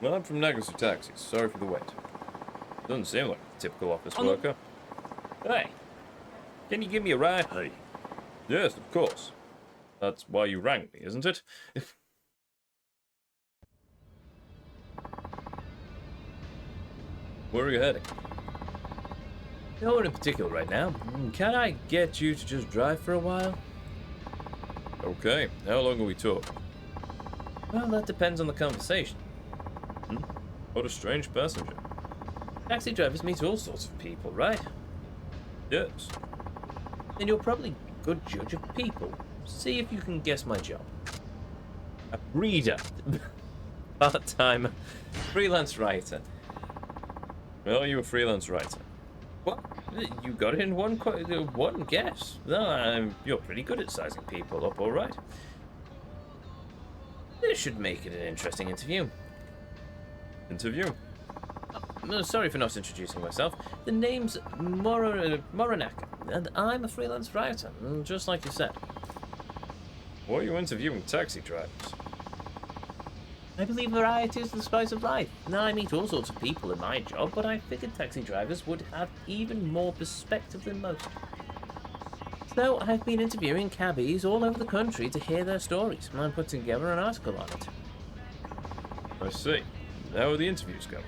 Speaker 3: Well, I'm from Nagosu Taxis. Sorry for the wait. Doesn't seem like a typical office worker.
Speaker 1: Hey, can you give me a ride?
Speaker 3: Hey. Yes, of course. That's why you rang me, isn't it? Where are you heading?
Speaker 1: No one in particular right now. Can I get you to just drive for a while?
Speaker 3: Okay, how long are we talking?
Speaker 1: Well, that depends on the conversation.
Speaker 3: What a strange passenger.
Speaker 1: Taxi drivers meet all sorts of people, right?
Speaker 3: Yes.
Speaker 1: Then you're probably a good judge of people. See if you can guess my job. A reader. Part-time freelance writer.
Speaker 3: Are you a freelance writer?
Speaker 1: What? You got it in one guess. No, you're pretty good at sizing people up, all right. This should make it an interesting interview.
Speaker 3: Interview?
Speaker 1: Sorry for not introducing myself. The name's Moronaka, and I'm a freelance writer, just like you said.
Speaker 3: Why are you interviewing taxi drivers?
Speaker 1: I believe variety is the spice of life. Now, I meet all sorts of people in my job, but I figured taxi drivers would have even more perspective than most. So I've been interviewing cabbies all over the country to hear their stories, and I'm putting together an article on it.
Speaker 3: I see. How are the interviews going?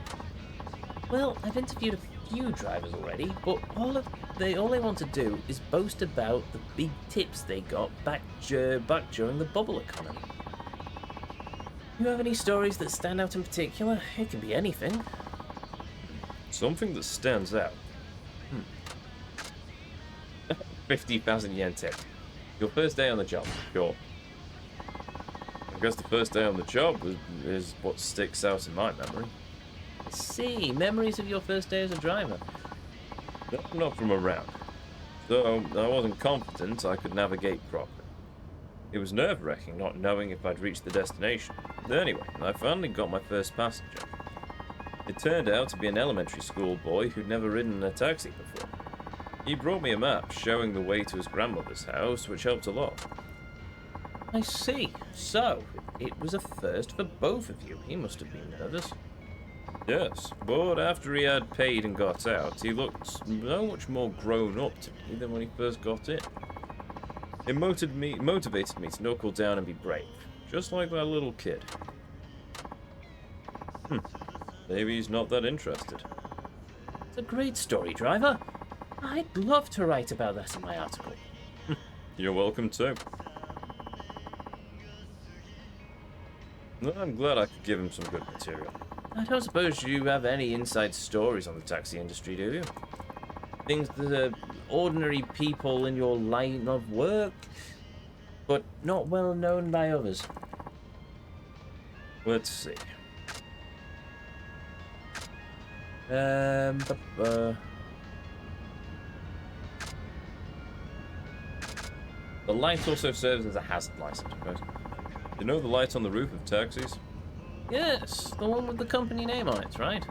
Speaker 1: Well, I've interviewed a few drivers already, but all they want to do is boast about the big tips they got back during the bubble economy. Do you have any stories that stand out in particular? It can be anything.
Speaker 3: Something that stands out.
Speaker 1: 50,000 yen tip. Your first day on the job.
Speaker 3: Sure. I guess the first day on the job is what sticks out in my memory.
Speaker 1: I see. Memories of your first day as a driver.
Speaker 3: Not from around. So I wasn't confident I could navigate properly. It was nerve-wracking not knowing if I'd reached the destination. Anyway, I finally got my first passenger. It turned out to be an elementary school boy who'd never ridden in a taxi before. He brought me a map showing the way to his grandmother's house, which helped a lot.
Speaker 1: I see. So, it was a first for both of you. He must have been nervous.
Speaker 3: Yes, but after he had paid and got out, he looked so much more grown up to me than when he first got in. It motivated me to knuckle down and be brave, just like that little kid. Maybe he's not that interested.
Speaker 1: It's a great story, driver. I'd love to write about that in my article.
Speaker 3: You're welcome too. I'm glad I could give him some good material.
Speaker 1: I don't suppose you have any inside stories on the taxi industry, do you? Things that ordinary people in your line of work, but not well known by others.
Speaker 3: Let's see.
Speaker 1: The light also serves as a hazard license, right?
Speaker 3: You know the lights on the roof of taxis?
Speaker 1: Yes, the one with the company name on it, right?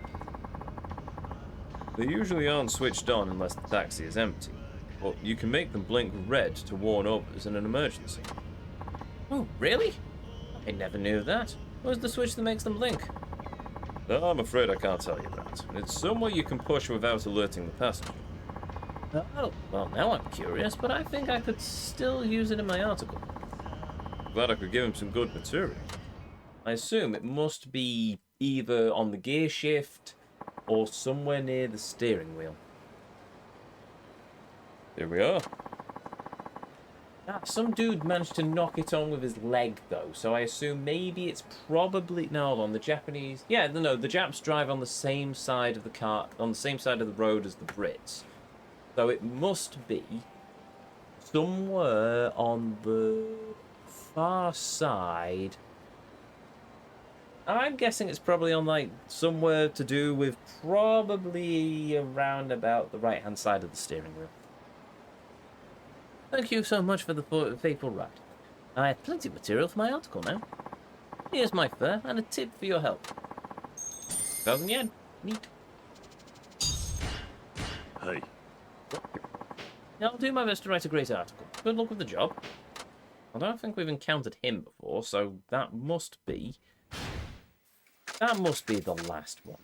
Speaker 3: They usually aren't switched on unless the taxi is empty, but you can make them blink red to warn others in an emergency.
Speaker 1: Oh, really? I never knew that. What's the switch that makes them blink?
Speaker 3: No, I'm afraid I can't tell you that. It's somewhere you can push without alerting the passenger.
Speaker 1: Oh, well, now I'm curious, but I think I could still use it in my article.
Speaker 3: Glad I could give him some good material.
Speaker 1: I assume it must be either on the gear shift or somewhere near the steering wheel.
Speaker 3: Here we are.
Speaker 1: Ah, some dude managed to knock it on with his leg, though, so I assume maybe it's probably... No, hold on, the Japanese... Yeah, no, the Japs drive on the same side of the car, on the same side of the road as the Brits. So it must be somewhere on the far side. I'm guessing it's probably on, like, somewhere to do with probably around about the right-hand side of the steering wheel. Thank you so much for the faithful ride. I have plenty of material for my article now. Here's my fare and a tip for your help. 1,000 yen. Neat.
Speaker 3: Hey.
Speaker 1: I'll do my best to write a great article. Good luck with the job. I don't think we've encountered him before, so that must be the last one.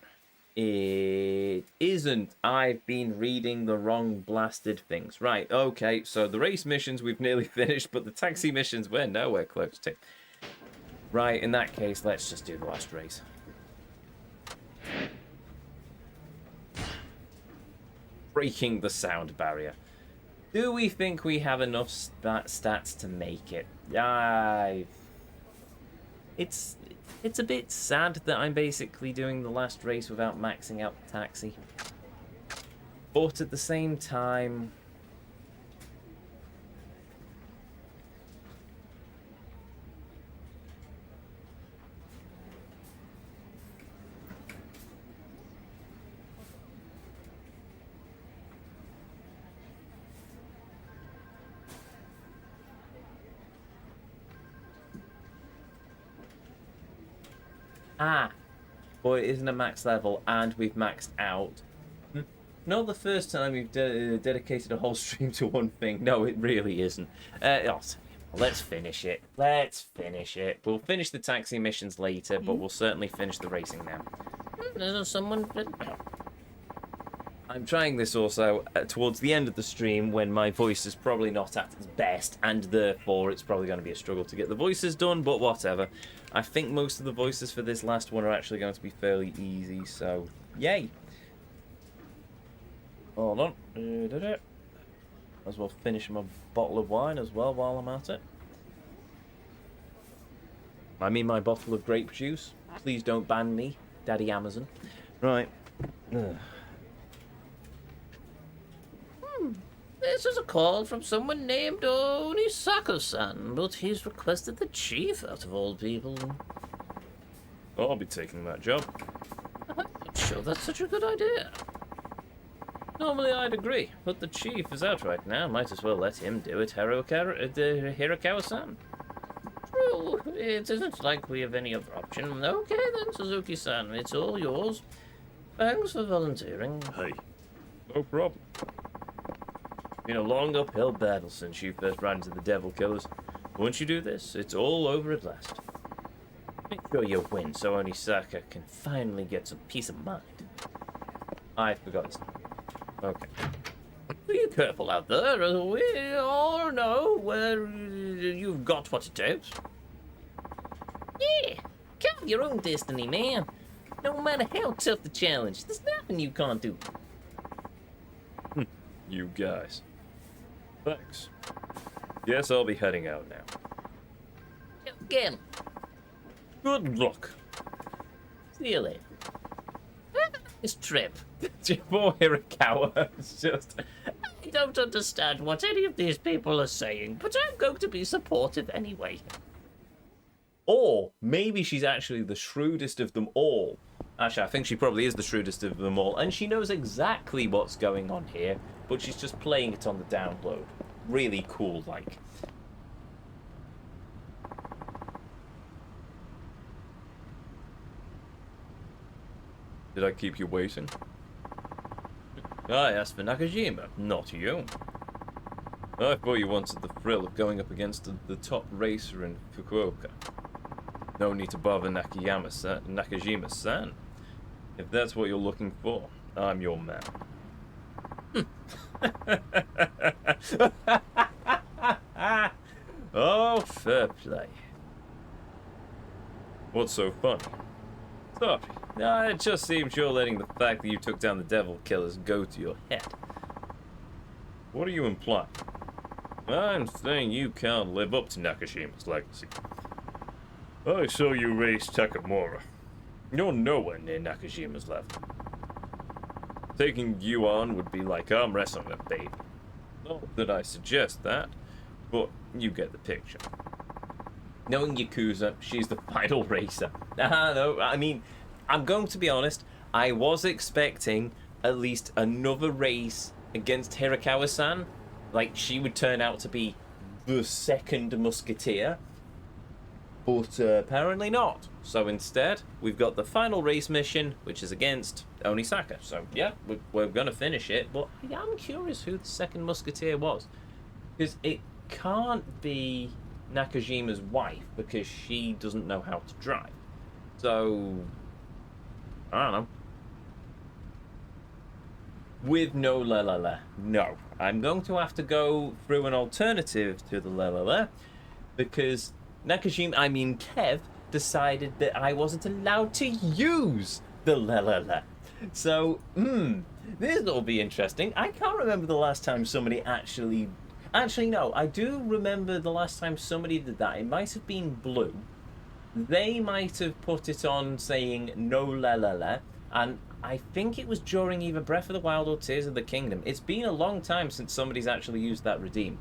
Speaker 1: It isn't. I've been reading the wrong blasted things. Right, okay, so the race missions we've nearly finished, but the taxi missions we're nowhere close to. Right, in that case, let's just do the last race. Breaking the sound barrier. Do we think we have enough stats to make it? It's a bit sad that I'm basically doing the last race without maxing out the taxi. But at the same time... But it isn't a max level, and we've maxed out. Not the first time we've dedicated a whole stream to one thing. No, it really isn't. Let's finish it. Let's finish it. We'll finish the taxi missions later, but we'll certainly finish the racing now.
Speaker 2: There's someone...
Speaker 1: I'm trying this also towards the end of the stream when my voice is probably not at its best, and therefore it's probably going to be a struggle to get the voices done, but whatever. I think most of the voices for this last one are actually going to be fairly easy, so yay! Hold on. Might as well finish my bottle of wine as well while I'm at it. I mean my bottle of grape juice. Please don't ban me, Daddy Amazon. Right.
Speaker 2: This is a call from someone named Onisako-san, but he's requested the chief out of all people.
Speaker 3: I'll be taking that job.
Speaker 2: I'm not sure that's such a good idea.
Speaker 1: Normally I'd agree, but the chief is out right now. Might as well let him do it, Hirakawa-san.
Speaker 2: True, it isn't like we have any other option. Okay then, Suzuki-san, it's all yours. Thanks for volunteering.
Speaker 3: Hey. No problem.
Speaker 1: Been a long uphill battle since you first ran into the Devil Killers. Once you do this, it's all over at last. Make sure you win so Onisaka can finally get some peace of mind. I forgot his name. Okay.
Speaker 2: Be careful out there. We all know where you've got what it takes. Yeah, carve your own destiny, man. No matter how tough the challenge, there's nothing you can't do.
Speaker 3: You guys. Thanks. Guess I'll be heading out now.
Speaker 2: Again.
Speaker 3: Good luck.
Speaker 2: See you later. This trip.
Speaker 1: Poor Hirakawa. It's just...
Speaker 2: I don't understand what any of these people are saying, but I'm going to be supportive anyway.
Speaker 1: Or maybe she's actually the shrewdest of them all. Actually, I think she probably is the shrewdest of them all, and she knows exactly what's going on here, but she's just playing it on the download. Really cool, like.
Speaker 3: Did I keep you waiting?
Speaker 1: I asked for Nakajima, not you.
Speaker 3: I thought you wanted the thrill of going up against the top racer in Fukuoka. No need to bother Nakajima-san. If that's what you're looking for, I'm your man.
Speaker 1: Oh, fair play. What's so funny? Sorry. No, it just seems you're letting the fact that you took down the devil killers go to your head. What are you implying? I'm saying you can't live up to Nakashima's legacy. I saw you race Takamura. You're nowhere near Nakashima's level. Taking you on would be like arm wrestling a baby. Not that I suggest that, but you get the picture. Knowing Yakuza, she's the final racer. No, I mean, I'm going to be honest, I was expecting at least another race against Hirakawa-san. Like, she would turn out to be the second musketeer. But apparently not. So instead, we've got the final race mission, which is against Onisaka. So yeah, we're going to finish it. But I'm curious who the second musketeer was. Because it can't be Nakajima's wife, because she doesn't know how to drive. So, I don't know. With no LeLeLe, no. I'm going to have to go through an alternative to the LeLeLe, because Kev decided that I wasn't allowed to use the LeLeLe. So, this will be interesting. I can't remember the last time somebody actually, no, I do remember the last time somebody did that. It might have been Blue. They might have put it on saying no LeLeLe, and I think it was during either Breath of the Wild or Tears of the Kingdom. It's been a long time since somebody's actually used that redeem.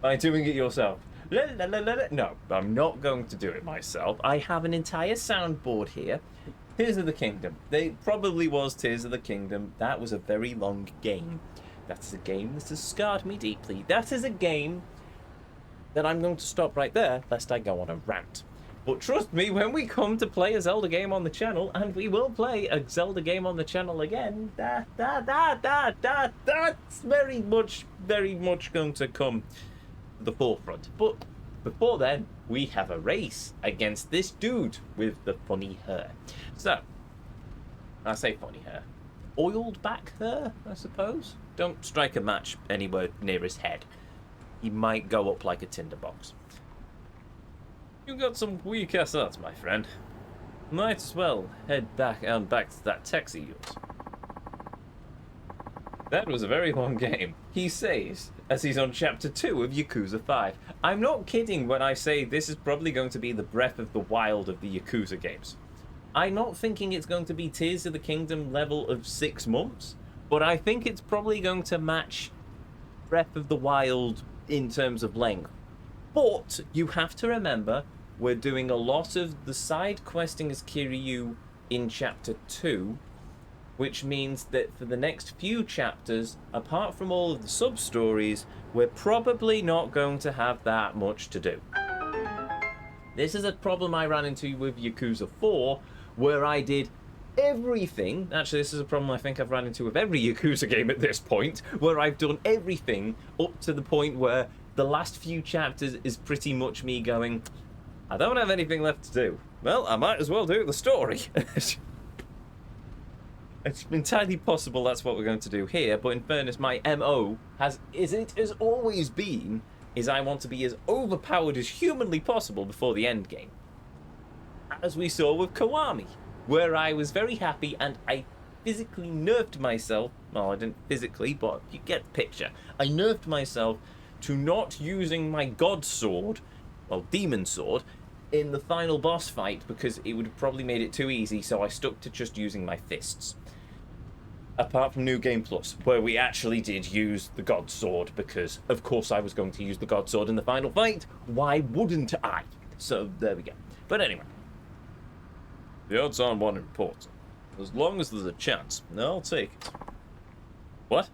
Speaker 1: By doing it yourself. No, I'm not going to do it myself. I have an entire soundboard here. Tears of the Kingdom. They probably was Tears of the Kingdom. That was a very long game. That is a game that has scarred me deeply. That is a game that I'm going to stop right there, lest I go on a rant. But trust me, when we come to play a Zelda game on the channel, and we will play a Zelda game on the channel again, that's very much going to come to the forefront. But before then, we have a race against this dude with the funny hair. So, I say funny hair. Oiled back hair, I suppose? Don't strike a match anywhere near his head. He might go up like a tinderbox. You got some weak ass arts, my friend. Might as well head back to that text of yours. That was a very long game, he says, as he's on chapter 2 of Yakuza 5. I'm not kidding when I say this is probably going to be the Breath of the Wild of the Yakuza games. I'm not thinking it's going to be Tears of the Kingdom level of 6 months, but I think it's probably going to match Breath of the Wild in terms of length. But you have to remember, we're doing a lot of the side questing as Kiryu in chapter 2, which means that for the next few chapters, apart from all of the sub-stories, we're probably not going to have that much to do. This is a problem I ran into with Yakuza 4, where I did everything. Actually, this is a problem I think I've run into with every Yakuza game at this point, where I've done everything up to the point where the last few chapters is pretty much me going, I don't have anything left to do. Well, I might as well do the story. It's entirely possible that's what we're going to do here, but in fairness, my MO has always been is I want to be as overpowered as humanly possible before the end game. As we saw with Kiwami, where I was very happy and I physically nerfed myself. Well, I didn't physically, but you get the picture. I nerfed myself to not using my god sword, well, demon sword, in the final boss fight because it would have probably made it too easy, so I stuck to just using my fists. Apart from New Game Plus, where we actually did use the god sword because, of course, I was going to use the god sword in the final fight. Why wouldn't I? So, there we go. But anyway. The odds aren't one important. As long as there's a chance, I'll take it. What?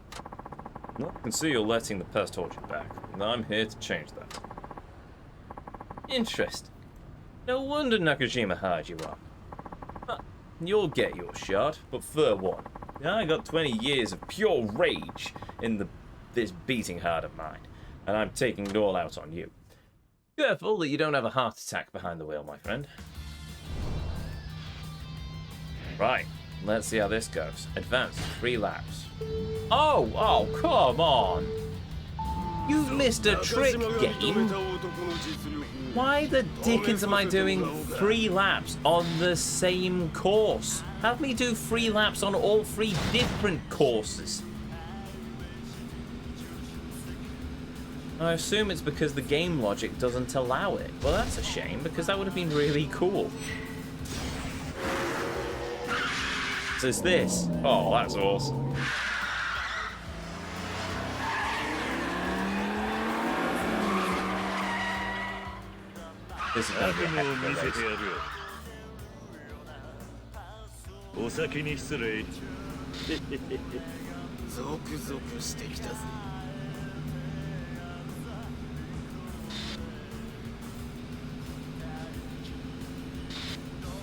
Speaker 1: I can see you're letting the past hold you back, and I'm here to change that. Interesting. No wonder Nakajima hired you on. Huh. You'll get your shot, but fair one. I got 20 years of pure rage in this beating heart of mine, and I'm taking it all out on you. Careful that you don't have a heart attack behind the wheel, my friend. Right, let's see how this goes. Advance 3 laps. Oh, come on! You've missed a trick, game. Why the dickens am I doing 3 laps on the same course? Have me do 3 laps on all 3 different courses. I assume it's because the game logic doesn't allow it. Well, that's a shame, because that would have been really cool. So it's this. Oh, that's awesome. This is going to be a heck of a race.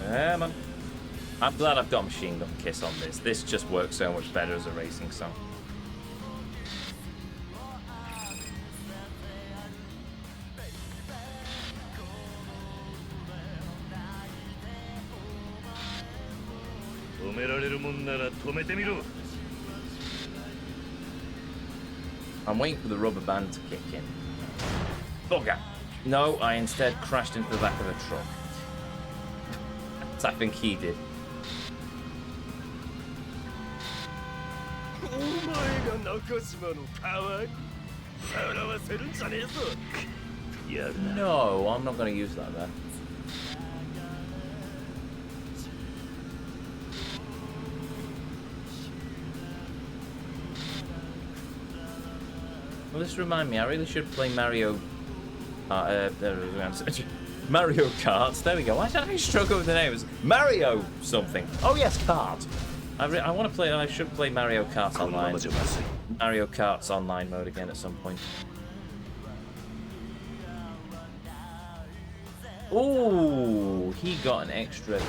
Speaker 1: Yeah, man. I'm glad I've got Machine Gun Kiss on this. This just works so much better as a racing song. I'm waiting for the rubber band to kick in. Bugger! No, I instead crashed into the back of a truck. I think he did. No, I'm not going to use that then. Well, this reminds me, I really should play Mario. Mario Kart. There we go. Why did I struggle with the name? It was Mario something. Oh yes, Kart. I want to play. I should play Mario Kart online. Mario Kart's online mode again at some point. Ooh, he got an extra.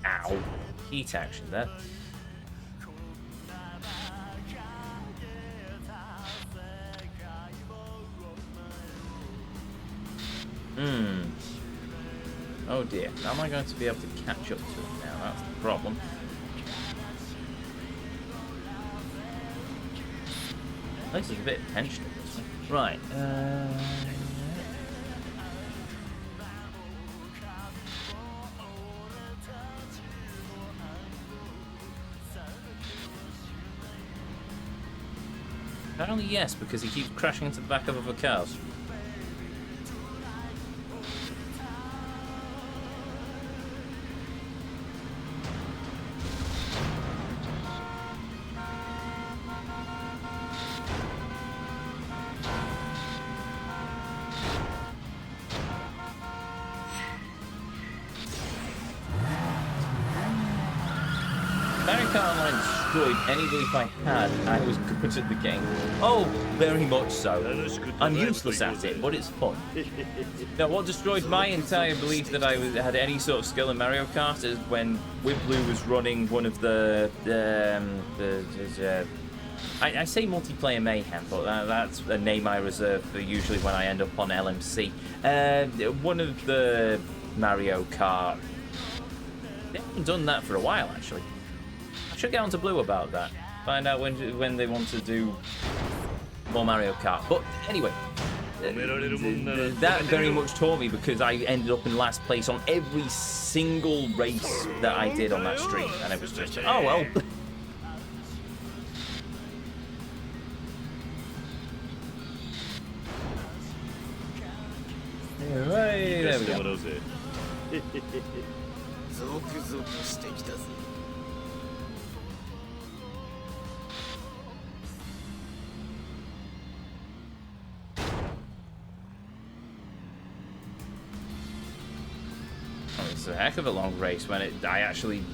Speaker 1: Ow. Heat action there. Oh dear, how am I going to be able to catch up to him now? That's the problem. At least there's a bit of tension in this one. Right, apparently yes, because he keeps crashing into the back of other cars. Any belief I had, I was good at the game. Oh, very much so. I'm useless at it, but it's fun. Now, what destroyed my entire belief that I had any sort of skill in Mario Kart is when WibBlue was running one of I say multiplayer mayhem, but that's a name I reserve for usually when I end up on LMC. One of the Mario Kart. They haven't done that for a while, actually. I should get on to Blue about that. Find out when they want to do more Mario Kart. But anyway, that very much taught me because I ended up in last place on every single race that I did on that stream. And it was just, oh well. Right, there we go. It's a heck of a long race when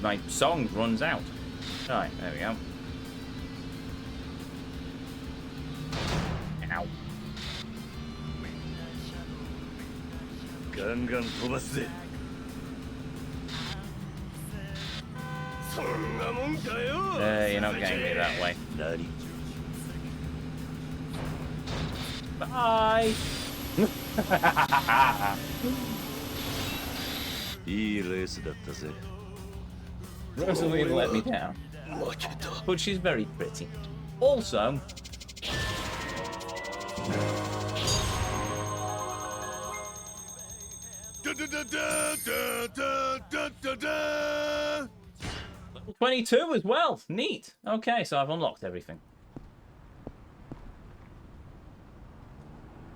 Speaker 1: my song runs out. Right, there we go. Ow. You're not getting me that way. Bye. Rosalie let me down, but she's very pretty. Also, Level 22 as well. Neat. Okay, so I've unlocked everything.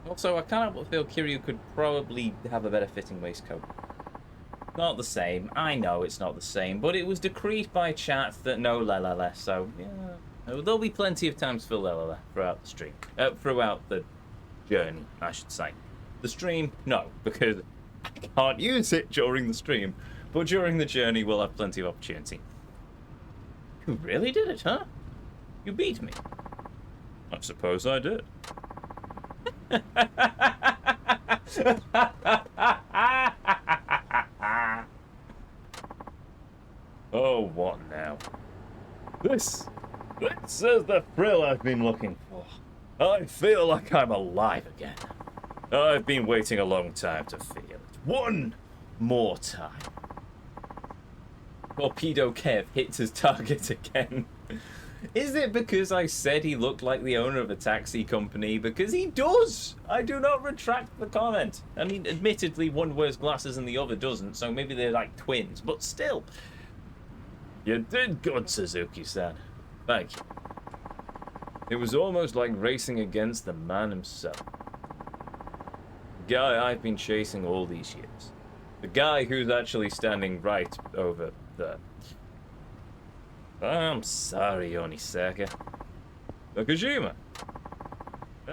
Speaker 1: Also, I kind of feel Kiryu could probably have a better fitting waistcoat. Not the same. I know it's not the same, but it was decreed by chat that no LeLeLe, so yeah. There'll be plenty of times for LeLeLe throughout the stream. Throughout the journey, I should say. The stream, no, because I can't use it during the stream. But during the journey, we'll have plenty of opportunity. You really did it, huh? You beat me.
Speaker 3: I suppose I did.
Speaker 1: Oh, what now? This is the thrill I've been looking for. I feel like I'm alive again. I've been waiting a long time to feel it. One more time. Torpedo Kev hits his target again. Is it because I said he looked like the owner of a taxi company? Because he does! I do not retract the comment. I mean, admittedly, one wears glasses and the other doesn't, so maybe they're like twins, but still. You did good, Suzuki-san. Thank you. It was almost like racing against the man himself. The guy I've been chasing all these years. The guy who's actually standing right over there. I'm sorry, Onisaka. Nakajima.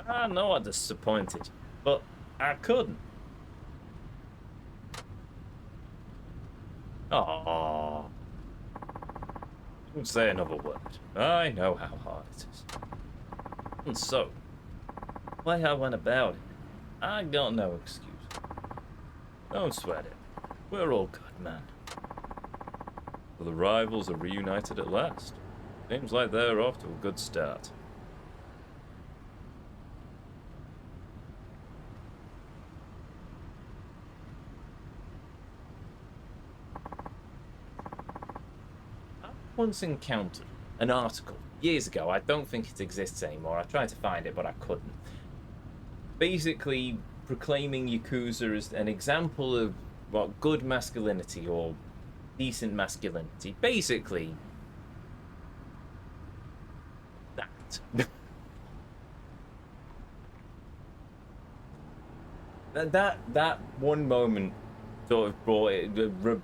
Speaker 1: I know I'm disappointed, but I couldn't. Aww. Don't say another word. I know how hard it is. And so, the way I went about it, I got no excuse. Don't sweat it. We're all good, man. Well, the rivals are reunited at last. Seems like they're off to a good start. I once encountered an article years ago. I don't think it exists anymore. I tried to find it, but I couldn't. Basically, proclaiming Yakuza as an example of what good masculinity or decent masculinity. Basically, that. that one moment sort of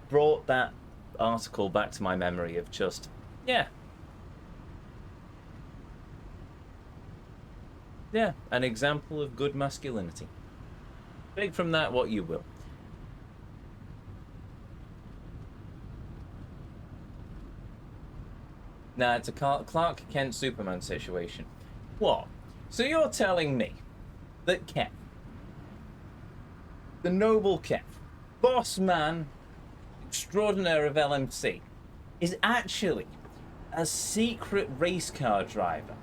Speaker 1: brought that article back to my memory of just, yeah, an example of good masculinity. Take from that what you will. Nah, it's a Clark Kent Superman situation. What? So you're telling me that Kev, the noble Kev, boss man extraordinaire of LMC, is actually a secret race car driver?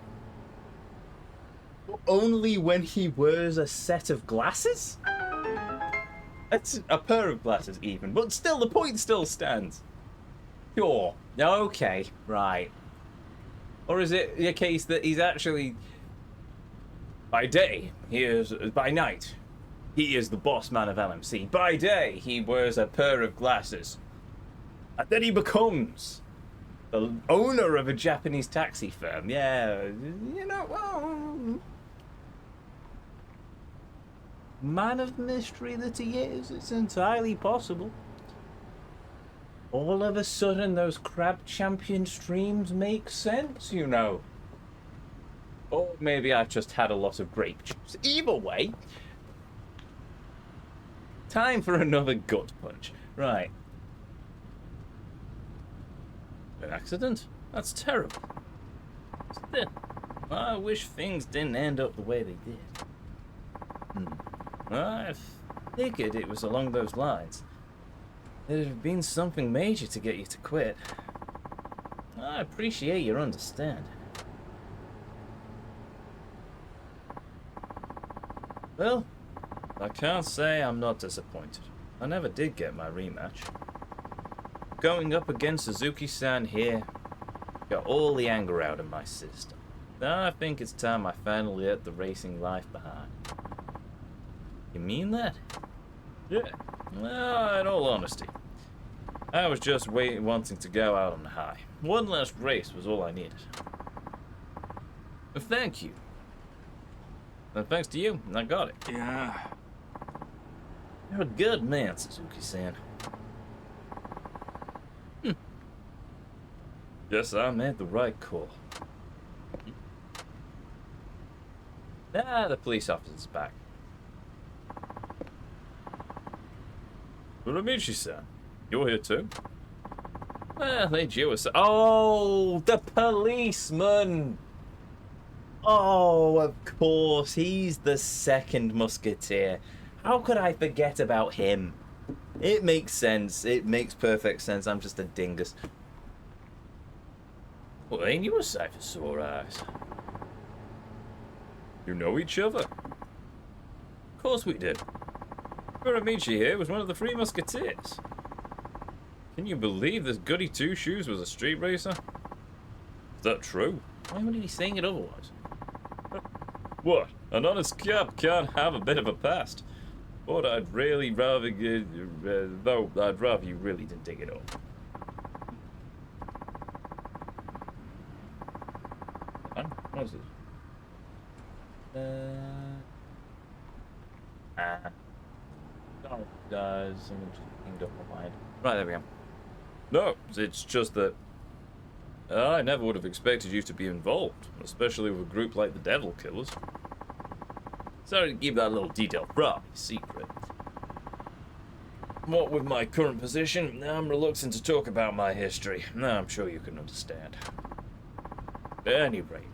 Speaker 1: Only when he wears a set of glasses? It's a pair of glasses even, but still, the point still stands. Sure. Okay, right. Or is it a case that he's actually, by day, by night, he is the boss man of LMC. By day, he wears a pair of glasses. And then he becomes the owner of a Japanese taxi firm. Yeah, you know, well, man of mystery that he is, it's entirely possible. All of a sudden, those Crab Champion streams make sense, you know. Or maybe I've just had a lot of grape juice. Either way, time for another gut punch. Right. An accident? That's terrible. Still, I wish things didn't end up the way they did. I figured it was along those lines. There'd have been something major to get you to quit. I appreciate your understanding. Well, I can't say I'm not disappointed. I never did get my rematch. Going up against Suzuki-san here got all the anger out of my system. I think it's time I finally let the racing life behind. You mean that?
Speaker 3: Yeah,
Speaker 1: Well, in all honesty, I was just wanting to go out on a high. One last race was all I needed. Thank you. And thanks to you, I got it.
Speaker 3: Yeah.
Speaker 1: You're a good man, Suzuki-san. Guess I made the right call. Ah, the police officer's back. Uramichi-san, you're here too? Well, they due us. Oh, the policeman! Oh, of course, he's the second musketeer. How could I forget about him? It makes sense. It makes perfect sense. I'm just a dingus. Well, ain't you a sight for sore eyes? You know each other? Of course we do. Uramichi here was one of the Three Musketeers. Can you believe this goody two-shoes was a street racer? Is that true? Why would he be saying it otherwise? What? An honest cop can't have a bit of a past. But I'd really rather though I'd rather you really didn't dig it up. What is it? Something just pinged up my mind. Right, there we go. No, it's just that I never would have expected you to be involved, especially with a group like the Devil Killers. Sorry to keep that little detail from me secret. What with my current position, I'm reluctant to talk about my history. I'm sure you can understand. At any rate,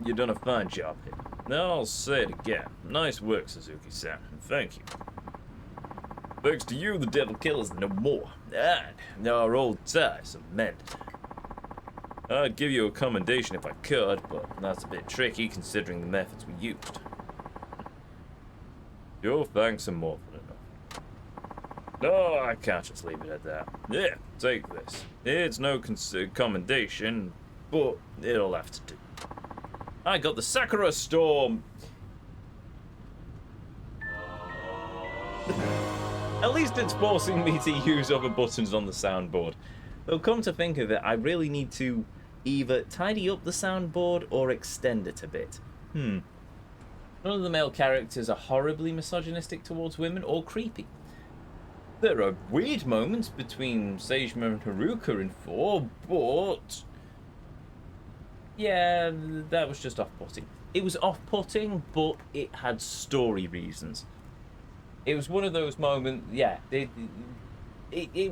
Speaker 1: you've done a fine job here. Now I'll say it again. Nice work, Suzuki-san, and thank you. Thanks to you, the Devil Killers no more. And our old ties are mended. I'd give you a commendation if I could, but that's a bit tricky considering the methods we used. Your thanks are more than enough. No, I can't just leave it at that. Yeah, take this. It's no commendation, but it'll have to do. I got the Sakura Storm. At least it's forcing me to use other buttons on the soundboard. Though come to think of it, I really need to either tidy up the soundboard or extend it a bit. None of the male characters are horribly misogynistic towards women or creepy. There are weird moments between Seijima and Haruka in 4, but yeah, that was just off-putting. It was off-putting, but it had story reasons. It was one of those moments, yeah, it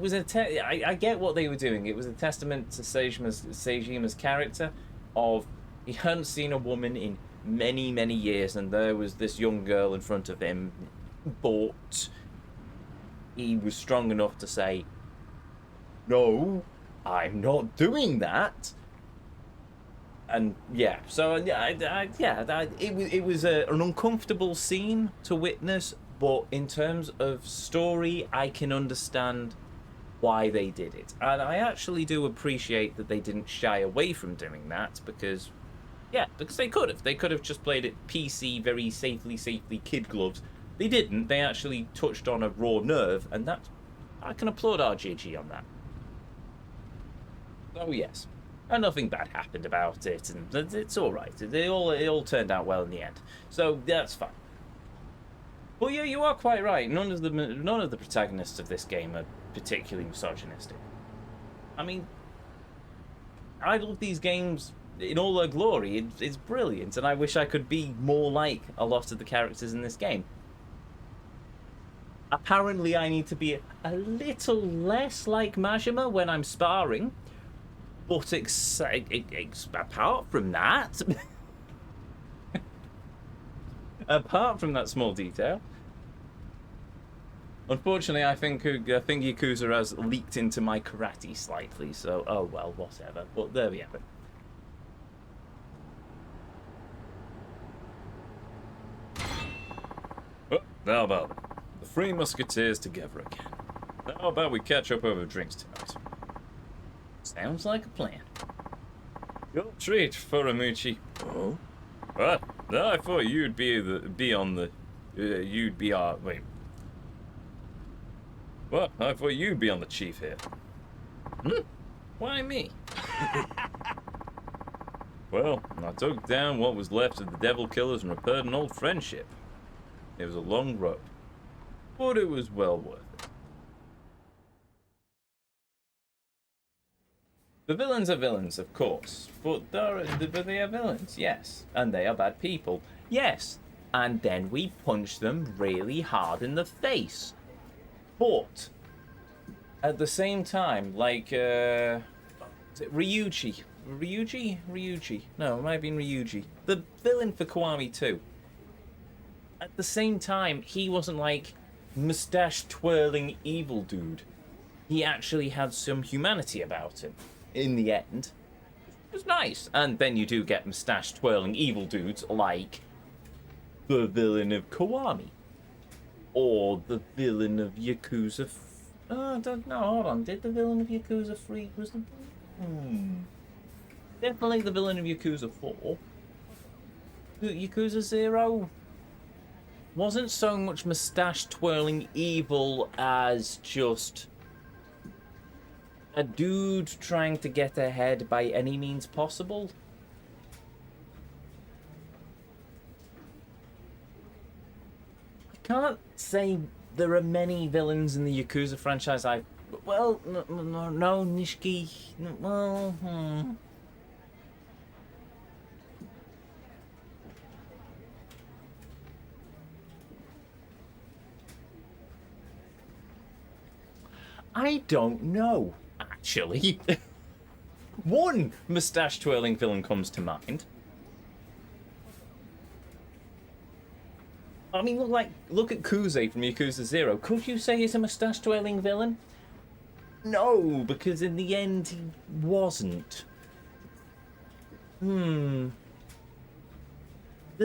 Speaker 1: was I get what they were doing. It was a testament to Seijima's character of he hadn't seen a woman in many, many years, and there was this young girl in front of him, but he was strong enough to say, no, I'm not doing that. And yeah, so it was an uncomfortable scene to witness, but in terms of story, I can understand why they did it. And I actually do appreciate that they didn't shy away from doing that, because they could have. They could have just played it PC, very safely kid gloves. They didn't. They actually touched on a raw nerve, and that I can applaud RGG on that. Oh yes. And nothing bad happened about it, and it's all right. It all turned out well in the end, so that's fine. But yeah, you are quite right. None of the protagonists of this game are particularly misogynistic. I mean, I love these games in all their glory. It's brilliant, and I wish I could be more like a lot of the characters in this game. Apparently, I need to be a little less like Majima when I'm sparring. But apart from that, apart from that small detail, unfortunately, I think Yakuza has leaked into my karate slightly. So, oh well, whatever. But there we have it.
Speaker 3: Well, how about it? The Three Musketeers together again. How about we catch up over drinks tonight?
Speaker 1: Sounds like a plan.
Speaker 3: Your treat, Furamuchi.
Speaker 1: Oh?
Speaker 3: What? No, I thought you'd be on the... you'd be our... Wait. Well, I thought you'd be on the chief here.
Speaker 1: Why me?
Speaker 3: Well, I took down what was left of the devil killers and repaired an old friendship. It was a long road, but it was well worth it.
Speaker 1: The villains are villains, of course, but they are villains, yes. And they are bad people, yes. And then we punch them really hard in the face. But at the same time, like, is it Ryuji? Ryuji? No, it might have been Ryuji. The villain for Kiwami 2. At the same time, he wasn't like mustache-twirling evil dude. He actually had some humanity about him. In the end, it was nice. And then you do get mustache-twirling evil dudes like the villain of Kiwami. Or the villain of Yakuza... Oh, I don't know, hold on. Did the villain of Yakuza 3... Was the... Definitely the villain of Yakuza 4. Yakuza 0 wasn't so much mustache-twirling evil as just a dude trying to get ahead by any means possible. I can't say there are many villains in the Yakuza franchise well, no, Nishiki, well, I don't know, actually. One mustache-twirling villain comes to mind. I mean, look at Kuze from Yakuza 0. Could you say he's a mustache-twirling villain? No, because in the end he wasn't. There's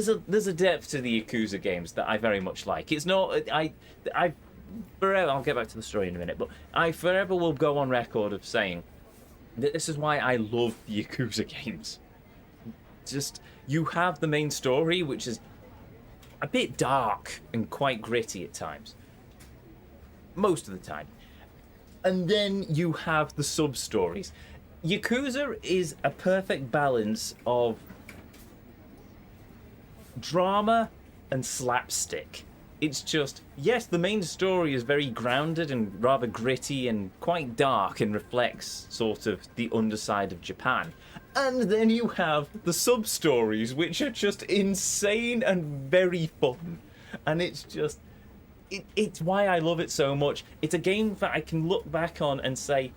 Speaker 1: a depth to the Yakuza games that I very much like. It's not I forever. I'll get back to the story in a minute, but I forever will go on record of saying that this is why I love the Yakuza games. Just you have the main story, which is a bit dark and quite gritty at times. Most of the time. And then you have the sub-stories. Yakuza is a perfect balance of drama and slapstick. It's just, yes, the main story is very grounded and rather gritty and quite dark and reflects sort of the underside of Japan. And then you have the sub-stories, which are just insane and very fun. And it's just... It's why I love it so much. It's a game that I can look back on and say,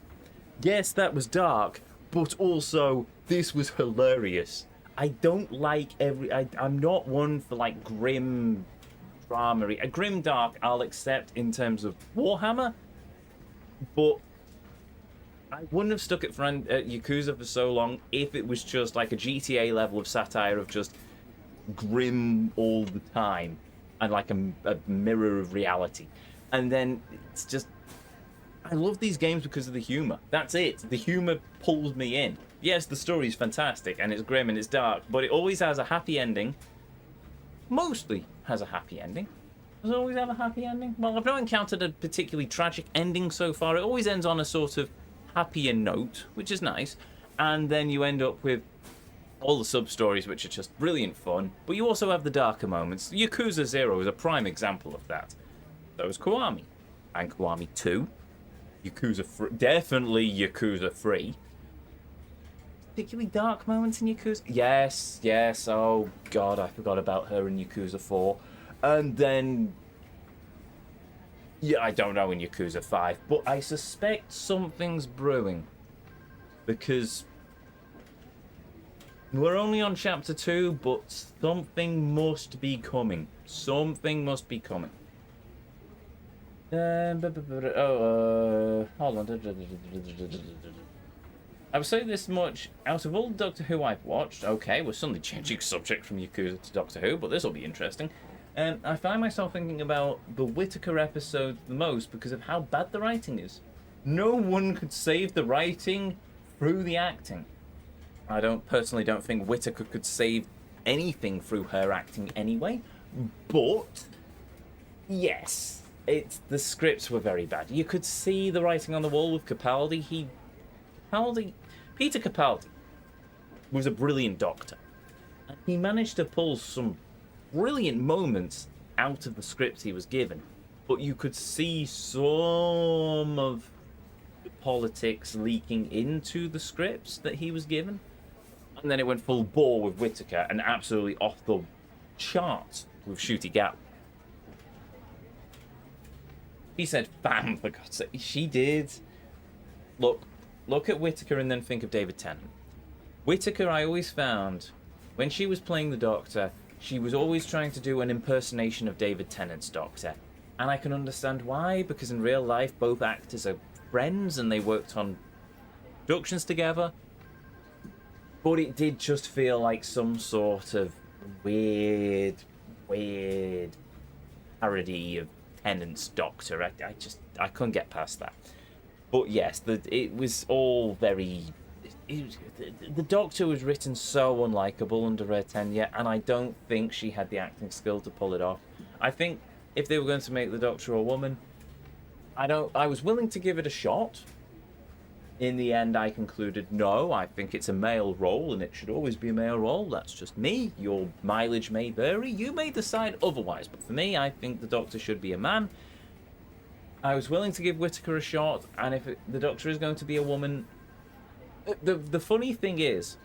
Speaker 1: yes, that was dark, but also, this was hilarious. I don't like I'm not one for, like, grim drama. A grim dark I'll accept in terms of Warhammer, but I wouldn't have stuck it for Yakuza for so long if it was just like a GTA level of satire of just grim all the time and like a mirror of reality. And then it's just, I love these games because of the humor. That's it. The humor pulls me in. Yes, the story's fantastic and it's grim and it's dark, but it always has a happy ending. Mostly has a happy ending. Does it always have a happy ending? Well, I've not encountered a particularly tragic ending so far. It always ends on a sort of happier note, which is nice. And then you end up with all the sub-stories, which are just brilliant fun. But you also have the darker moments. Yakuza 0 is a prime example of that. So is Kiwami. And Kiwami 2. Yakuza 3. Definitely Yakuza 3. Particularly dark moments in Yakuza. Yes. Oh, God, I forgot about her in Yakuza 4. And then... yeah, I don't know in Yakuza 5. But I suspect something's brewing. Because... we're only on Chapter 2, but something must be coming. Something must be coming. Hold on. I would say this much. Out of all the Doctor Who I've watched, okay, we're suddenly changing subject from Yakuza to Doctor Who, but this will be interesting. I find myself thinking about the Whittaker episode the most because of how bad the writing is. No one could save the writing through the acting. I personally don't think Whittaker could save anything through her acting anyway. But yes, the scripts were very bad. You could see the writing on the wall with Capaldi. Peter Capaldi was a brilliant doctor. And he managed to pull some brilliant moments out of the scripts he was given. But you could see some of the politics leaking into the scripts that he was given. And then it went full bore with Whittaker and absolutely off the charts with Shooty Gap. He said, "Bam!" For God's sake, she did. Look at Whittaker and then think of David Tennant. Whittaker, I always found, when she was playing the Doctor, she was always trying to do an impersonation of David Tennant's Doctor. And I can understand why, because in real life, both actors are friends and they worked on productions together. But it did just feel like some sort of weird parody of Tennant's Doctor. I couldn't get past that. But yes, it was all very... The Doctor was written so unlikable under her tenure, and I don't think she had the acting skill to pull it off. I think if they were going to make the Doctor a woman, I was willing to give it a shot. In the end, I concluded, no, I think it's a male role, and it should always be a male role. That's just me. Your mileage may vary. You may decide otherwise. But for me, I think the Doctor should be a man. I was willing to give Whittaker a shot, and if the Doctor is going to be a woman... The funny thing is,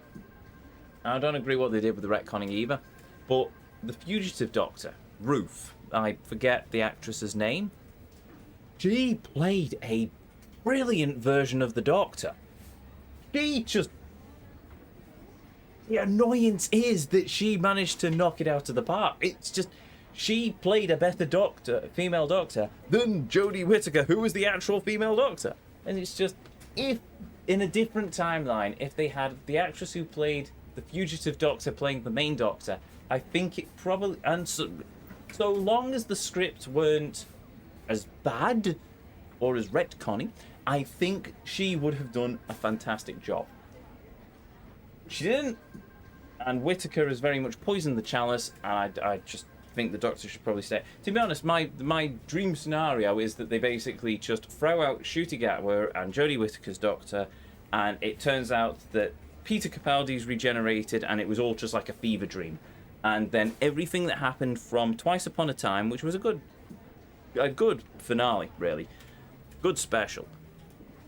Speaker 1: I don't agree what they did with the retconning either, but the fugitive Doctor, Ruth, I forget the actress's name, she played a brilliant version of the Doctor. The annoyance is that she managed to knock it out of the park. It's just, she played a better Doctor, female Doctor, than Jodie Whittaker, who was the actual female Doctor. And it's just, if in a different timeline, if they had the actress who played the fugitive Doctor playing the main Doctor, I think it probably, and so long as the script weren't as bad or as retconning, I think she would have done a fantastic job. She didn't, and Whittaker has very much poisoned the chalice, and I just think the Doctor should probably stay. To be honest, my dream scenario is that they basically just throw out Shooty Gatwa and Jodie Whittaker's Doctor, and it turns out that Peter Capaldi's regenerated, and it was all just like a fever dream. And then everything that happened from Twice Upon a Time, which was a good finale, really, good special,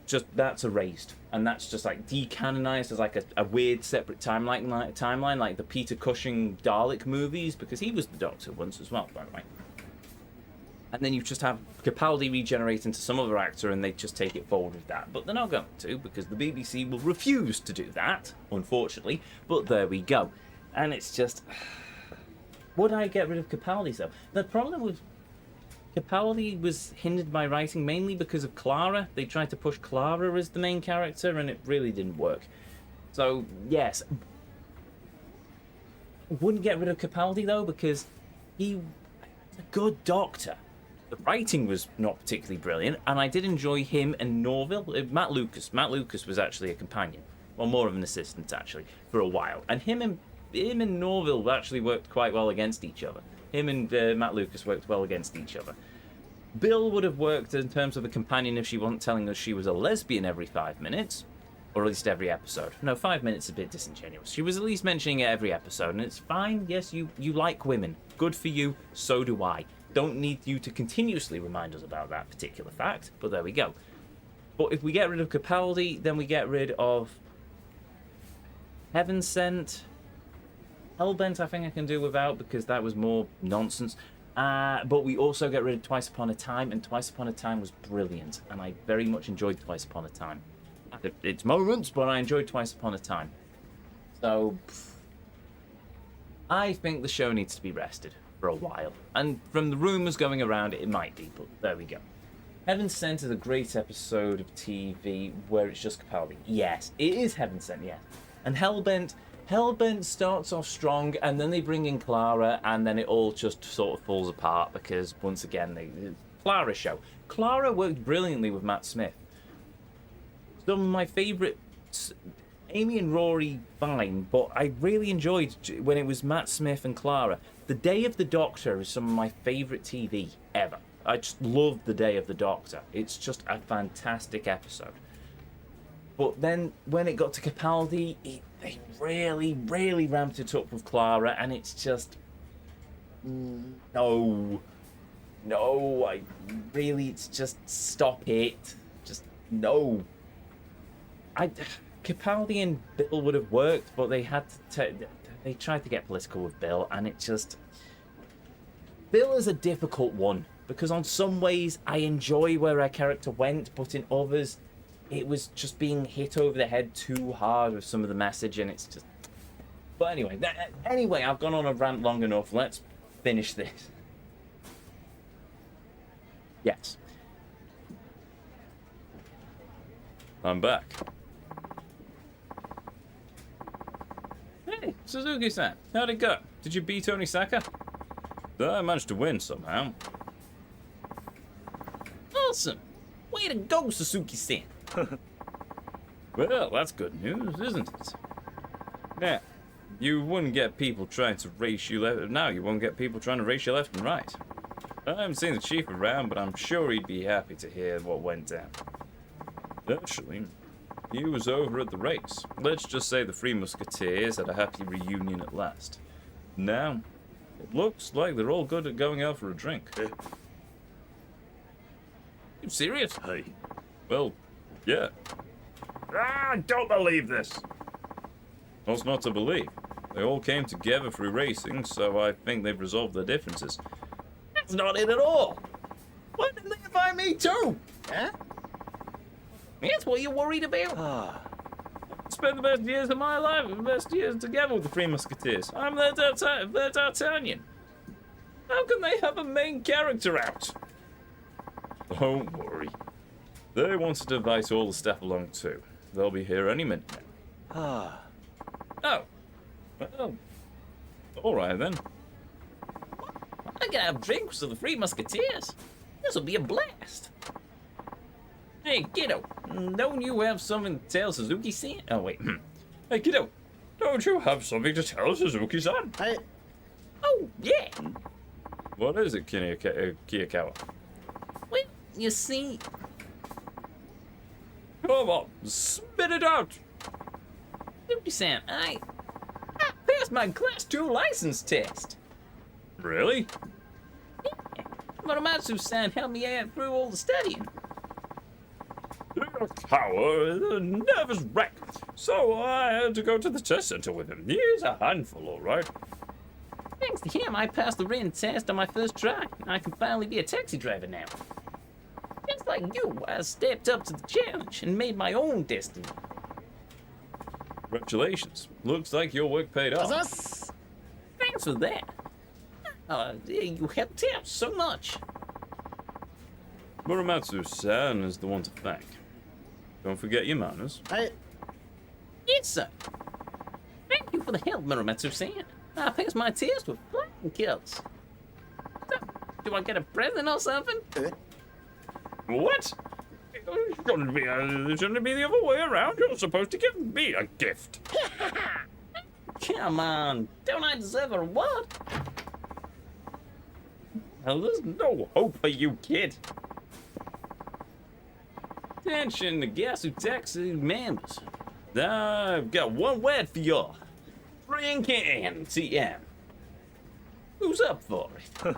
Speaker 1: just that's erased, and that's just like decanonized as like a weird separate timeline like the Peter Cushing Dalek movies, because he was the Doctor once as well, by the way. And then you just have Capaldi regenerate into some other actor, and they just take it forward with that. But they're not going to, because the BBC will refuse to do that, unfortunately. But there we go. And it's just, would I get rid of Capaldi though? The problem with Capaldi was hindered by writing mainly because of Clara. They tried to push Clara as the main character, and it really didn't work. So, yes. Wouldn't get rid of Capaldi, though, because he was a good Doctor. The writing was not particularly brilliant, and I did enjoy him and Norville. Matt Lucas. Matt Lucas was actually a companion. Well, more of an assistant, actually, for a while. And him and Norville actually worked quite well against each other. Him and Matt Lucas worked well against each other. Bill would have worked in terms of a companion if she wasn't telling us she was a lesbian every 5 minutes. Or at least every episode. No, 5 minutes is a bit disingenuous. She was at least mentioning it every episode, and it's fine. Yes, you like women. Good for you. So do I. Don't need you to continuously remind us about that particular fact, but there we go. But if we get rid of Capaldi, then we get rid of Heaven Sent. Hellbent I think I can do without, because that was more nonsense. But we also get rid of Twice Upon a Time, and Twice Upon a Time was brilliant, and I very much enjoyed Twice Upon a Time. Its moments, but I enjoyed Twice Upon a Time. So, I think the show needs to be rested for a while. And from the rumours going around, it might be, but there we go. Heaven Sent is a great episode of TV where it's just Capaldi. Yes, it is Heaven Sent, yes. And Hellbent starts off strong, and then they bring in Clara, and then it all just sort of falls apart because, once again, Clara show. Clara worked brilliantly with Matt Smith. Some of my favourite, Amy and Rory, fine, but I really enjoyed when it was Matt Smith and Clara. The Day of the Doctor is some of my favourite TV ever. I just love The Day of the Doctor. It's just a fantastic episode. But then when it got to Capaldi, they really, really ramped it up with Clara, and it's just no, it's just stop it, just no. Capaldi and Bill would have worked, but they had to. They tried to get political with Bill, and it just. Bill is a difficult one because on some ways I enjoy where her character went, but in others, it was just being hit over the head too hard with some of the message, and it's just. But anyway, I've gone on a rant long enough. Let's finish this. Yes. I'm back. Hey, Suzuki-san, how'd it go? Did you beat Onisaka? I managed to win somehow.
Speaker 2: Awesome! Way to go, Suzuki-san!
Speaker 1: Well, that's good news, isn't it? Now, you wouldn't get people trying to race you left. Now you won't get people trying to race you left and right. I haven't seen the chief around, but I'm sure he'd be happy to hear what went down. Actually, he was over at the race. Let's just say the Three Musketeers had a happy reunion at last. Now, it looks like they're all good at going out for a drink.
Speaker 2: You serious?
Speaker 3: Hey.
Speaker 1: Well, yeah.
Speaker 3: I don't believe this.
Speaker 1: What's not to believe? They all came together through racing, so I think they've resolved their differences.
Speaker 2: That's not it at all! Why didn't they invite me too? Huh? That's what you're worried about?
Speaker 1: Spent the best years of my life, the best years together with the Three Musketeers. I'm their D'Artagnan. How can they have a main character out? Don't worry. They wanted to invite all the staff along too. They'll be here any minute now. Oh. Well, alright then.
Speaker 2: I can have drinks with the Three Musketeers. This'll be a blast. Hey, kiddo, don't you have something to tell Suzuki-san? Oh, wait.
Speaker 3: Hey, kiddo, don't you have something to tell Suzuki-san?
Speaker 2: Oh, yeah.
Speaker 1: What is it, Kiyakawa?
Speaker 2: Well, you see...
Speaker 3: Come on, spit it out.
Speaker 2: Suzuki-san, I passed my Class 2 license test.
Speaker 1: Really?
Speaker 2: Muramatsu-san helped me out through all the studying.
Speaker 3: Kiyakawa is a nervous wreck, so I had to go to the test center with him. He's a handful, all right.
Speaker 2: Thanks to him, I passed the written test on my first try. I can finally be a taxi driver now. Just like you, I stepped up to the challenge and made my own destiny.
Speaker 1: Congratulations. Looks like your work paid off.
Speaker 2: Thanks for that. You helped out so much.
Speaker 1: Muramatsu-san is the one to thank. Don't forget your manners.
Speaker 2: Yes, sir. Thank you for the help, Muramatsu-san. I passed my test with flying kills. So, do I get a present or something?
Speaker 3: What? It shouldn't be the other way around. You're supposed to give me a gift.
Speaker 2: Come on, don't I deserve a reward?
Speaker 3: Well, there's no hope for you, kid.
Speaker 1: Attention, the Gasu Taxi members. I've got one word for y'all. Drinking, TM. Who's up for it?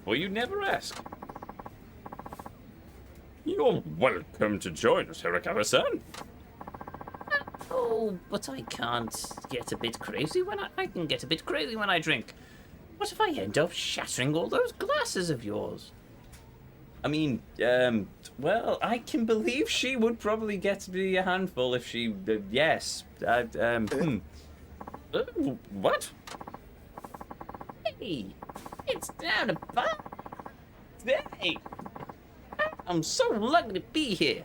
Speaker 1: Well, you never ask.
Speaker 3: You're welcome to join us, Hirakawa-san.
Speaker 2: Oh, but I can't get a bit crazy when I can get a bit crazy when I drink. What if I end up shattering all those glasses of yours?
Speaker 1: I mean, well, I can believe she would probably get to be a handful if she, yes.
Speaker 3: What?
Speaker 2: Hey, it's down to 5. Hey, I'm so lucky to be here.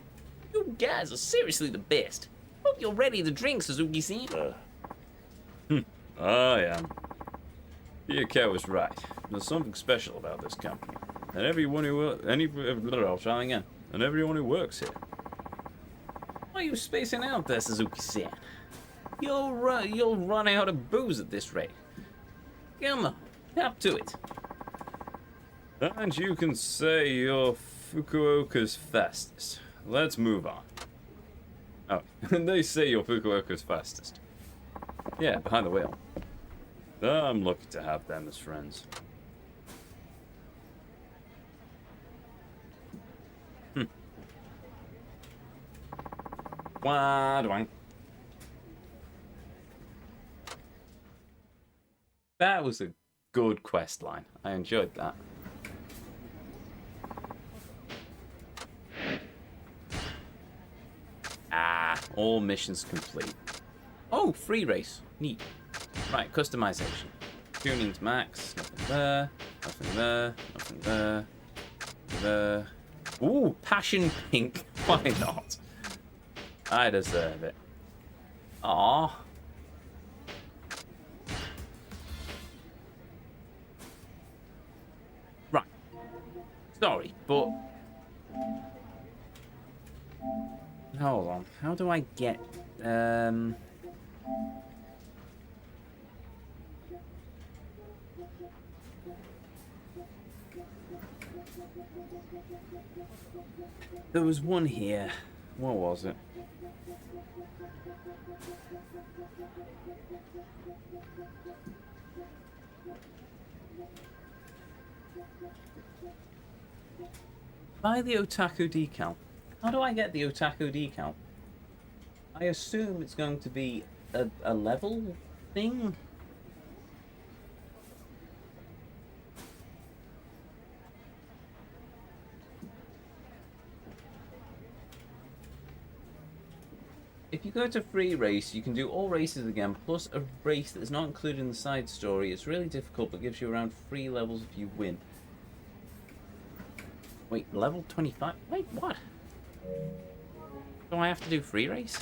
Speaker 2: You guys are seriously the best. Hope you're ready to drink, Suzuki-san.
Speaker 1: I am. Kiyakawa was right. There's something special about this company. And everyone who I'll try again. And everyone who works here. Why are you spacing out there, Suzuki-san? You'll run out of booze at this rate. Come on, up to it.
Speaker 3: And you can say you're Fukuoka's fastest. Let's move on. Oh, they say you're Fukuoka's fastest. Yeah, behind the wheel. I'm lucky to have them as friends.
Speaker 1: Wah-dwang. That was a good quest line. I enjoyed that. Ah, all missions complete. Oh, free race. Neat. Right, customization. Tuning's max. Nothing there. Nothing there. Nothing there. There. Ooh, passion pink. Why not? I deserve it. Aww. Right. Sorry, but... Hold on. How do I get... There was one here. What was it? Buy the otaku decal. How do I get the otaku decal? I assume it's going to be a level thing. If you go to free race, you can do all races again, plus a race that is not included in the side story. It's really difficult, but gives you around 3 levels if you win. Wait, level 25? Wait, what? Do I have to do free race?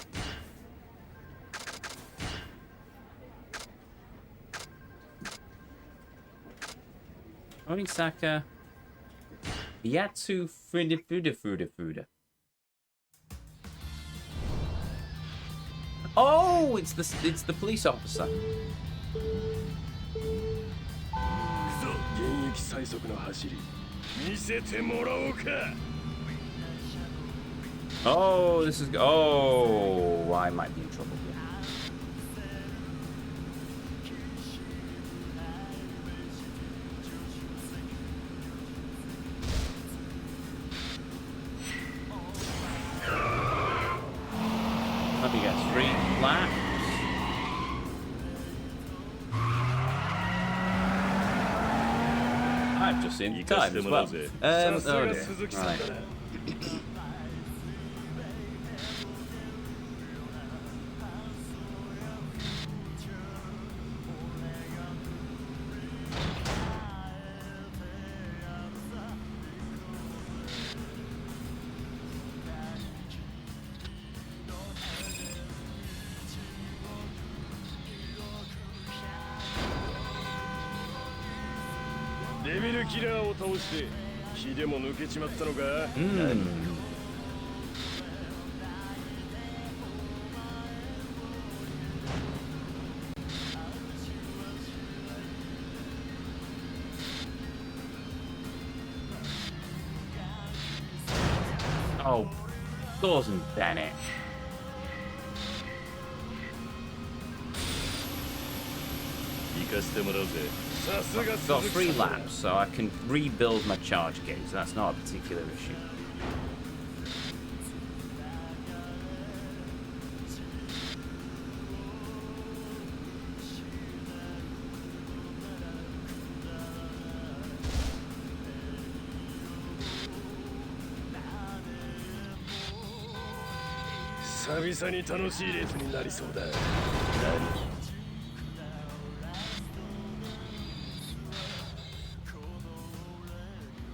Speaker 1: Onisaka Yatsu Fuda. Oh, it's the police officer. Oh, this is... Oh, I might be in trouble here. Let me guess, 3 laps. I've just seen time as well. Oh dear. Right. Oh, doesn't Bennett. I've got 3 laps, so I can rebuild my charge gauge. That's not a particular issue.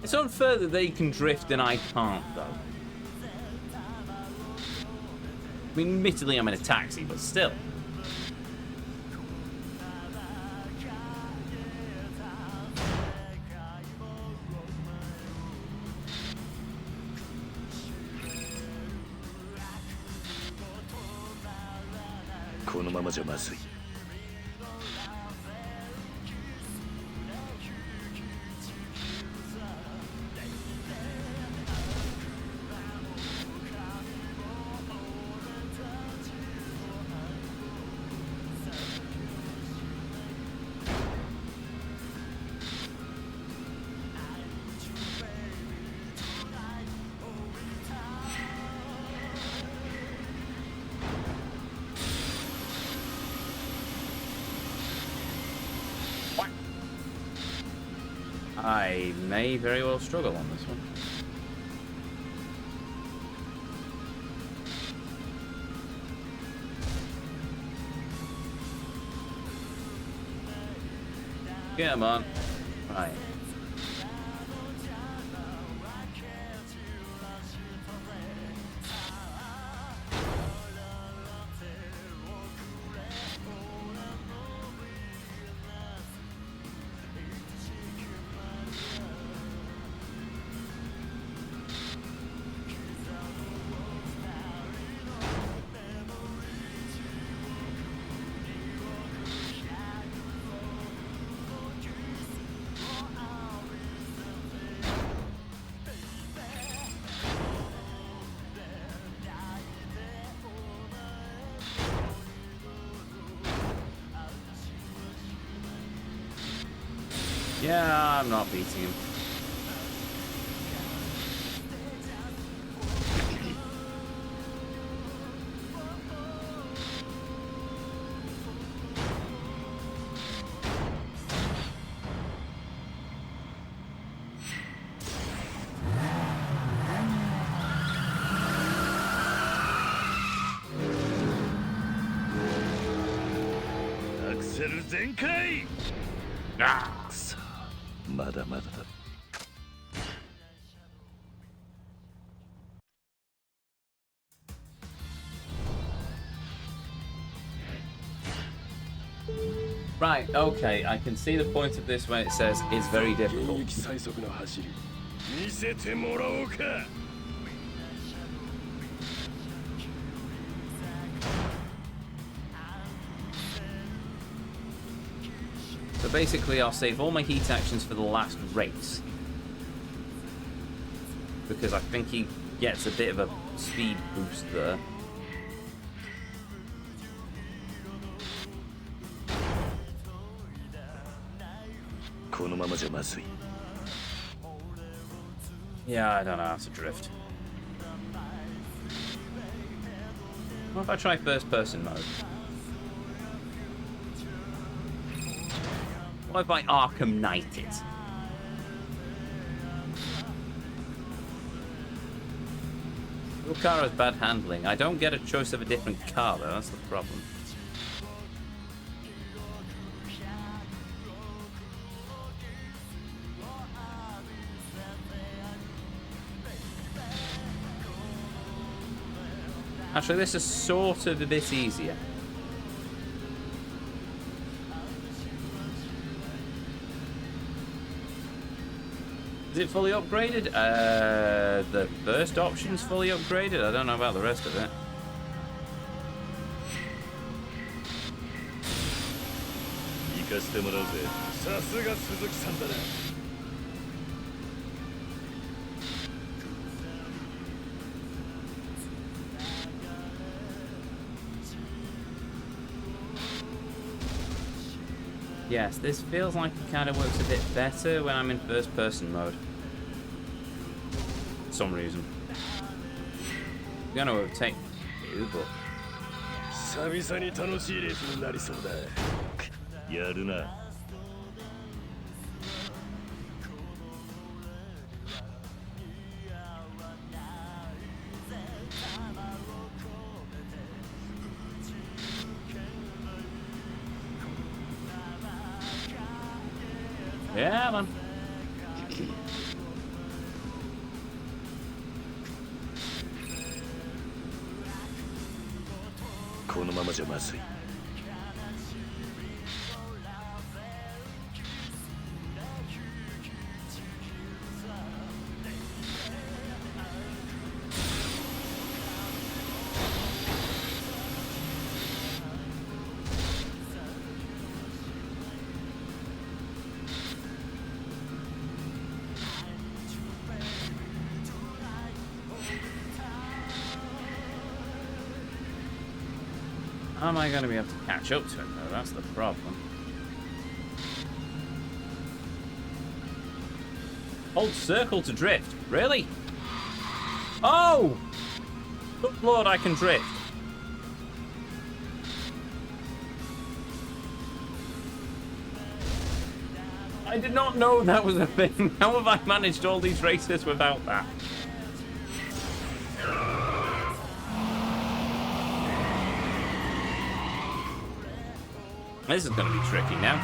Speaker 1: It's unfair that they can drift and I can't, though. I mean, admittedly, I'm in a taxi, but still. I may very well struggle on this one. Come on. Right. Yeah, I'm not beating him. Ah!
Speaker 4: まだまだだ。
Speaker 1: Right, okay, I can see the point of this when it says it's very difficult.
Speaker 4: 最速の走り見せてもらおうか。
Speaker 1: So basically I'll save all my heat actions for the last race. Because I think he gets a bit of a speed boost there. Yeah, I don't know how to drift. What if I try first person mode? What if I Arkham Knight it? Your car has bad handling. I don't get a choice of a different car though, that's the problem. Actually, this is sort of a bit easier. Is it fully upgraded? The first option's fully upgraded. I don't know about the rest of it. Yes, this feels like it kind of works a bit better when I'm in first person mode. For some reason. I'm gonna overtake you, but...
Speaker 4: 久々に楽しいレースになりそうだ。やるな。
Speaker 1: Yeah, man.
Speaker 4: このままじゃまずい。
Speaker 1: How am I going to be able to catch up to him, though? That's the problem. Hold circle to drift. Really? Oh! Good lord, I can drift. I did not know that was a thing. How have I managed all these races without that? This is going to be tricky now.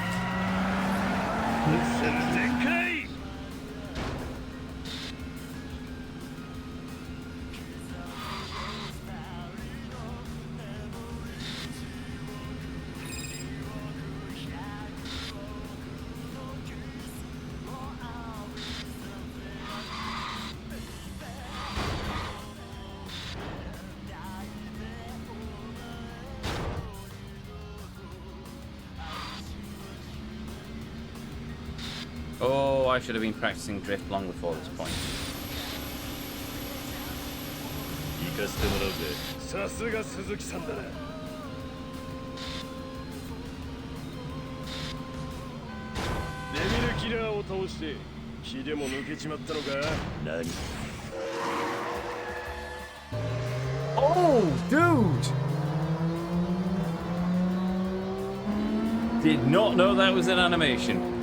Speaker 1: Oh, I should have been practicing drift long before this point.
Speaker 4: 行かせてもらうぜ。さすが鈴木さんだな。デビルキラーを倒して気でも抜けちまったのか。何？
Speaker 1: Oh, dude! Did not know that was an animation.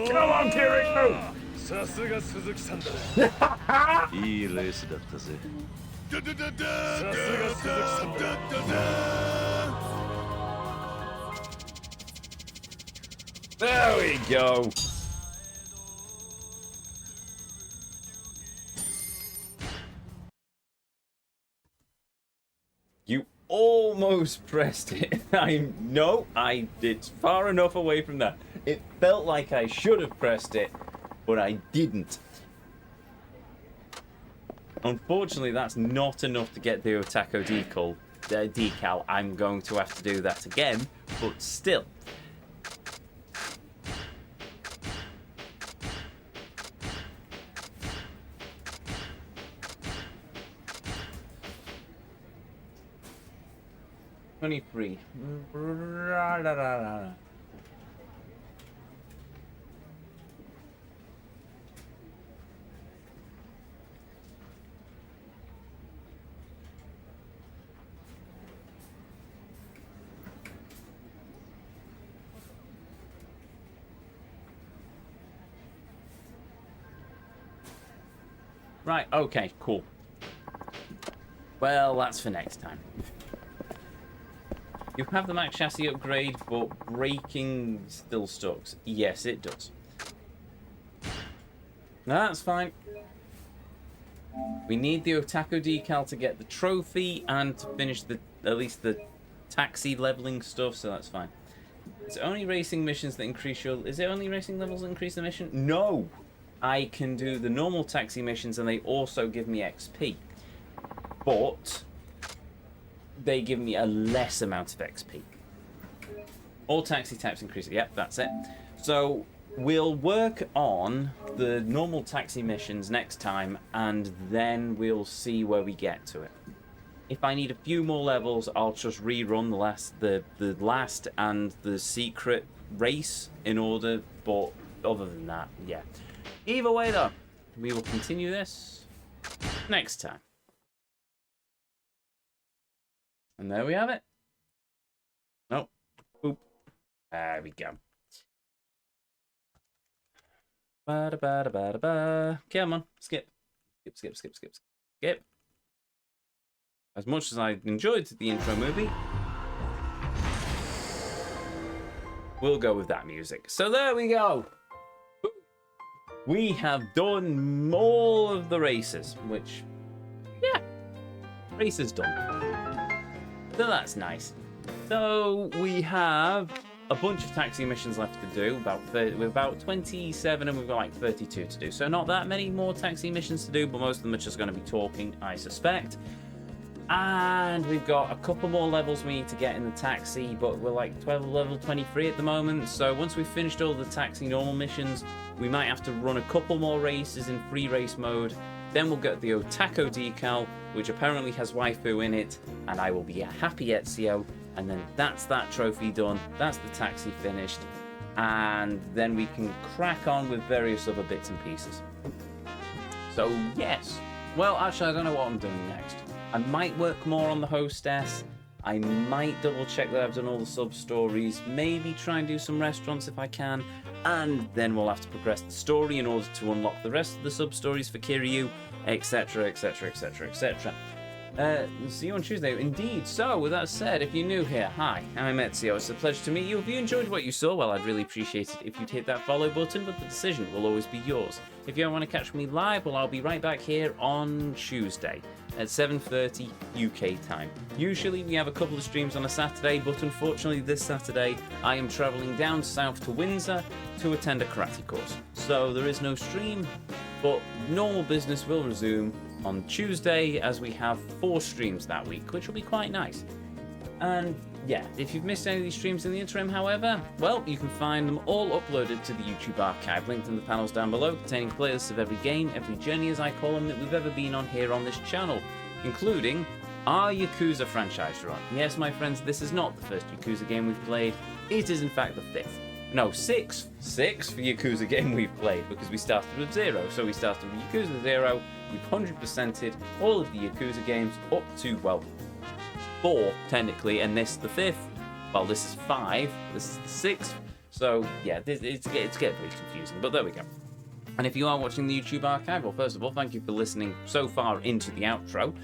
Speaker 3: Come on, Kiriko!
Speaker 4: さすが鈴木さんだ。いいレースだったぜ。さすが鈴木さんだ。
Speaker 1: There we go. You almost pressed it. It's far enough away from that. It felt like I should have pressed it, but I didn't. Unfortunately, that's not enough to get the Otaku decal. I'm going to have to do that again, but still. $23. Right, okay, cool. Well, that's for next time. You have the max chassis upgrade, but braking still sucks. Yes, it does. No, that's fine. We need the Otaku decal to get the trophy and to finish at least the taxi leveling stuff, so that's fine. It's only racing missions that increase your... Is it only racing levels that increase the mission? No! I can do the normal taxi missions and they also give me XP. But they give me a less amount of XP. All taxi types increase it. Yep, that's it. So we'll work on the normal taxi missions next time and then we'll see where we get to it. If I need a few more levels, I'll just rerun the last and the secret race in order, but other than that, yeah. Either way though, we will continue this next time. And there we have it. Nope. Boop. There we go. Ba-da-ba-da-ba-da-ba. Come on, skip. Skip. As much as I enjoyed the intro movie, we'll go with that music. So there we go. We have done all of the races, which, yeah, races done. So that's nice. So we have a bunch of taxi missions left to do. We're about 27 and we've got like 32 to do. So not that many more taxi missions to do, but most of them are just going to be talking, I suspect. And we've got a couple more levels we need to get in the taxi, but we're like level 23 at the moment. So once we've finished all the taxi normal missions, we might have to run a couple more races in free race mode. Then we'll get the Otaku decal, which apparently has waifu in it, and I will be a happy Ezio. And then that's that trophy done. That's the taxi finished. And then we can crack on with various other bits and pieces. So yes. Well, actually, I don't know what I'm doing next. I might work more on the hostess. I might double check that I've done all the sub-stories, maybe try and do some restaurants if I can, and then we'll have to progress the story in order to unlock the rest of the sub-stories for Kiryu, etc, etc, etc, etc. See you on Tuesday. Indeed. So, with that said, if you're new here, hi, I'm Ezio. It's a pleasure to meet you. If you enjoyed what you saw, well, I'd really appreciate it if you'd hit that follow button, but the decision will always be yours. If you want to catch me live, well, I'll be right back here on Tuesday at 7:30 UK time. Usually we have a couple of streams on a Saturday, but unfortunately this Saturday I am travelling down south to Windsor to attend a karate course. So there is no stream, but normal business will resume on Tuesday as we have 4 streams that week, which will be quite nice. And yeah, if you've missed any of these streams in the interim, however, well, you can find them all uploaded to the YouTube archive, linked in the panels down below, containing playlists of every game, every journey as I call them, that we've ever been on here on this channel, including our Yakuza franchise run. Yes, my friends, this is not the first Yakuza game we've played, it is in fact the 5th. No, 6 for Yakuza game we've played, because we started with 0. So we started with Yakuza 0, we've 100%ed all of the Yakuza games up to, well, 4 technically, and this the 5th. Well, this is 5, this is the 6th. So yeah, it's getting pretty confusing, but there we go. And if you are watching the YouTube archive, well, first of all, thank you for listening so far into the outro.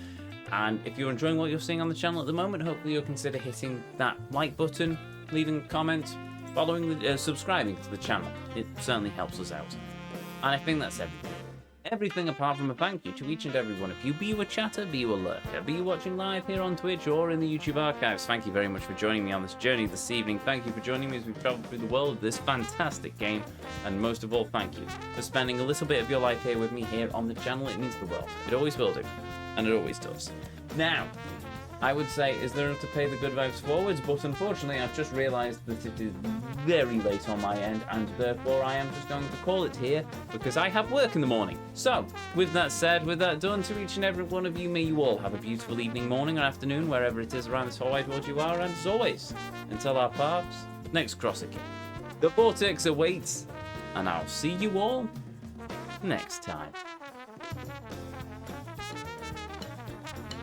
Speaker 1: And if you're enjoying what you're seeing on the channel at the moment, hopefully you'll consider hitting that like button, leaving a comment, following the subscribing to the channel. It certainly helps us out. And I think that's everything. Everything apart from a thank you to each and every one of you. Be you a chatter, be you a lurker, be you watching live here on Twitch or in the YouTube archives. Thank you very much for joining me on this journey this evening. Thank you for joining me as we travel through the world of this fantastic game. And most of all, thank you for spending a little bit of your life here with me here on the channel. It means the world. It always will do. And it always does. Now, I would say, is there enough to pay the good vibes forwards? But unfortunately, I've just realised that it is very late on my end, and therefore I am just going to call it here, because I have work in the morning. So, with that said, with that done, to each and every one of you, may you all have a beautiful evening, morning, or afternoon, wherever it is around this whole wide world you are, and as always, until our paths next cross again, the Vortex awaits, and I'll see you all next time.